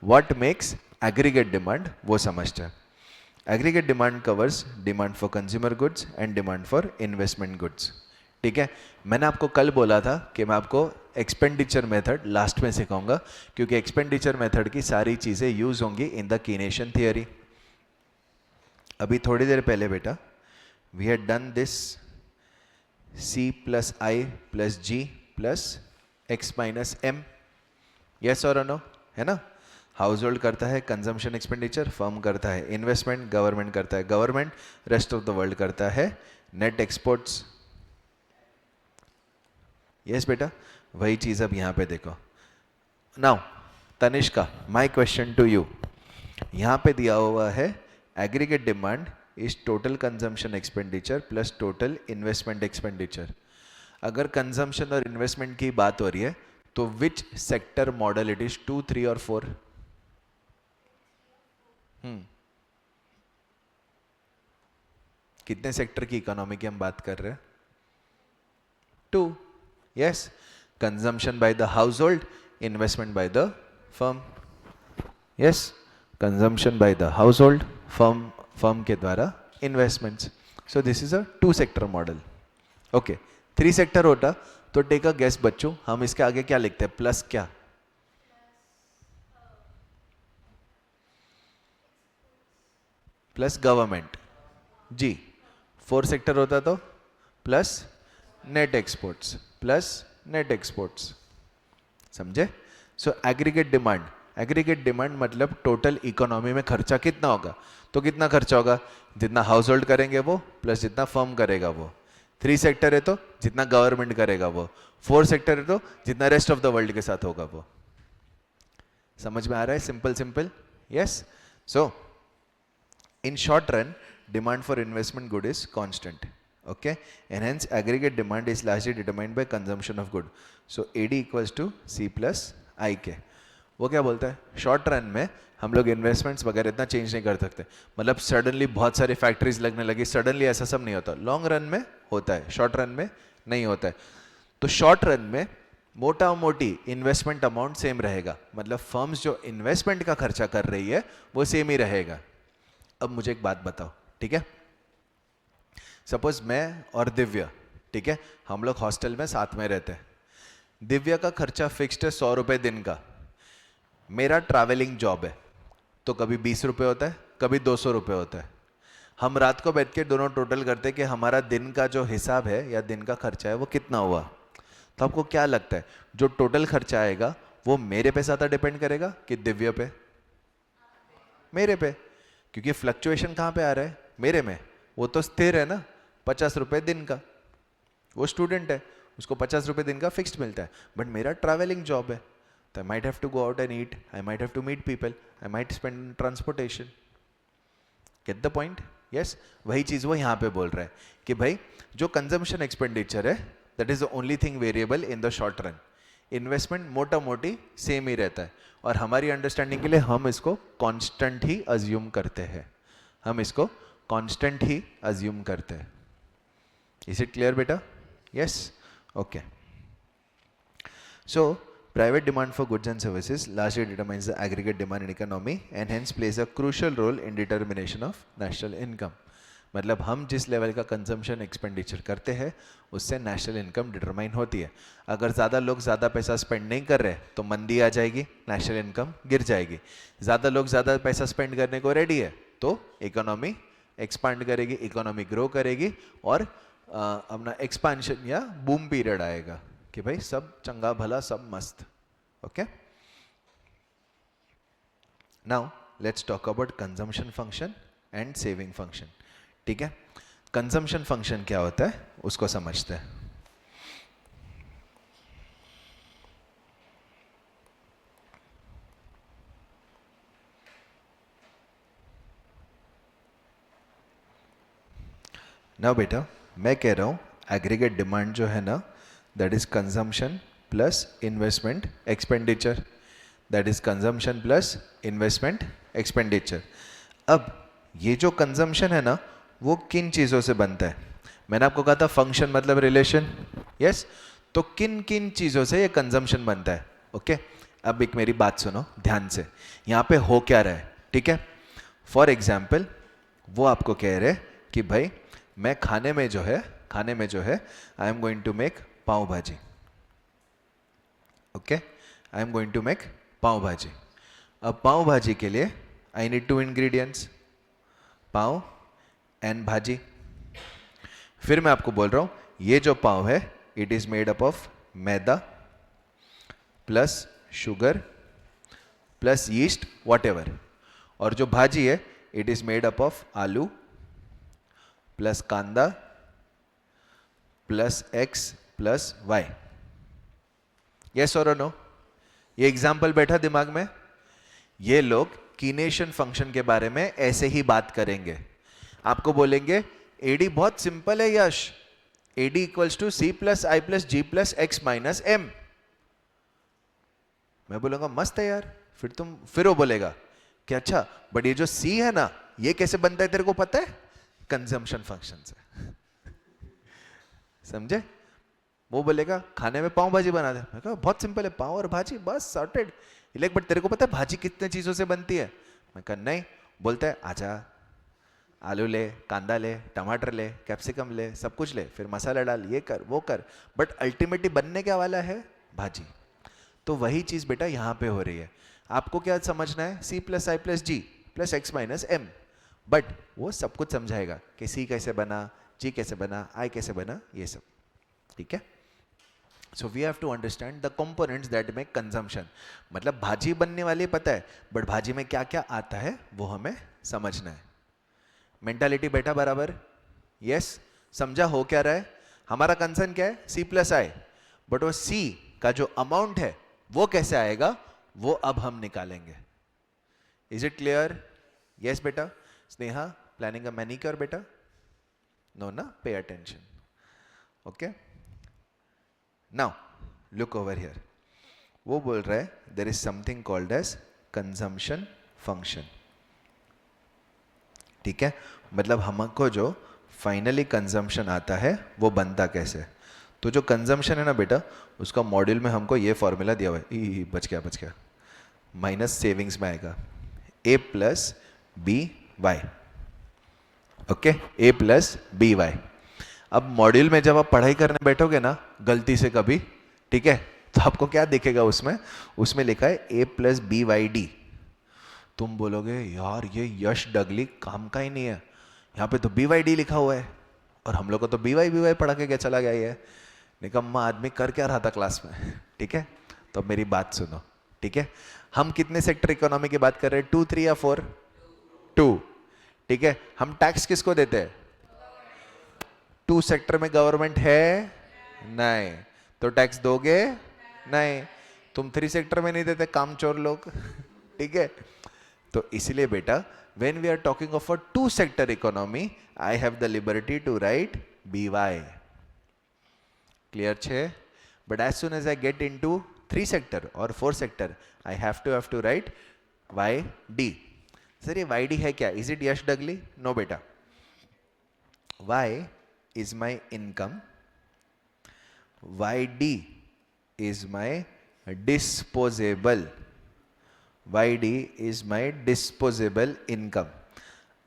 S1: what makes aggregate demand वो समझते हैं. Aggregate demand covers demand for consumer goods and demand for investment goods. ठीक है, मैंने आपको कल बोला था कि मैं आपको एक्सपेंडिचर मेथड लास्ट में सिखाऊंगा, क्योंकि एक्सपेंडिचर मेथड की सारी चीज़ें यूज होंगी इन द कीनेशन थियरी. अभी थोड़ी देर पहले बेटा we had done this C plus I plus G plus X minus M. Yes और नो, है ना. हाउस होल्ड करता है कंजम्पशन एक्सपेंडिचर, फर्म करता है इन्वेस्टमेंट, गवर्नमेंट करता है government, rest of the world करता है नेट एक्सपोर्ट्स. यस बेटा, वही चीज अब यहां पे देखो. Now Tanishka, my question to you. यहां पे दिया हुआ है aggregate demand is total consumption expenditure plus total investment expenditure. अगर कंजम्पशन और इन्वेस्टमेंट की बात हो रही है तो which sector model it is, 2, 3 और 4? कितने सेक्टर की इकोनॉमी की हम बात कर रहे हैं? 2. Yes, consumption by the household, investment by the firm. Yes, consumption by the household, firm के द्वारा investments. So this is a 2-sector model. Okay, 3 sector होता तो टेक अ गेस बच्चों, हम इसके आगे क्या लिखते हैं? प्लस क्या? प्लस गवर्नमेंट जी. 4 सेक्टर होता तो plus net exports plus net exports. समझे? सो एग्रीगेट डिमांड मतलब टोटल इकोनॉमी में खर्चा कितना होगा. तो कितना खर्चा होगा? जितना हाउस होल्ड करेंगे वो प्लस जितना फर्म करेगा वो. 3 सेक्टर है तो जितना गवर्नमेंट करेगा वो. 4 सेक्टर है तो जितना रेस्ट ऑफ द वर्ल्ड के साथ होगा वो. समझ में आ रहा है? Simple. Yes. So in short run demand for investment good is constant. Okay, and hence aggregate demand is largely determined by consumption of good. So AD equals to C plus IK. वो क्या बोलता है? Short run में हम लोग investments वगैरह इतना change नहीं कर सकते. मतलब सडनली बहुत सारी फैक्ट्रीज लगने लगी, सडनली ऐसा सब नहीं होता. लॉन्ग रन में होता है, शॉर्ट रन में नहीं होता है. तो शॉर्ट रन में मोटा मोटी इन्वेस्टमेंट अमाउंट सेम रहेगा. मतलब फर्म्स जो इन्वेस्टमेंट का खर्चा कर रही है वो सेम ही रहेगा. अब मुझे एक बात बताओ, ठीक है. सपोज मैं और दिव्या, ठीक है, हम लोग हॉस्टल में साथ में रहते हैं. दिव्या का खर्चा फिक्स्ड है 100 रुपये दिन का. मेरा ट्रैवलिंग जॉब है तो कभी 20 रुपये होता है, कभी 200 रुपये होता है. हम रात को बैठ के दोनों टोटल करते हैं कि हमारा दिन का जो हिसाब है या दिन का खर्चा है वो कितना हुआ. तो आपको क्या लगता है जो टोटल खर्चा आएगा वो मेरे पे ज़्यादा डिपेंड करेगा कि दिव्या पे? मेरे पे, क्योंकि फ्लक्चुएशन कहाँ पे आ रहा है? मेरे में. वो तो स्थिर है ना, 50 रुपये दिन का. वो स्टूडेंट है, उसको 50 रुपये दिन का फिक्स्ड मिलता है. बट मेरा ट्रैवलिंग जॉब है तो I might have to go out and eat, I might have to meet people, I might spend transportation. Get the point? Yes. वही चीज़ वो यहाँ पे बोल रहा है कि भाई जो कंजम्पशन एक्सपेंडिचर है that is the only thing variable in the short run. Investment मोटा मोटी सेम ही रहता है. और हमारी अंडरस्टैंडिंग के लिए हम इसको कॉन्स्टेंट ही अज्यूम करते हैं. कांस्टेंट ही अज्यूम करते हैं. इज इट क्लियर बेटा? Yes. Okay. So private demand for goods and services largely determines the aggregate demand in economy and hence plays a crucial role in determination of national income. मतलब हम जिस level का consumption expenditure करते हैं उससे national income determine होती है. अगर ज़्यादा लोग ज़्यादा पैसा स्पेंड नहीं कर रहे तो मंदी आ जाएगी, नेशनल इनकम गिर जाएगी. ज़्यादा लोग ज़्यादा पैसा स्पेंड करने को रेडी है तो इकोनॉमी एक्सपांड करेगी, इकोनॉमी ग्रो करेगी और अपना एक्सपांशन या बूम पीरियड आएगा कि भाई सब चंगा भला सब मस्त. Okay. Now let's talk about consumption function and saving function. ठीक है. कंजम्पशन फंक्शन क्या होता है उसको समझते हैं. ना बेटा मैं कह रहा हूँ एग्रीगेट डिमांड जो है ना that is consumption plus investment expenditure. That is consumption plus investment expenditure. अब ये जो कंजम्पशन है ना वो किन चीज़ों से बनता है? मैंने आपको कहा था फंक्शन मतलब रिलेशन, यस। तो किन किन चीज़ों से ये कंजम्पशन बनता है? ओके अब एक मेरी बात सुनो ध्यान से, यहाँ पे हो क्या रहा है, ठीक है। फॉर एग्जाम्पल वो आपको कह रहे कि भाई मैं खाने में जो है I am going to make pav bhaji. Okay I am going to make pav bhaji. अब पाव भाजी के लिए I need 2 ingredients, pav and bhaji. फिर मैं आपको बोल रहा हूं ये जो पाव है it is made up of maida plus sugar plus yeast what, और जो भाजी है it is made up of aloo plus kanda plus X plus Y. Yes और नो? ये एग्जाम्पल बैठा दिमाग में? ये लोग कीनेशन फंक्शन के बारे में ऐसे ही बात करेंगे, आपको बोलेंगे एडी बहुत सिंपल है Yash, AD equals to C plus I plus G plus X minus M. मैं बोलूंगा मस्त है यार। फिर वो बोलेगा कि अच्छा बट ये जो सी है ना ये कैसे बनता है तेरे को पता है? कंजम्पशन फंक्शन से। समझे? वो बोलेगा खाने में पाव भाजी बना दे, मैं कहा बहुत सिंपल है, पाव और भाजी बस सॉर्टेड। लेकिन बट तेरे को पता है भाजी कितने चीजों से बनती है? मैं कहा नहीं। बोलता है आजा आलू ले, कांदा ले, टमाटर ले, कैप्सिकम ले, सब कुछ ले, फिर मसाला डाल, ये कर वो कर, बट अल्टीमेटली बनने क्या वाला है? भाजी। तो वही चीज बेटा यहाँ पे हो रही है। आपको क्या समझना है? C plus I plus G plus X minus M, but वो सब कुछ समझाएगा कि सी कैसे बना, जी कैसे बना, आई कैसे बना, ये सब। ठीक है? So we have to understand the components that make consumption. मतलब भाजी बनने वाली पता है, बट भाजी में क्या क्या आता है वो हमें समझना है। मेंटालिटी बैठा बराबर? यस। समझा हो क्या रहा है? हमारा कंसर्न क्या है? सी प्लस आई, बट वो सी का जो अमाउंट है वो कैसे आएगा वो अब हम निकालेंगे। Is it clear? यस बेटा। स्नेहा प्लानिंग अ मैनिक्योर बेटा? नो ना, pay attention. Okay now look over here. वो बोल रहा है there is something called as consumption function. ठीक है? मतलब हमको जो फाइनली कंजम्पशन आता है वो बनता कैसे? तो जो कंजम्पशन है ना बेटा उसका मॉड्यूल में हमको ये फॉर्मूला दिया हुआ है, बच गया, माइनस सेविंग्स में आएगा ए प्लस बी वाई। ओके, ए प्लस बी वाई। अब मॉड्यूल में जब आप पढ़ाई करने बैठोगे ना गलती से कभी, ठीक है, तो आपको क्या दिखेगा उसमें लिखा है ए प्लस बी वाई डी। तुम बोलोगे यार ये यश डगली काम का ही नहीं है, यहाँ पे तो बी वाई डी लिखा हुआ है और हम लोग को तो बी वाई पढ़ा के क्या चला गया ये निकम्मा आदमी, कर क्या रहा था क्लास में। ठीक है, तो अब मेरी बात सुनो। ठीक है, हम कितने सेक्टर इकोनॉमी की बात कर रहे हैं? 2, 3 या 4? 2। ठीक है, हम टैक्स किसको देते हैं? 2 सेक्टर में गवर्नमेंट है नहीं, तो टैक्स दोगे नहीं। तुम 3 सेक्टर में नहीं देते, कामचोर लोग। ठीक है, तो इसलिए बेटा when we are talking of a 2 sector economy I have the liberty to write by clear छे। but as soon as I get into 3 sector or 4 sector I have to write yd। Sir ये yd है क्या? is it Yash Dagli? no बेटा, y is my income, yd is my disposable, YD is my disposable income।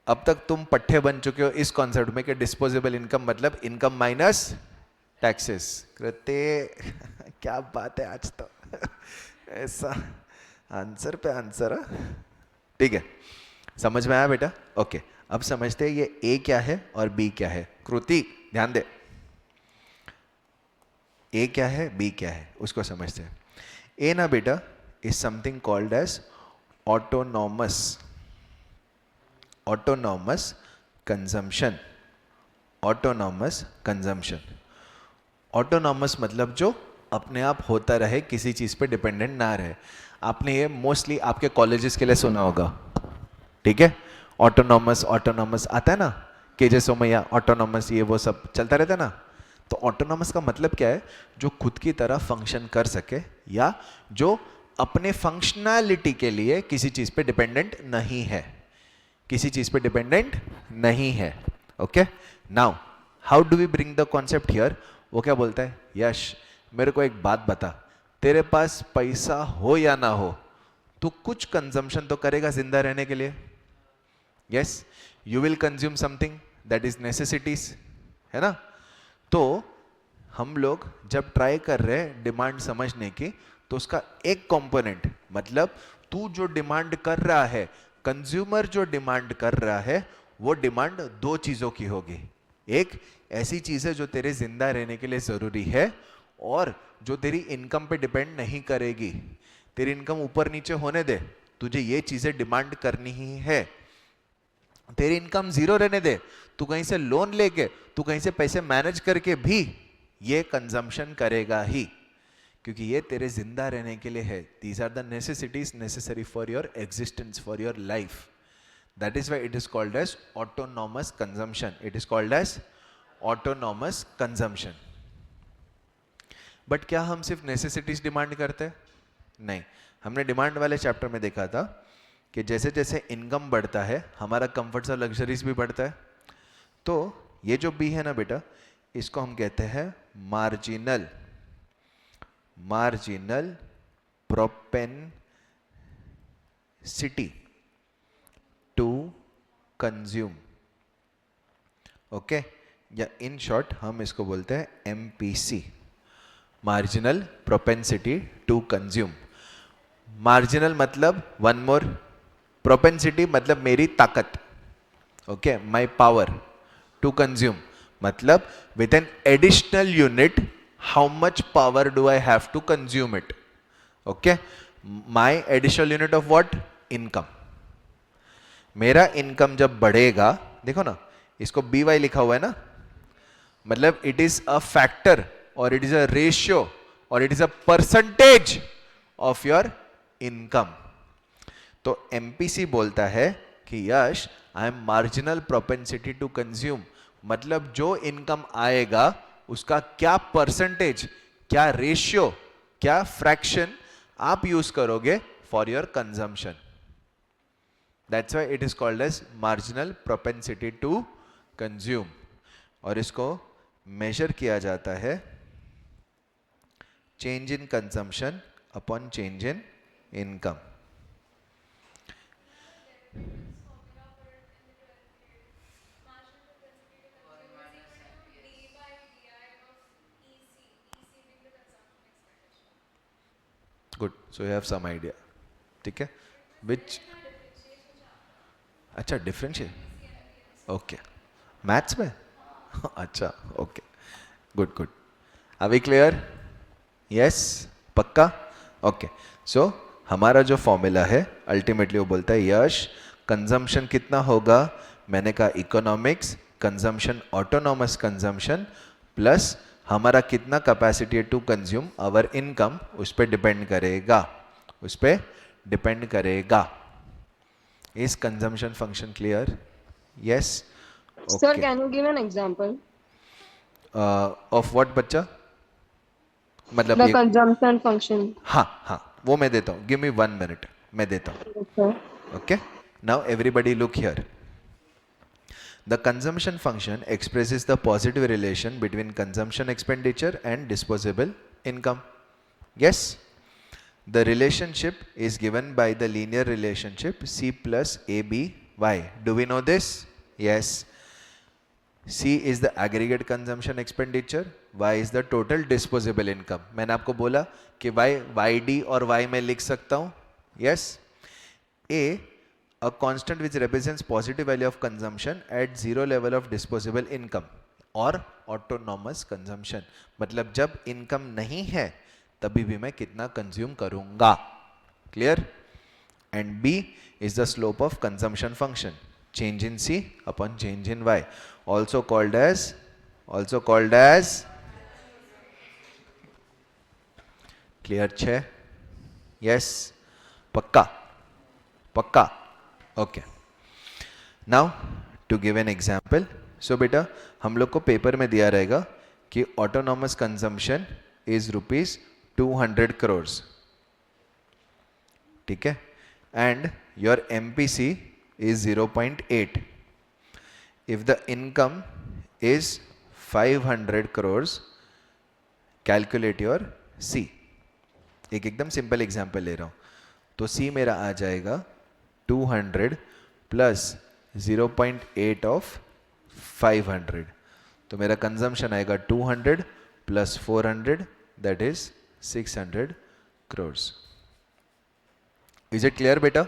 S1: अब तक तुम पट्टे बन चुके हो इस कॉन्सेप्ट में कि डिस्पोजेबल इनकम मतलब इनकम माइनस टैक्सेस। करते क्या बात है आज तो। ऐसा आंसर पे आंसर। ठीक है, समझ में आया बेटा? ओके, अब समझते हैं ये ए क्या है और बी क्या है। कृति ध्यान दे, ए क्या है बी क्या है उसको समझते हैं। ए ना बेटा is something called as autonomous consumption। autonomous consumption, autonomous मतलब जो अपने आप होता रहे, किसी चीज पे डिपेंडेंट ना रहे। आपने ये मोस्टली आपके कॉलेजेस के लिए सुना होगा। ठीक है, ऑटोनॉमस आता है ना, केजे सोमैया ऑटोनॉमस, ये वो सब चलता रहता है ना। तो ऑटोनॉमस का मतलब क्या है? जो खुद की तरह फंक्शन कर सके या जो अपने फंक्शनैलिटी के लिए किसी चीज पे डिपेंडेंट नहीं है, किसी चीज पे डिपेंडेंट नहीं है. Okay, now how do we bring the concept here. वो क्या बोलता है, यश मेरे को एक बात बता, तेरे पास पैसा हो या ना हो तो कुछ कंजम्पशन तो करेगा जिंदा रहने के लिए. Yes, you will consume something that is necessities, है ना. तो हम लोग जब ट्राई कर रहे हैं डिमांड समझने की, तो उसका एक कंपोनेंट, मतलब तू जो डिमांड कर रहा है, कंज्यूमर जो डिमांड कर रहा है, वो डिमांड दो चीजों की होगी. एक ऐसी चीज है जो तेरे जिंदा रहने के लिए जरूरी है और जो तेरी इनकम पे डिपेंड नहीं करेगी. तेरी इनकम ऊपर नीचे होने दे, तुझे ये चीजें डिमांड करनी ही है. तेरी इनकम जीरो रहने दे, तू कहीं से लोन लेके, तू कहीं से पैसे मैनेज करके भी ये कंजम्पशन करेगा ही, क्योंकि ये तेरे जिंदा रहने के लिए है. These are the necessities necessary for your existence, for your life. That is why it is called as autonomous consumption. It is called as autonomous consumption. But क्या हम सिर्फ नेसेसिटीज डिमांड करते हैं? नहीं. हमने डिमांड वाले चैप्टर में देखा था कि जैसे जैसे इनकम बढ़ता है हमारा कंफर्ट्स और लग्जरीज भी बढ़ता है. तो ये जो बी है ना बेटा, इसको हम कहते हैं marginal propensity to consume. Okay, या इन शॉर्ट हम इसको बोलते हैं MPC, marginal propensity to consume. Marginal मतलब वन मोर, प्रोपेंसिटी मतलब मेरी ताकत. Okay, my power. To consume मतलब with an additional unit how much power do I have to consume it. Okay, my additional unit of what, income. मेरा income जब बढ़ेगा, देखो ना इसको बी वाई लिखा हुआ है ना, मतलब इट इज अ फैक्टर और इट इज अ रेशियो और it is a percentage of your income. तो एमपीसी बोलता है कि Yash I am marginal propensity to consume, मतलब जो इनकम आएगा उसका क्या परसेंटेज, क्या रेशियो, क्या फ्रैक्शन आप यूज करोगे for your consumption. That's why it is called as marginal propensity to consume. और इसको मेजर किया जाता है change in consumption upon change in income. Good, so you have some idea. ठीक है, विच, अच्छा डिफरेंशिएट, ओके, मैथ्स में अच्छा, okay, good good. Are we clear? Yes, पक्का? ओके, सो हमारा जो फॉर्मूला है अल्टीमेटली वो बोलता है यश कंजम्पशन कितना होगा, मैंने कहा economics, consumption autonomous consumption plus हमारा कितना कैपेसिटी है टू कंज्यूम आवर इनकम, उस पर डिपेंड करेगा, उस पर डिपेंड करेगा. Is consumption function clear? Yes.
S2: Sir, can you give an example?
S1: Of what बच्चा, मतलब
S2: The
S1: ये,
S2: consumption function.
S1: हाँ हाँ वो मैं देता हूँ. गिव मी 1 मिनट, मैं देता हूँ.
S2: Okay.
S1: Okay, now everybody look here. The consumption function expresses the positive relation between consumption expenditure and disposable income. Yes, the relationship is given by the linear relationship C plus ABY. Do we know this? Yes. C is the aggregate consumption expenditure, Y is the total disposable income. मैंने आपको बोला कि Y YD और Y में लिख सकता हूँ. Yes. A constant which represents positive value of consumption at zero level of disposable income और autonomous consumption, मतलब जब इनकम नहीं है तभी भी मैं कितना कंज्यूम करूंगा. Clear? And B is the slope of consumption function, change in C upon change in Y, also called as clear छे? यस, पक्का पक्का. Okay, now to give an example. So बेटा हम लोग को पेपर में दिया रहेगा कि ऑटोनॉमस कंजम्पशन इज ₹200 crores. ठीक है, and your MPC is 0.8. If the income is 500 crores, calculate your C. एक एकदम सिंपल एग्जाम्पल ले रहा हूँ, तो C मेरा आ जाएगा 200 प्लस 0.8 ऑफ 500, तो मेरा कंजम्पशन आएगा 200 plus 400, that is 600 crores. Is it clear बेटा?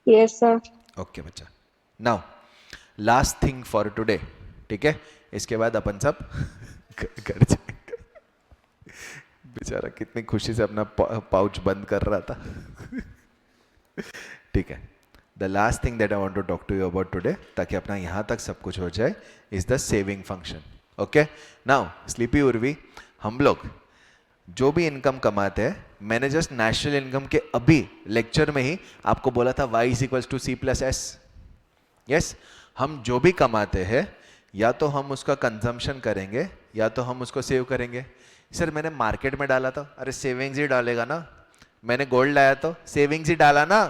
S2: Yes, sir.
S1: ओके बच्चा. Now last thing for today, ठीक है, इसके बाद अपन सब घर जाएंगे. बेचारा कितनी खुशी से अपना पाउच बंद कर रहा था. ठीक है, the last thing that I want to talk to you about today, ताकि अपना यहाँ तक सब कुछ हो जाए, is the saving function. Okay, now sleepy Urvi, हम लोग जो भी इनकम कमाते हैं, मैंने जस्ट नेशनल इनकम के अभी लेक्चर में ही आपको बोला था y is equals to C plus S. Yes, हम जो भी कमाते हैं या तो हम उसका कंजम्पशन करेंगे या तो हम उसको सेव करेंगे. सर मैंने मार्केट में डाला था, अरे सेविंग्स ही डालेगा ना. मैंने गोल्ड लाया तो सेविंग्स ही डाला ना.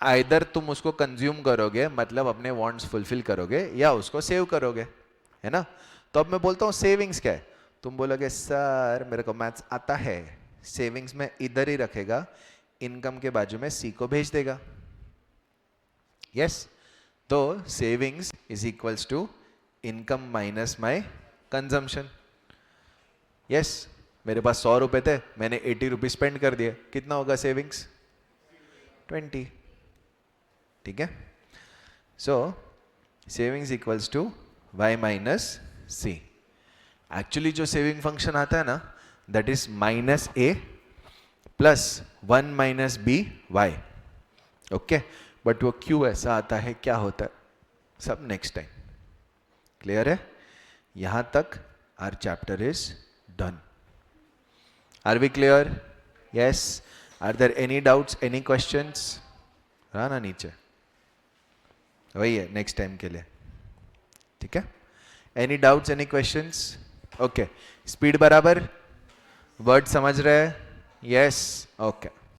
S1: आइदर तुम उसको कंज्यूम करोगे, मतलब अपने वांट्स फुलफिल करोगे, या उसको सेव करोगे, है ना. तो अब मैं बोलता हूँ सेविंग्स क्या है, तुम बोलोगे सर मेरे को मैथ्स आता है, सेविंग्स में इधर ही रखेगा, इनकम के बाजू में C को भेज देगा. यस, तो savings is equals to income minus my consumption. Yes, मेरे पास 100 रुपए थे, मैंने 80 रुपीज स्पेंड कर दिए, कितना होगा सेविंग्स? 20. ठीक है, so savings equals to y minus C. Actually जो सेविंग फंक्शन आता है ना, that is minus A plus 1 minus B y. Okay, but वो क्यों ऐसा आता है, क्या होता है, सब नेक्स्ट टाइम. क्लियर है? यहां तक our chapter is done. Are we clear? Yes. Are there any doubts, any questions? रहा ना नीचे, वही है नेक्स्ट टाइम के लिए. ठीक है, any doubts, any questions? Okay, speed बराबर, वर्ड समझ रहे हैं? Yes, okay.